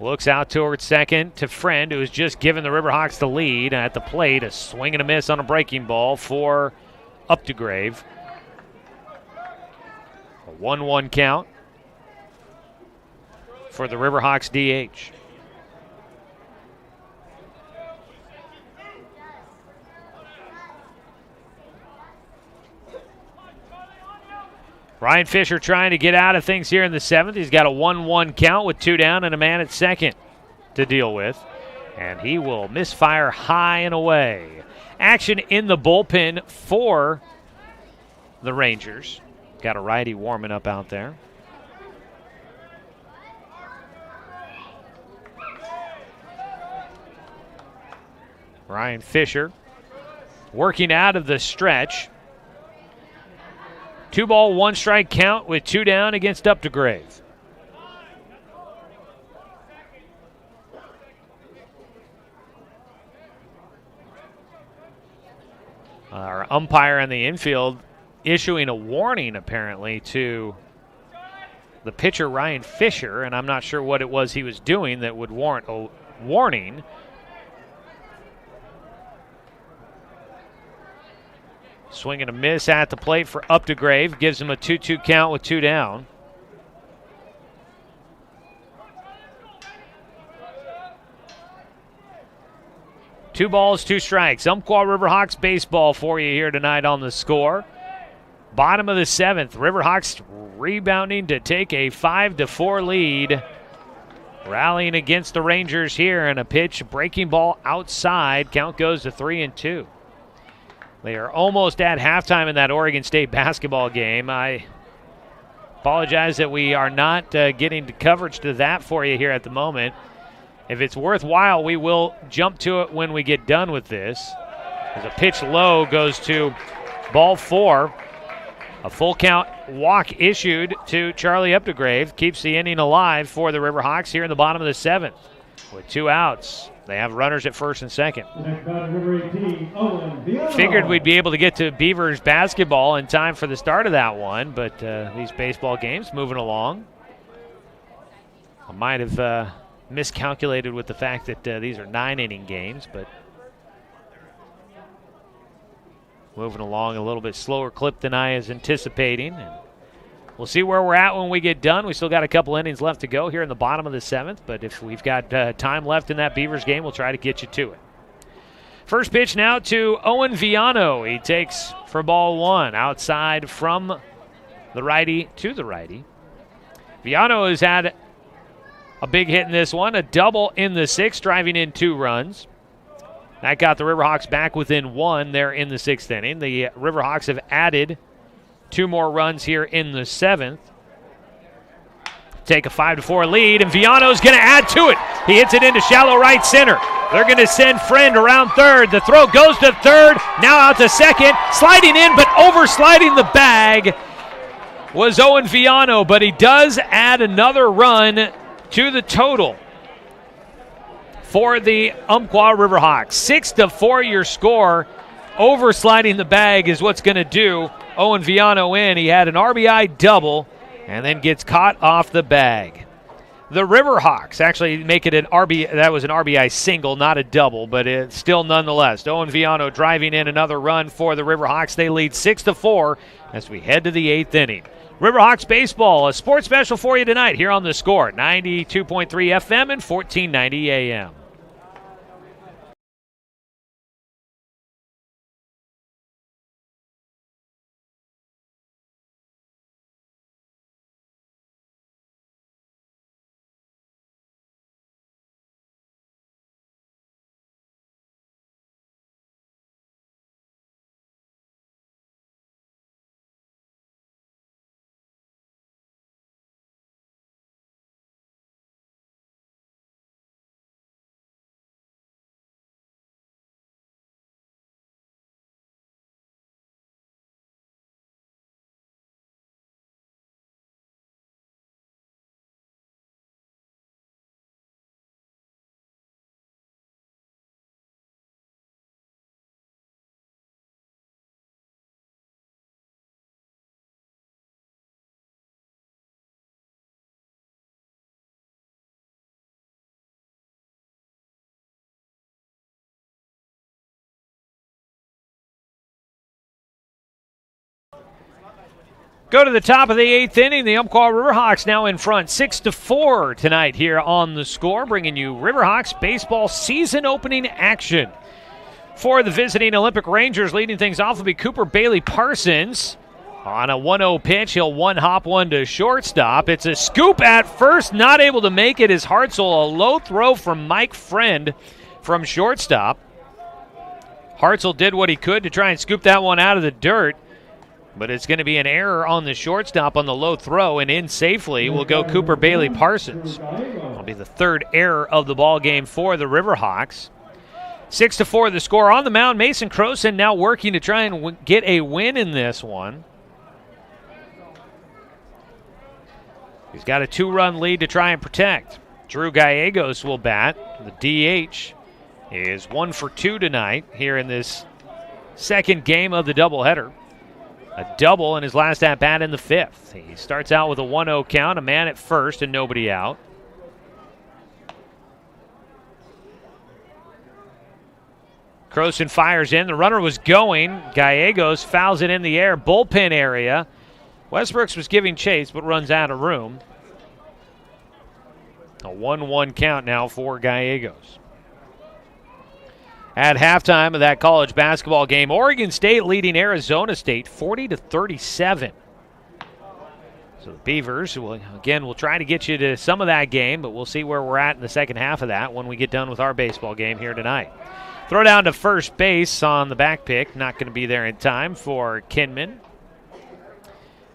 Looks out towards second to Friend, who has just given the RiverHawks the lead. At the plate, a swing and a miss on a breaking ball for Updegrave. A 1-1 count for the RiverHawks DH. Ryan Fisher trying to get out of things here in the 7th. He's got a 1-1 count with 2 down and a man at second to deal with. And he will misfire high and away. Action in the bullpen for the Rangers. Got a righty warming up out there. Ryan Fisher working out of the stretch. 2-ball, 1-strike count with 2 down against Updegrave. Our umpire in the infield issuing a warning, apparently, to the pitcher, Ryan Fisher, and I'm not sure what it was he was doing that would warrant a warning. Swing and a miss at the plate for Updegrave. Gives him a 2-2 count with 2 down. Two balls, 2 strikes. Umpqua RiverHawks baseball for you here tonight on the score. Bottom of the 7th. RiverHawks rebounding to take a 5-4 lead. Rallying against the Rangers here, and a pitch, breaking ball outside. Count goes to 3-2. They are almost at halftime in that Oregon State basketball game. I apologize that we are not getting coverage to that for you here at the moment. If it's worthwhile, we will jump to it when we get done with this. As a pitch low goes to ball 4. A full count walk issued to Charlie Epdegrave. Keeps the inning alive for the RiverHawks here in the bottom of the 7th. With 2 outs, they have runners at first and second. Figured we'd be able to get to Beavers basketball in time for the start of that one, but these baseball games moving along. I might have miscalculated with the fact that these are 9-inning games, but moving along a little bit slower clip than I was anticipating. And we'll see where we're at when we get done. We still got a couple innings left to go here in the bottom of the 7th, but if we've got time left in that Beavers game, we'll try to get you to it. First pitch now to Owen Viano. He takes for ball 1 outside from the righty to the righty. Viano has had a big hit in this one, a double in the 6th, driving in 2 runs. That got the RiverHawks back within 1 there in the 6th inning. The RiverHawks have added 2 more runs here in the 7th. Take a 5-4 lead, and Viano's going to add to it. He hits it into shallow right center. They're going to send Friend around third. The throw goes to third, now out to second. Sliding in, but oversliding the bag was Owen Viano, but he does add another run to the total for the Umpqua RiverHawks. 6-4 your score. Oversliding the bag is what's going to do Owen Viano in. He had an RBI double and then gets caught off the bag. The RiverHawks actually make it an that was an RBI single, not a double, but it's still nonetheless. Owen Viano driving in another run for the RiverHawks. They lead 6-4 as we head to the 8th inning. RiverHawks baseball, a sports special for you tonight here on The Score, 92.3 FM and 1490 AM. Go to the top of the 8th inning. The Umpqua RiverHawks now in front 6-4 tonight here on The Score, bringing you RiverHawks baseball season opening action. For the visiting Olympic Rangers, leading things off will be Cooper Bailey Parsons. On a 1-0 pitch, he'll one-hop one to shortstop. It's a scoop at first, not able to make it is Hartzell. A low throw from Mike Friend from shortstop. Hartzell did what he could to try and scoop that one out of the dirt. But it's going to be an error on the shortstop on the low throw, and in safely will go Cooper Bailey Parsons. It'll be the 3rd error of the ball game for the RiverHawks. 6-4 the score. On the mound, Mason Croson now working to try and get a win in this one. He's got a 2-run lead to try and protect. Drew Gallegos will bat. The DH is 1 for 2 tonight here in this second game of the doubleheader. A double in his last at-bat in the 5th. He starts out with a 1-0 count, a man at first and nobody out. Croson fires in. The runner was going. Gallegos fouls it in the air. Bullpen area. Westbrooks was giving chase but runs out of room. A 1-1 count now for Gallegos. At halftime of that college basketball game, Oregon State leading Arizona State 40-37. So the Beavers, will try to get you to some of that game, but we'll see where we're at in the second half of that when we get done with our baseball game here tonight. Throw down to first base on the back pick. Not going to be there in time for Kinman.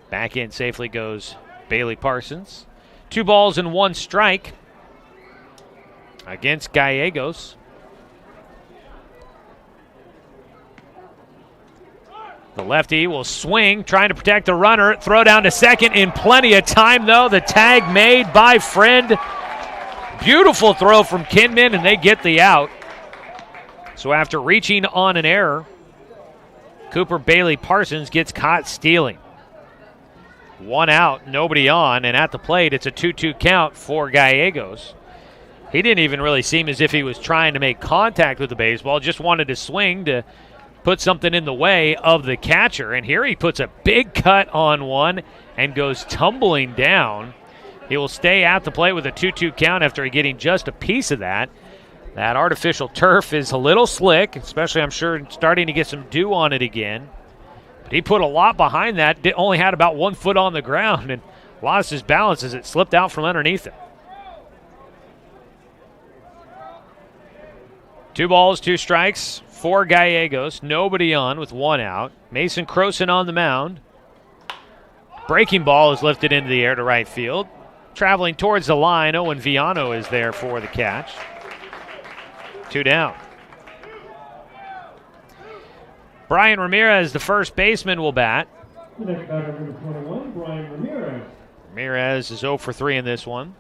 Back in safely goes Bailey Parsons. 2 balls and 1 strike against Gallegos. The lefty will swing, trying to protect the runner. Throw down to second in plenty of time, though. The tag made by Friend. Beautiful throw from Kinman, and they get the out. So after reaching on an error, Cooper Bailey Parsons gets caught stealing. 1 out, nobody on, and at the plate, it's a 2-2 count for Gallegos. He didn't even really seem as if he was trying to make contact with the baseball, just wanted to swing to put something in the way of the catcher. And here he puts a big cut on one and goes tumbling down. He will stay at the plate with a 2-2 count after getting just a piece of that. That artificial turf is a little slick, especially I'm sure starting to get some dew on it again. But he put a lot behind that, only had about 1 foot on the ground and lost his balance as it slipped out from underneath him. 2 balls, 2 strikes for Gallegos. Nobody on with 1 out. Mason Croson on the mound. Breaking ball is lifted into the air to right field. Traveling towards the line, Owen Viano is there for the catch. 2 down. Brian Ramirez, the first baseman, will bat. The next batter, number 21, Brian Ramirez. Ramirez is 0 for 3 in this one.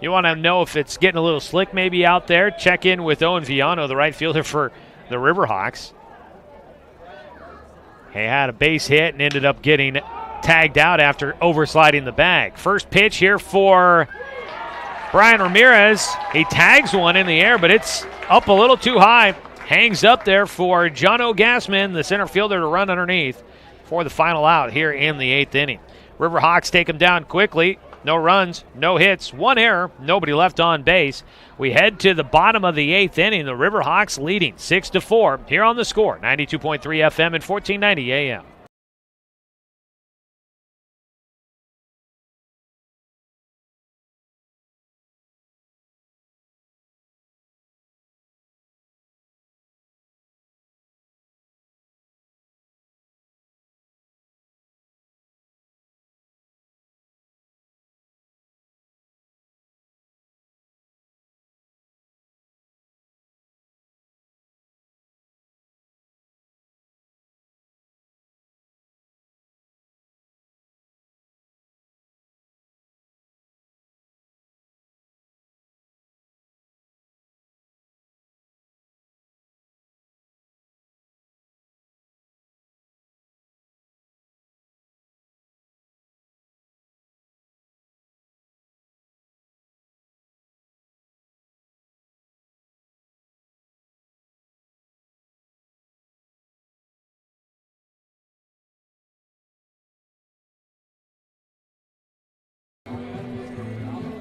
You want to know if it's getting a little slick maybe out there, check in with Owen Viano, the right fielder for the RiverHawks. He had a base hit and ended up getting tagged out after oversliding the bag. First pitch here for Brian Ramirez. He tags one in the air, but it's up a little too high. Hangs up there for Jono Gassman, the center fielder, to run underneath for the final out here in the 8th inning. RiverHawks take him down quickly. No runs, no hits, 1 error, nobody left on base. We head to the bottom of the 8th inning. The RiverHawks leading 6-4 here on The Score, 92.3 FM and 1490 AM.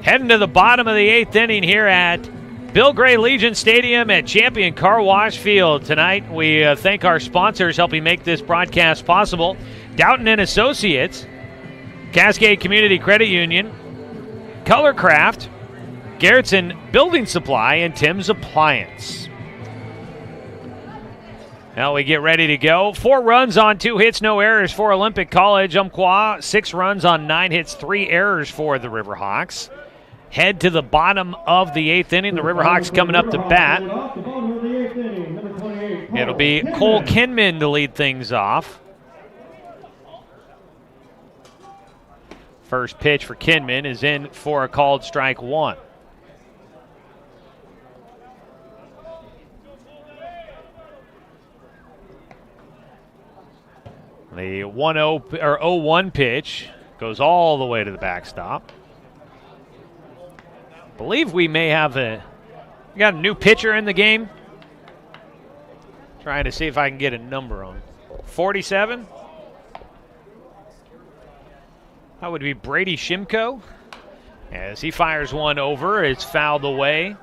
Heading to the bottom of the 8th inning here at Bill Gray Legion Stadium at Champion Car Wash Field. Tonight, we thank our sponsors helping make this broadcast possible. Doughton & Associates, Cascade Community Credit Union, Colorcraft, Garrettson Building Supply, and Tim's Appliance. Now we get ready to go. 4 runs on 2 hits, no errors for Olympic College. Umpqua, 6 runs on 9 hits, 3 errors for the RiverHawks. Head to the bottom of the 8th inning. The RiverHawks coming up to bat. It'll be Cole Kinman to lead things off. First pitch for Kinman is in for a called strike 1. The 1-0 or 0-1 pitch goes all the way to the backstop. Believe we may have we got a new pitcher in the game. Trying to see if I can get a number on 47. That would be Brady Shimko. As he fires one over, it's fouled away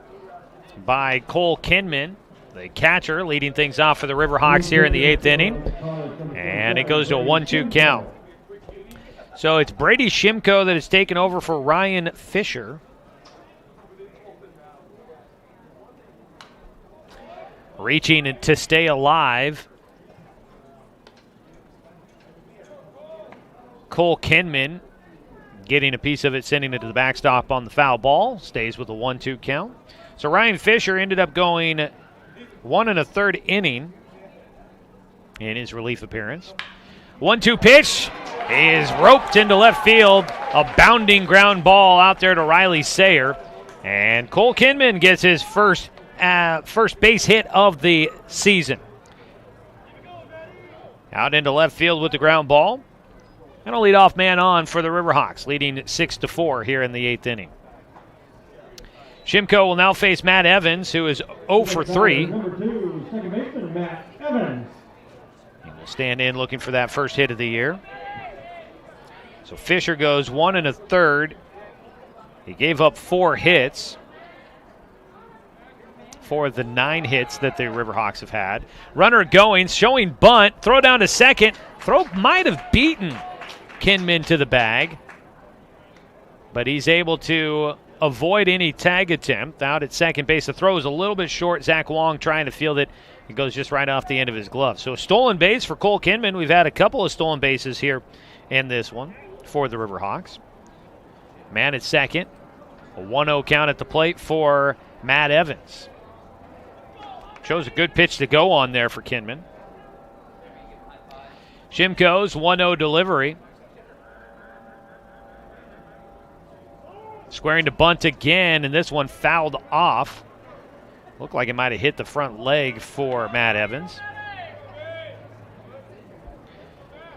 by Cole Kinman, the catcher, leading things off for the RiverHawks here in the 8th inning. And it goes to a 1-2 count. So it's Brady Shimko that is taken over for Ryan Fisher. Reaching to stay alive. Cole Kinman getting a piece of it, sending it to the backstop on the foul ball. Stays with a 1-2 count. So Ryan Fisher ended up going 1 1/3 inning in his relief appearance. 1-2 pitch is roped into left field. A bounding ground ball out there to Riley Sayer. And Cole Kinman gets his first base hit of the season. Out into left field with the ground ball. And a leadoff man on for the RiverHawks, leading 6-4 here in the 8th inning. Shimko will now face Matt Evans, who is 0 for 3. Number 2, second baseman Matt Evans. He will stand in looking for that first hit of the year. So Fisher goes 1 1/3. He gave up 4 hits for the 9 hits that the RiverHawks have had. Runner going, showing bunt, throw down to second. Throw might have beaten Kinman to the bag, but he's able to avoid any tag attempt out at second base. The throw is a little bit short. Zach Wong trying to field it. It goes just right off the end of his glove. So a stolen base for Cole Kinman. We've had a couple of stolen bases here in this one for the RiverHawks. Man at second. A 1-0 count at the plate for Matt Evans. Shows a good pitch to go on there for Kinman. Shimko's 1-0 delivery. Squaring to bunt again, and this one fouled off. Looked like it might have hit the front leg for Matt Evans.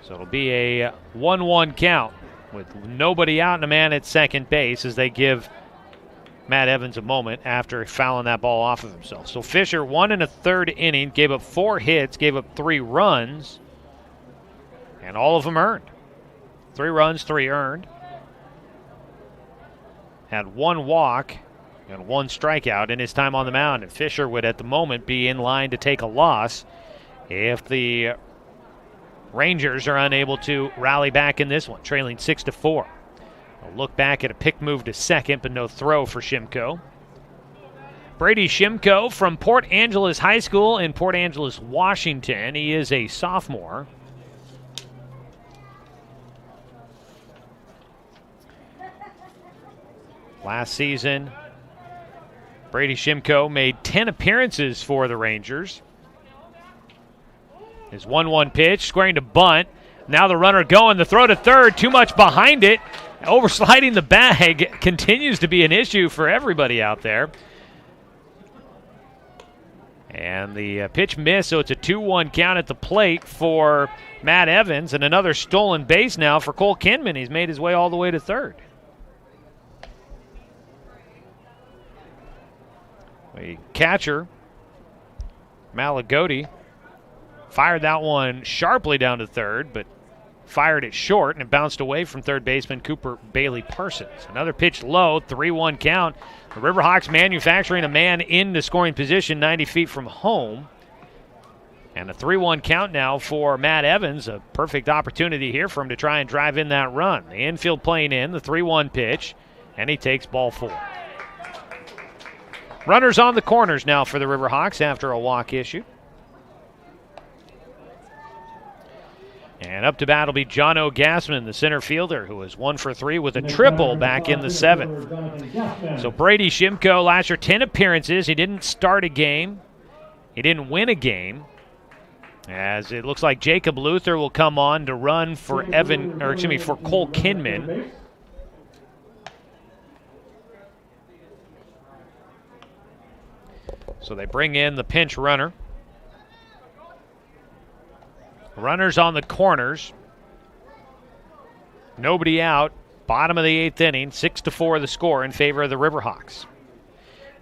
So it'll be a 1-1 count with nobody out and a man at second base as they give Matt Evans a moment after fouling that ball off of himself. So Fisher, 1 1/3 inning, gave up 4 hits, gave up 3 runs, and all of them earned. 3 runs, 3 earned. Had 1 walk and 1 strikeout in his time on the mound. And Fisher would, at the moment, be in line to take a loss if the Rangers are unable to rally back in this one, trailing 6-4. A look back at a pick move to second, but no throw for Shimko. Brady Shimko from Port Angeles High School in Port Angeles, Washington. He is a sophomore. Last season, Brady Shimko made 10 appearances for the Rangers. His 1-1 pitch, squaring to bunt. Now the runner going, the throw to third, too much behind it. Oversliding the bag continues to be an issue for everybody out there. And the pitch missed, so it's a 2-1 count at the plate for Matt Evans. And another stolen base now for Cole Kinman. He's made his way all the way to third. The catcher, Malagodi, fired that one sharply down to third, but fired it short, and it bounced away from third baseman Cooper Bailey Parsons. Another pitch low, 3-1 count. The RiverHawks manufacturing a man into scoring position 90 feet from home. And a 3-1 count now for Matt Evans. A perfect opportunity here for him to try and drive in that run. The infield playing in, the 3-1 pitch, and he takes ball 4. Runners on the corners now for the RiverHawks after a walk issue. And up to bat will be Jono Gassman, the center fielder, who was 1 for 3 with a triple back in the 7th. So Brady Shimko, last year 10 appearances. He didn't start a game. He didn't win a game. As it looks like Jacob Luther will come on to run for for Cole Kinman. So they bring in the pinch runner. Runners on the corners. Nobody out. Bottom of the 8th inning. 6-4 the score in favor of the RiverHawks.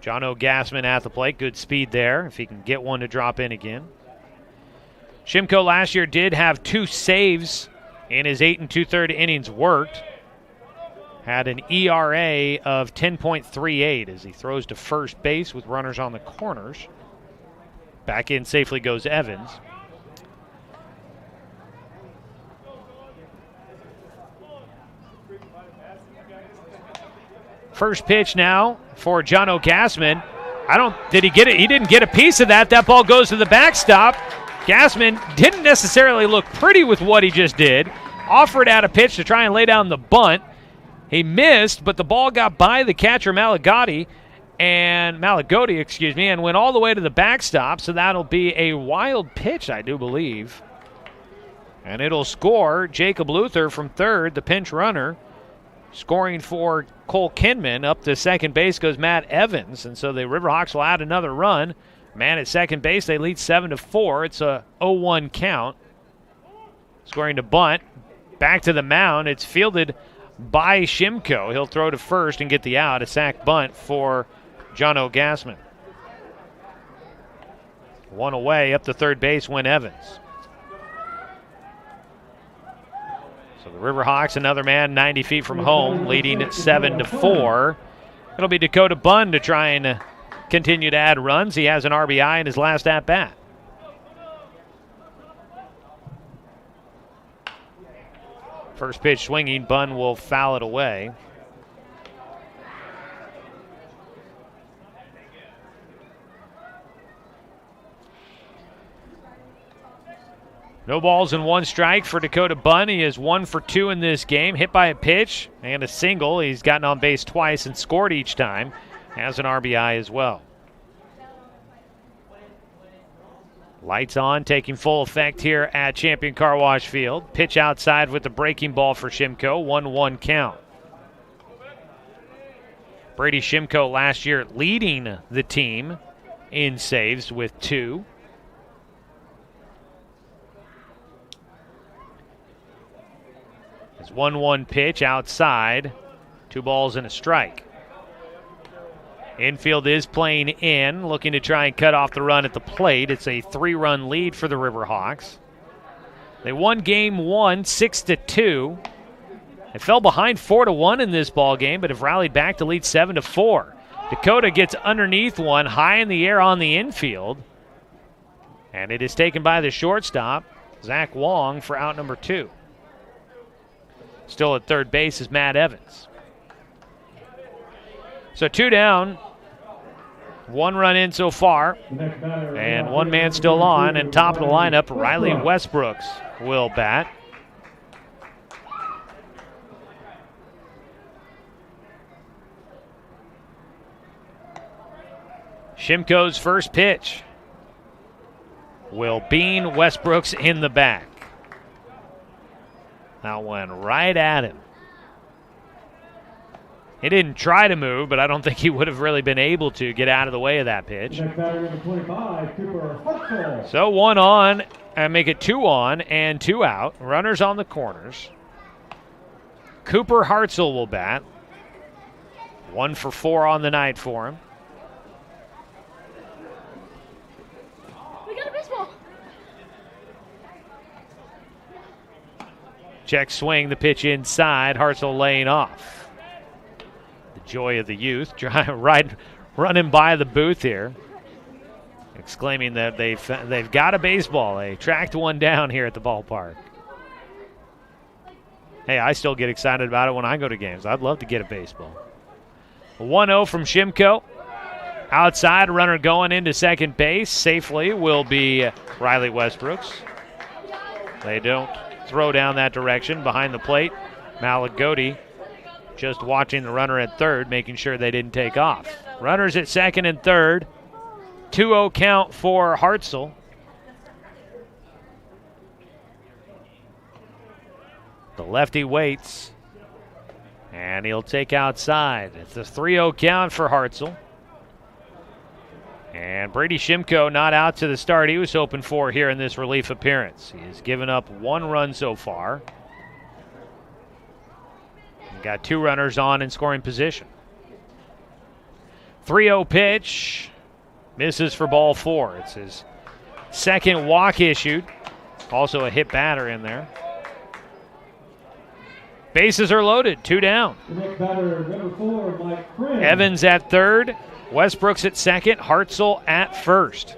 Jono Gassman at the plate. Good speed there if he can get one to drop in again. Shimko last year did have 2 saves in his 8 2/3 innings worked. Had an ERA of 10.38 as he throws to first base with runners on the corners. Back in safely goes Evans. First pitch now for Jono Gassman. Did he get it? He didn't get a piece of that. That ball goes to the backstop. Gassman didn't necessarily look pretty with what he just did. Offered out a pitch to try and lay down the bunt. He missed, but the ball got by the catcher Malagodi and went all the way to the backstop. So that'll be a wild pitch, I do believe, And it'll score Jacob Luther from third, the pinch runner. Scoring for Cole Kinman. Up to second base goes Matt Evans. And so the RiverHawks will add another run. Man at second base, they lead 7-4. It's a 0-1 count. Scoring to bunt. Back to the mound. It's fielded by Shimko. He'll throw to first and get the out. A sac bunt for Jono Gassman. One away. Up to third base went Evans. So the RiverHawks, another man 90 feet from home, leading 7-4. It'll be Dakota Bunn to try and continue to add runs. He has an RBI in his last at-bat. First pitch swinging, Bunn will foul it away. No balls and one strike for Dakota Bunn. He is 1 for 2 in this game. Hit by a pitch and a single. He's gotten on base twice and scored each time. Has an RBI as well. Lights on, taking full effect here at Champion Car Wash Field. Pitch outside with the breaking ball for Shimko. 1-1 count. Brady Shimko last year leading the team in saves with 2. It's 1-1 pitch outside. 2 balls and a strike. Infield is playing in, looking to try and cut off the run at the plate. It's a 3-run lead for the RiverHawks. They won game 1, 6-2. They fell behind 4-1 in this ball game, but have rallied back to lead 7-4. Dakota gets underneath one, high in the air on the infield. And it is taken by the shortstop, Zach Wong, for out number 2. Still at third base is Matt Evans. So 2 down, 1 run in so far, and 1 man still on. And top of the lineup, Riley Westbrooks will bat. Shimko's first pitch will bean Westbrooks in the back. That went right at him. He didn't try to move, but I don't think he would have really been able to get out of the way of that pitch. So 1 on, and make it 2 on and 2 out. Runners on the corners. Cooper Hartzell will bat. 1 for 4 on the night for him. We got a baseball. Check swing, the pitch inside. Hartzell laying off. The joy of the youth, running by the booth here, exclaiming that they've got a baseball. They tracked one down here at the ballpark. Hey, I still get excited about it when I go to games. I'd love to get a baseball. 1-0 from Shimko. Outside, runner going into second base safely will be Riley Westbrooks. They don't throw down that direction. Behind the plate, Malagodi just watching the runner at third, making sure they didn't take off. Runners at second and third. 2-0 count for Hartzell. The lefty waits, and he'll take outside. It's a 3-0 count for Hartzell. And Brady Shimko not out to the start he was hoping for here in this relief appearance. He has given up 1 run so far. Got 2 runners on in scoring position. 3-0 pitch. Misses for ball 4. It's his second walk issued. Also a hit batter in there. Bases are loaded. 2 down. Evans at third. Westbrooks at second. Hartzell at first.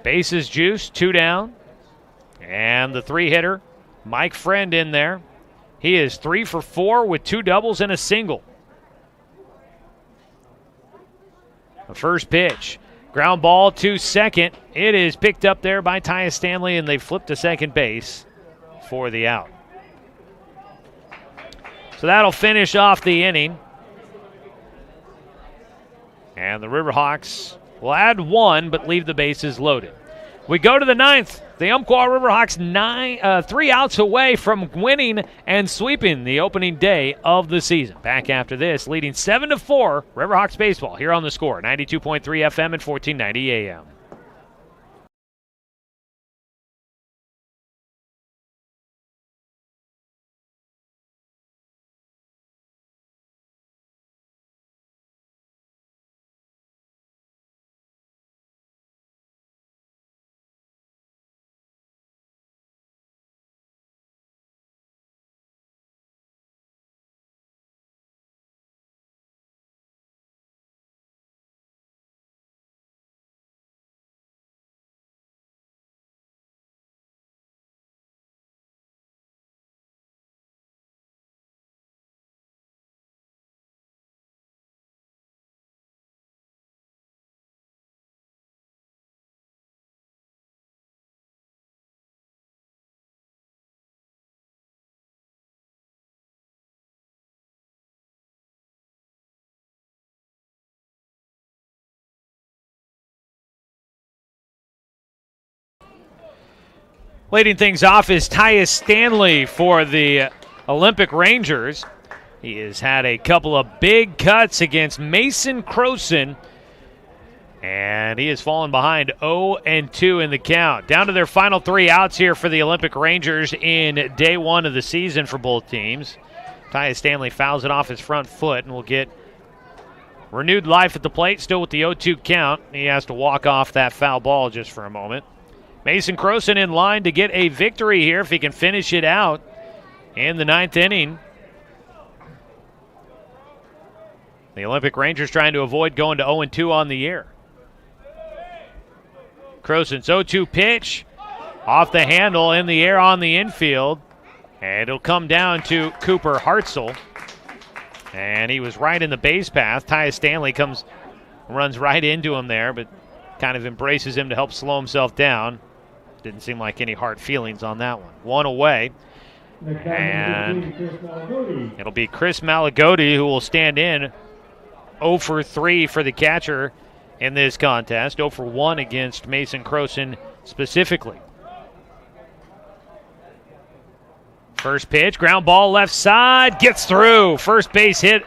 Bases juiced. 2 down. And the 3-hitter, Mike Friend, in there. He is 3 for 4 with 2 doubles and a single. The first pitch. Ground ball to second. It is picked up there by Tyus Stanley, and they flip to second base for the out. So that'll finish off the inning. And the RiverHawks will add 1 but leave the bases loaded. We go to the ninth. The Umpqua RiverHawks 3 outs away from winning and sweeping the opening day of the season. Back after this, leading 7-4, RiverHawks baseball here on The Score, 92.3 FM and 1490 AM. Leading things off is Tyus Stanley for the Olympic Rangers. He has had a couple of big cuts against Mason Croson, and he has fallen behind 0-2 in the count. Down to their final 3 outs here for the Olympic Rangers in day 1 of the season for both teams. Tyus Stanley fouls it off his front foot and will get renewed life at the plate, still with the 0-2 count. He has to walk off that foul ball just for a moment. Mason Croson in line to get a victory here if he can finish it out in the 9th inning. The Olympic Rangers trying to avoid going to 0-2 on the year. Croson's 0-2 pitch off the handle in the air on the infield. And it'll come down to Cooper Hartzell. And he was right in the base path. Tyus Stanley runs right into him there, but kind of embraces him to help slow himself down. Didn't seem like any hard feelings on that one. 1 away. And it'll be Chris Malagodi who will stand in 0-3 for the catcher in this contest. 0-1 against Mason Croson specifically. First pitch, ground ball left side, gets through. First base hit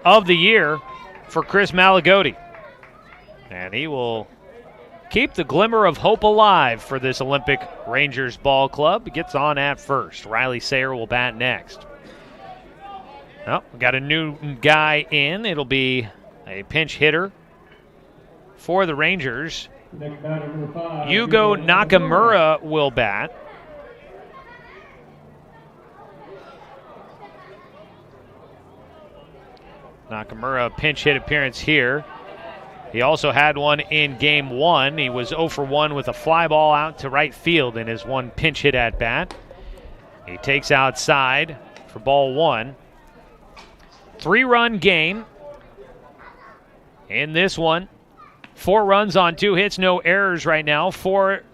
of the year for Chris Malagodi. And he will keep the glimmer of hope alive for this Olympic Rangers ball club. Gets on at first. Riley Sayer will bat next. Oh, we got a new guy in. It'll be a pinch hitter for the Rangers. Yugo Nakamura will bat. Nakamura pinch hit appearance here. He also had one in game 1. He was 0-1 with a fly ball out to right field in his one pinch hit at bat. He takes outside for ball 1. 3-run game in this one. 4 runs on 2 hits, no errors right now for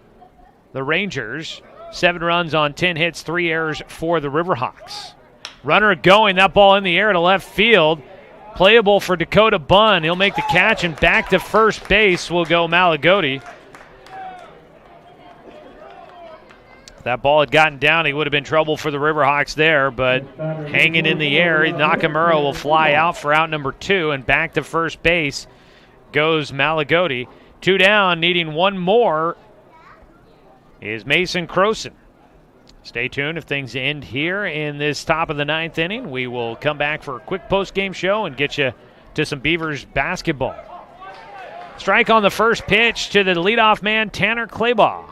the Rangers. 7 runs on 10 hits, 3 errors for the RiverHawks. Runner going, that ball in the air to left field. Playable for Dakota Bunn. He'll make the catch, and back to first base will go Malagodi. If that ball had gotten down, he would have been trouble for the RiverHawks there, but hanging in the air, Nakamura will fly out for out number 2, and back to first base goes Malagodi. 2 down, needing 1 more is Mason Croson. Stay tuned if things end here in this top of the 9th inning. We will come back for a quick post-game show and get you to some Beavers basketball. Strike on the first pitch to the leadoff man, Tanner Claybaugh.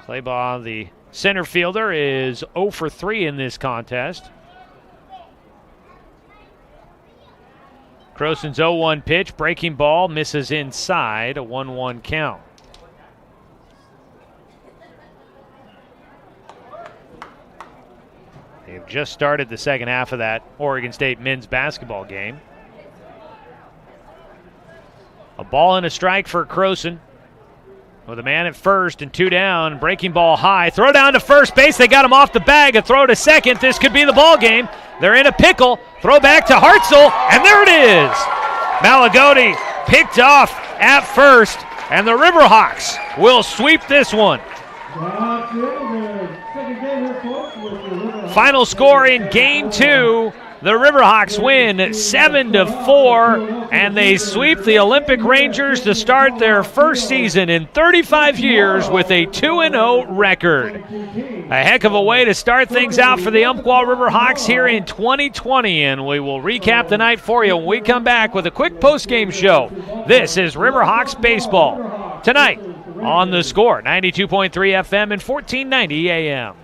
Claybaugh, the center fielder, is 0-3 in this contest. Croson's 0-1 pitch, breaking ball, misses inside, a 1-1 count. They've just started the second half of that Oregon State men's basketball game. A ball and a strike for Croson. With a man at first and 2 down, breaking ball high. Throw down to first base. They got him off the bag. A throw to second. This could be the ball game. They're in a pickle. Throw back to Hartzell, and there it is. Malagodi picked off at first And the RiverHawks will sweep this one. Final score in Game 2. The RiverHawks win 7-4, and they sweep the Olympic Rangers to start their first season in 35 years with a 2-0 record. A heck of a way to start things out for the Umpqua RiverHawks here in 2020, and we will recap the night for you when we come back with a quick post-game show. This is RiverHawks Baseball. Tonight on The Score, 92.3 FM and 1490 AM.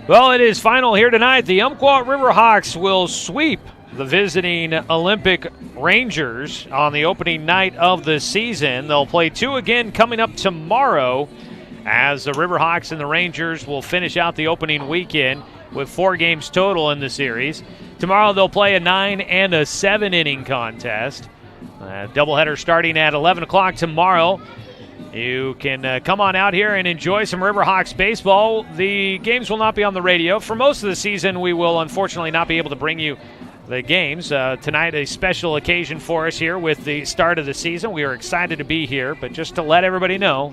Well, it is final here tonight. The Umpqua RiverHawks will sweep the visiting Olympic Rangers on the opening night of the season. They'll play 2 again coming up tomorrow, as the RiverHawks and the Rangers will finish out the opening weekend with 4 games total in the series. Tomorrow they'll play a 9 and a 7 inning contest. Doubleheader starting at 11 o'clock tomorrow. You can come on out here and enjoy some RiverHawks baseball. The games will not be on the radio. For most of the season, we will unfortunately not be able to bring you the games. Tonight, a special occasion for us here with the start of the season. We are excited to be here, but just to let everybody know,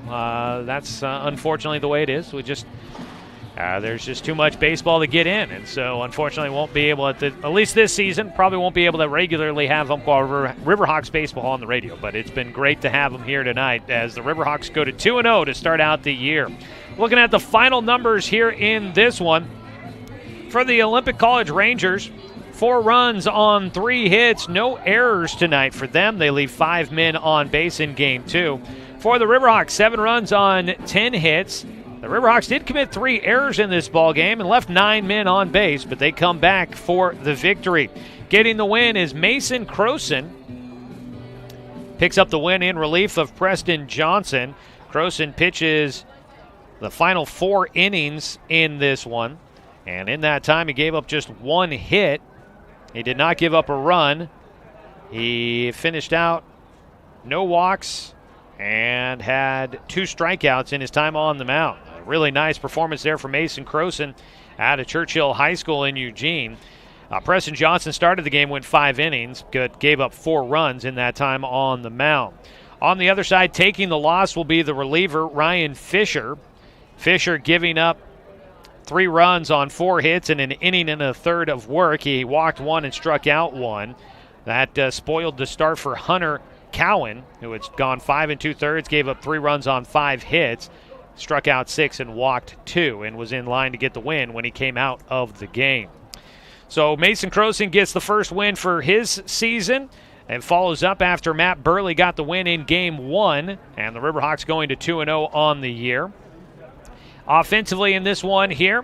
that's unfortunately the way it is. There's just too much baseball to get in, and so unfortunately won't be able to, at least this season, probably won't be able to regularly have Umpqua RiverHawks baseball on the radio, but it's been great to have them here tonight as the RiverHawks go to 2-0 to start out the year. Looking at the final numbers here in this one, for the Olympic College Rangers, 4 runs on 3 hits, no errors tonight for them. They leave 5 men on base in Game 2. For the RiverHawks, 7 runs on 10 hits. The RiverHawks did commit 3 errors in this ball game and left 9 men on base, but they come back for the victory. Getting the win is Mason Croson. Picks up the win in relief of Preston Johnson. Croson pitches the final 4 innings in this one, and in that time he gave up just 1 hit. He did not give up a run. He finished out no walks and had 2 strikeouts in his time on the mound. A really nice performance there for Mason Croson out of Churchill High School in Eugene. Preston Johnson started the game, went 5 innings, gave up 4 runs in that time on the mound. On the other side, taking the loss will be the reliever, Ryan Fisher. Fisher giving up 3 runs on 4 hits and an inning and a third of work. He walked 1 and struck out 1. That spoiled the start for Hunter Cowan, who had gone 5 2/3, gave up 3 runs on 5 hits, struck out 6 and walked 2, and was in line to get the win when he came out of the game. So Mason Croson gets the first win for his season and follows up after Matt Burley got the win in Game 1, and the RiverHawks going to 2-0 on the year. Offensively in this one here,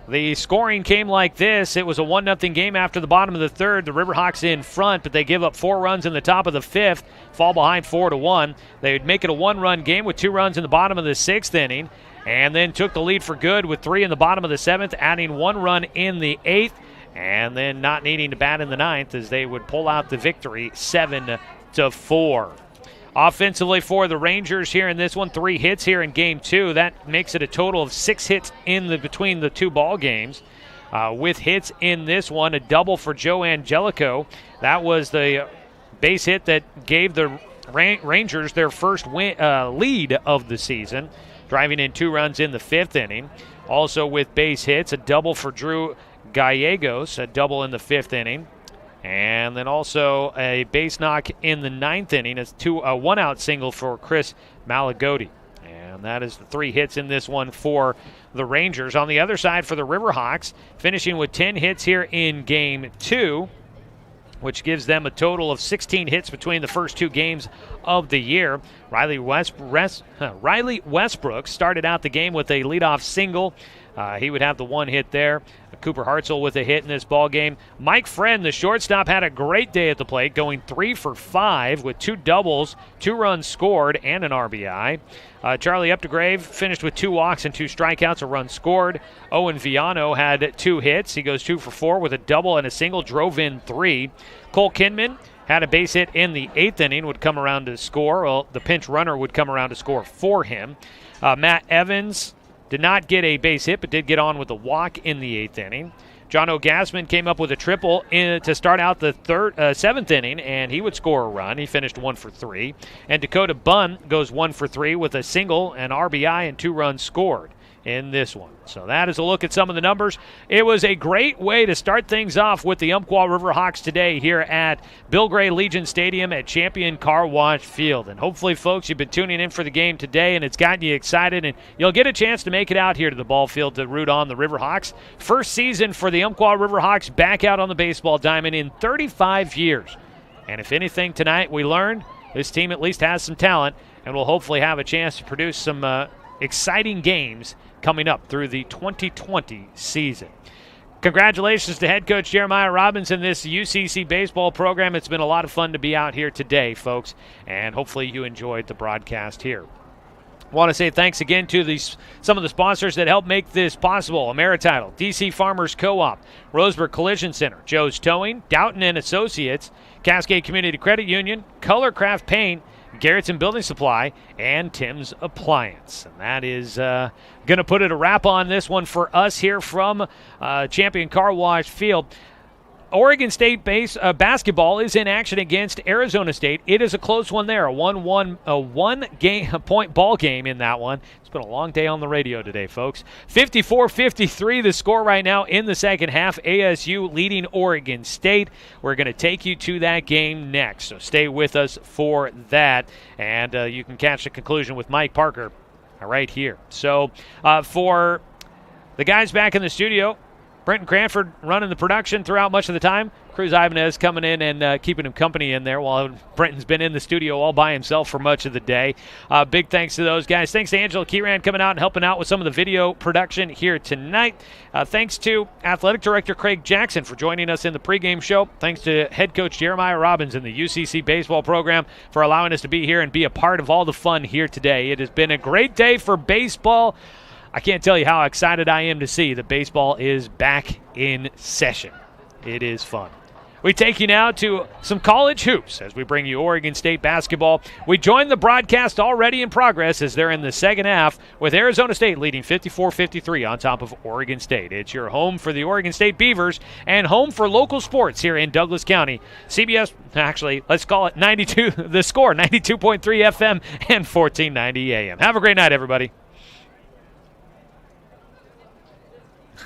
the scoring came like this. It was a 1-0 game after the bottom of the third. The RiverHawks in front, but they give up 4 runs in the top of the fifth, fall behind 4-1. They would make it a 1-run game with 2 runs in the bottom of the sixth inning, and then took the lead for good with 3 in the bottom of the seventh, adding 1 run in the eighth, and then not needing to bat in the ninth as they would pull out the victory 7-4. Offensively for the Rangers here in this one, 3 hits here in Game 2. That makes it a total of 6 hits between the 2 ball games. With hits in this one, a double for Joe Angelico. That was the base hit that gave the Rangers their first lead of the season, driving in 2 runs in the 5th inning. Also with base hits, a double for Drew Gallegos, a double in the 5th inning. And then also a base knock in the 9th inning, a 1-out single for Chris Malagotti. And that is the 3 hits in this one for the Rangers. On the other side for the RiverHawks, finishing with 10 hits here in Game 2, which gives them a total of 16 hits between the first 2 games of the year. Riley Westbrook started out the game with a leadoff single. He would have the 1 hit there. Cooper Hartzell with a hit in this ball game. Mike Friend, the shortstop, had a great day at the plate, going 3 for 5 with 2 doubles, 2 runs scored, and an RBI. Charlie Updegrave finished with 2 walks and 2 strikeouts, a run scored. Owen Viano had 2 hits. He goes 2 for 4 with a double and a single, drove in 3. Cole Kinman had a base hit in the 8th inning, would come around to score. Well, the pinch runner would come around to score for him. Matt Evans did not get a base hit, but did get on with a walk in the 8th inning. John O'Gasman came up with a triple to start out the 7th inning, and he would score a run. He finished 1 for 3. And Dakota Bunn goes 1 for 3 with a single, an RBI, and 2 runs scored in this one. So that is a look at some of the numbers. It was a great way to start things off with the Umpqua RiverHawks today here at Bill Gray Legion Stadium at Champion Car Wash Field. And hopefully, folks, you've been tuning in for the game today, and it's gotten you excited, and you'll get a chance to make it out here to the ball field to root on the RiverHawks. First season for the Umpqua RiverHawks back out on the baseball diamond in 35 years. And if anything tonight we learned, this team at least has some talent, and will hopefully have a chance to produce some exciting games coming up through the 2020 season. Congratulations to head coach Jeremiah Robbins in this UCC baseball program. It's been a lot of fun to be out here today, folks, and hopefully you enjoyed the broadcast here. I want to say thanks again to some of the sponsors that helped make this possible. Amerititle, DC Farmers Co-op, Roseburg Collision Center, Joe's Towing, Doughton & Associates, Cascade Community Credit Union, Colorcraft Paint, Garrettson Building Supply, and Tim's Appliance. And that is going to put it a wrap on this one for us here from Champion Car Wash Field. Oregon State basketball is in action against Arizona State. It is a close one there, a one-point ball game in that one. It's been a long day on the radio today, folks. 54-53 the score right now in the second half. ASU leading Oregon State. We're going to take you to that game next, so stay with us for that. And you can catch the conclusion with Mike Parker right here. So for the guys back in the studio, Brenton Cranford running the production throughout much of the time. Cruz Ibanez coming in and keeping him company in there while Brenton's been in the studio all by himself for much of the day. Big thanks to those guys. Thanks to Angela Kieran coming out and helping out with some of the video production here tonight. Thanks to Athletic Director Craig Jackson for joining us in the pregame show. Thanks to head coach Jeremiah Robbins in the UCC baseball program for allowing us to be here and be a part of all the fun here today. It has been a great day for baseball. I can't tell you how excited I am to see that baseball is back in session. It is fun. We take you now to some college hoops as we bring you Oregon State basketball. We join the broadcast already in progress as they're in the second half with Arizona State leading 54-53 on top of Oregon State. It's your home for the Oregon State Beavers and home for local sports here in Douglas County. CBS, actually, let's call it 92, the score, 92.3 FM and 1490 AM. Have a great night, everybody.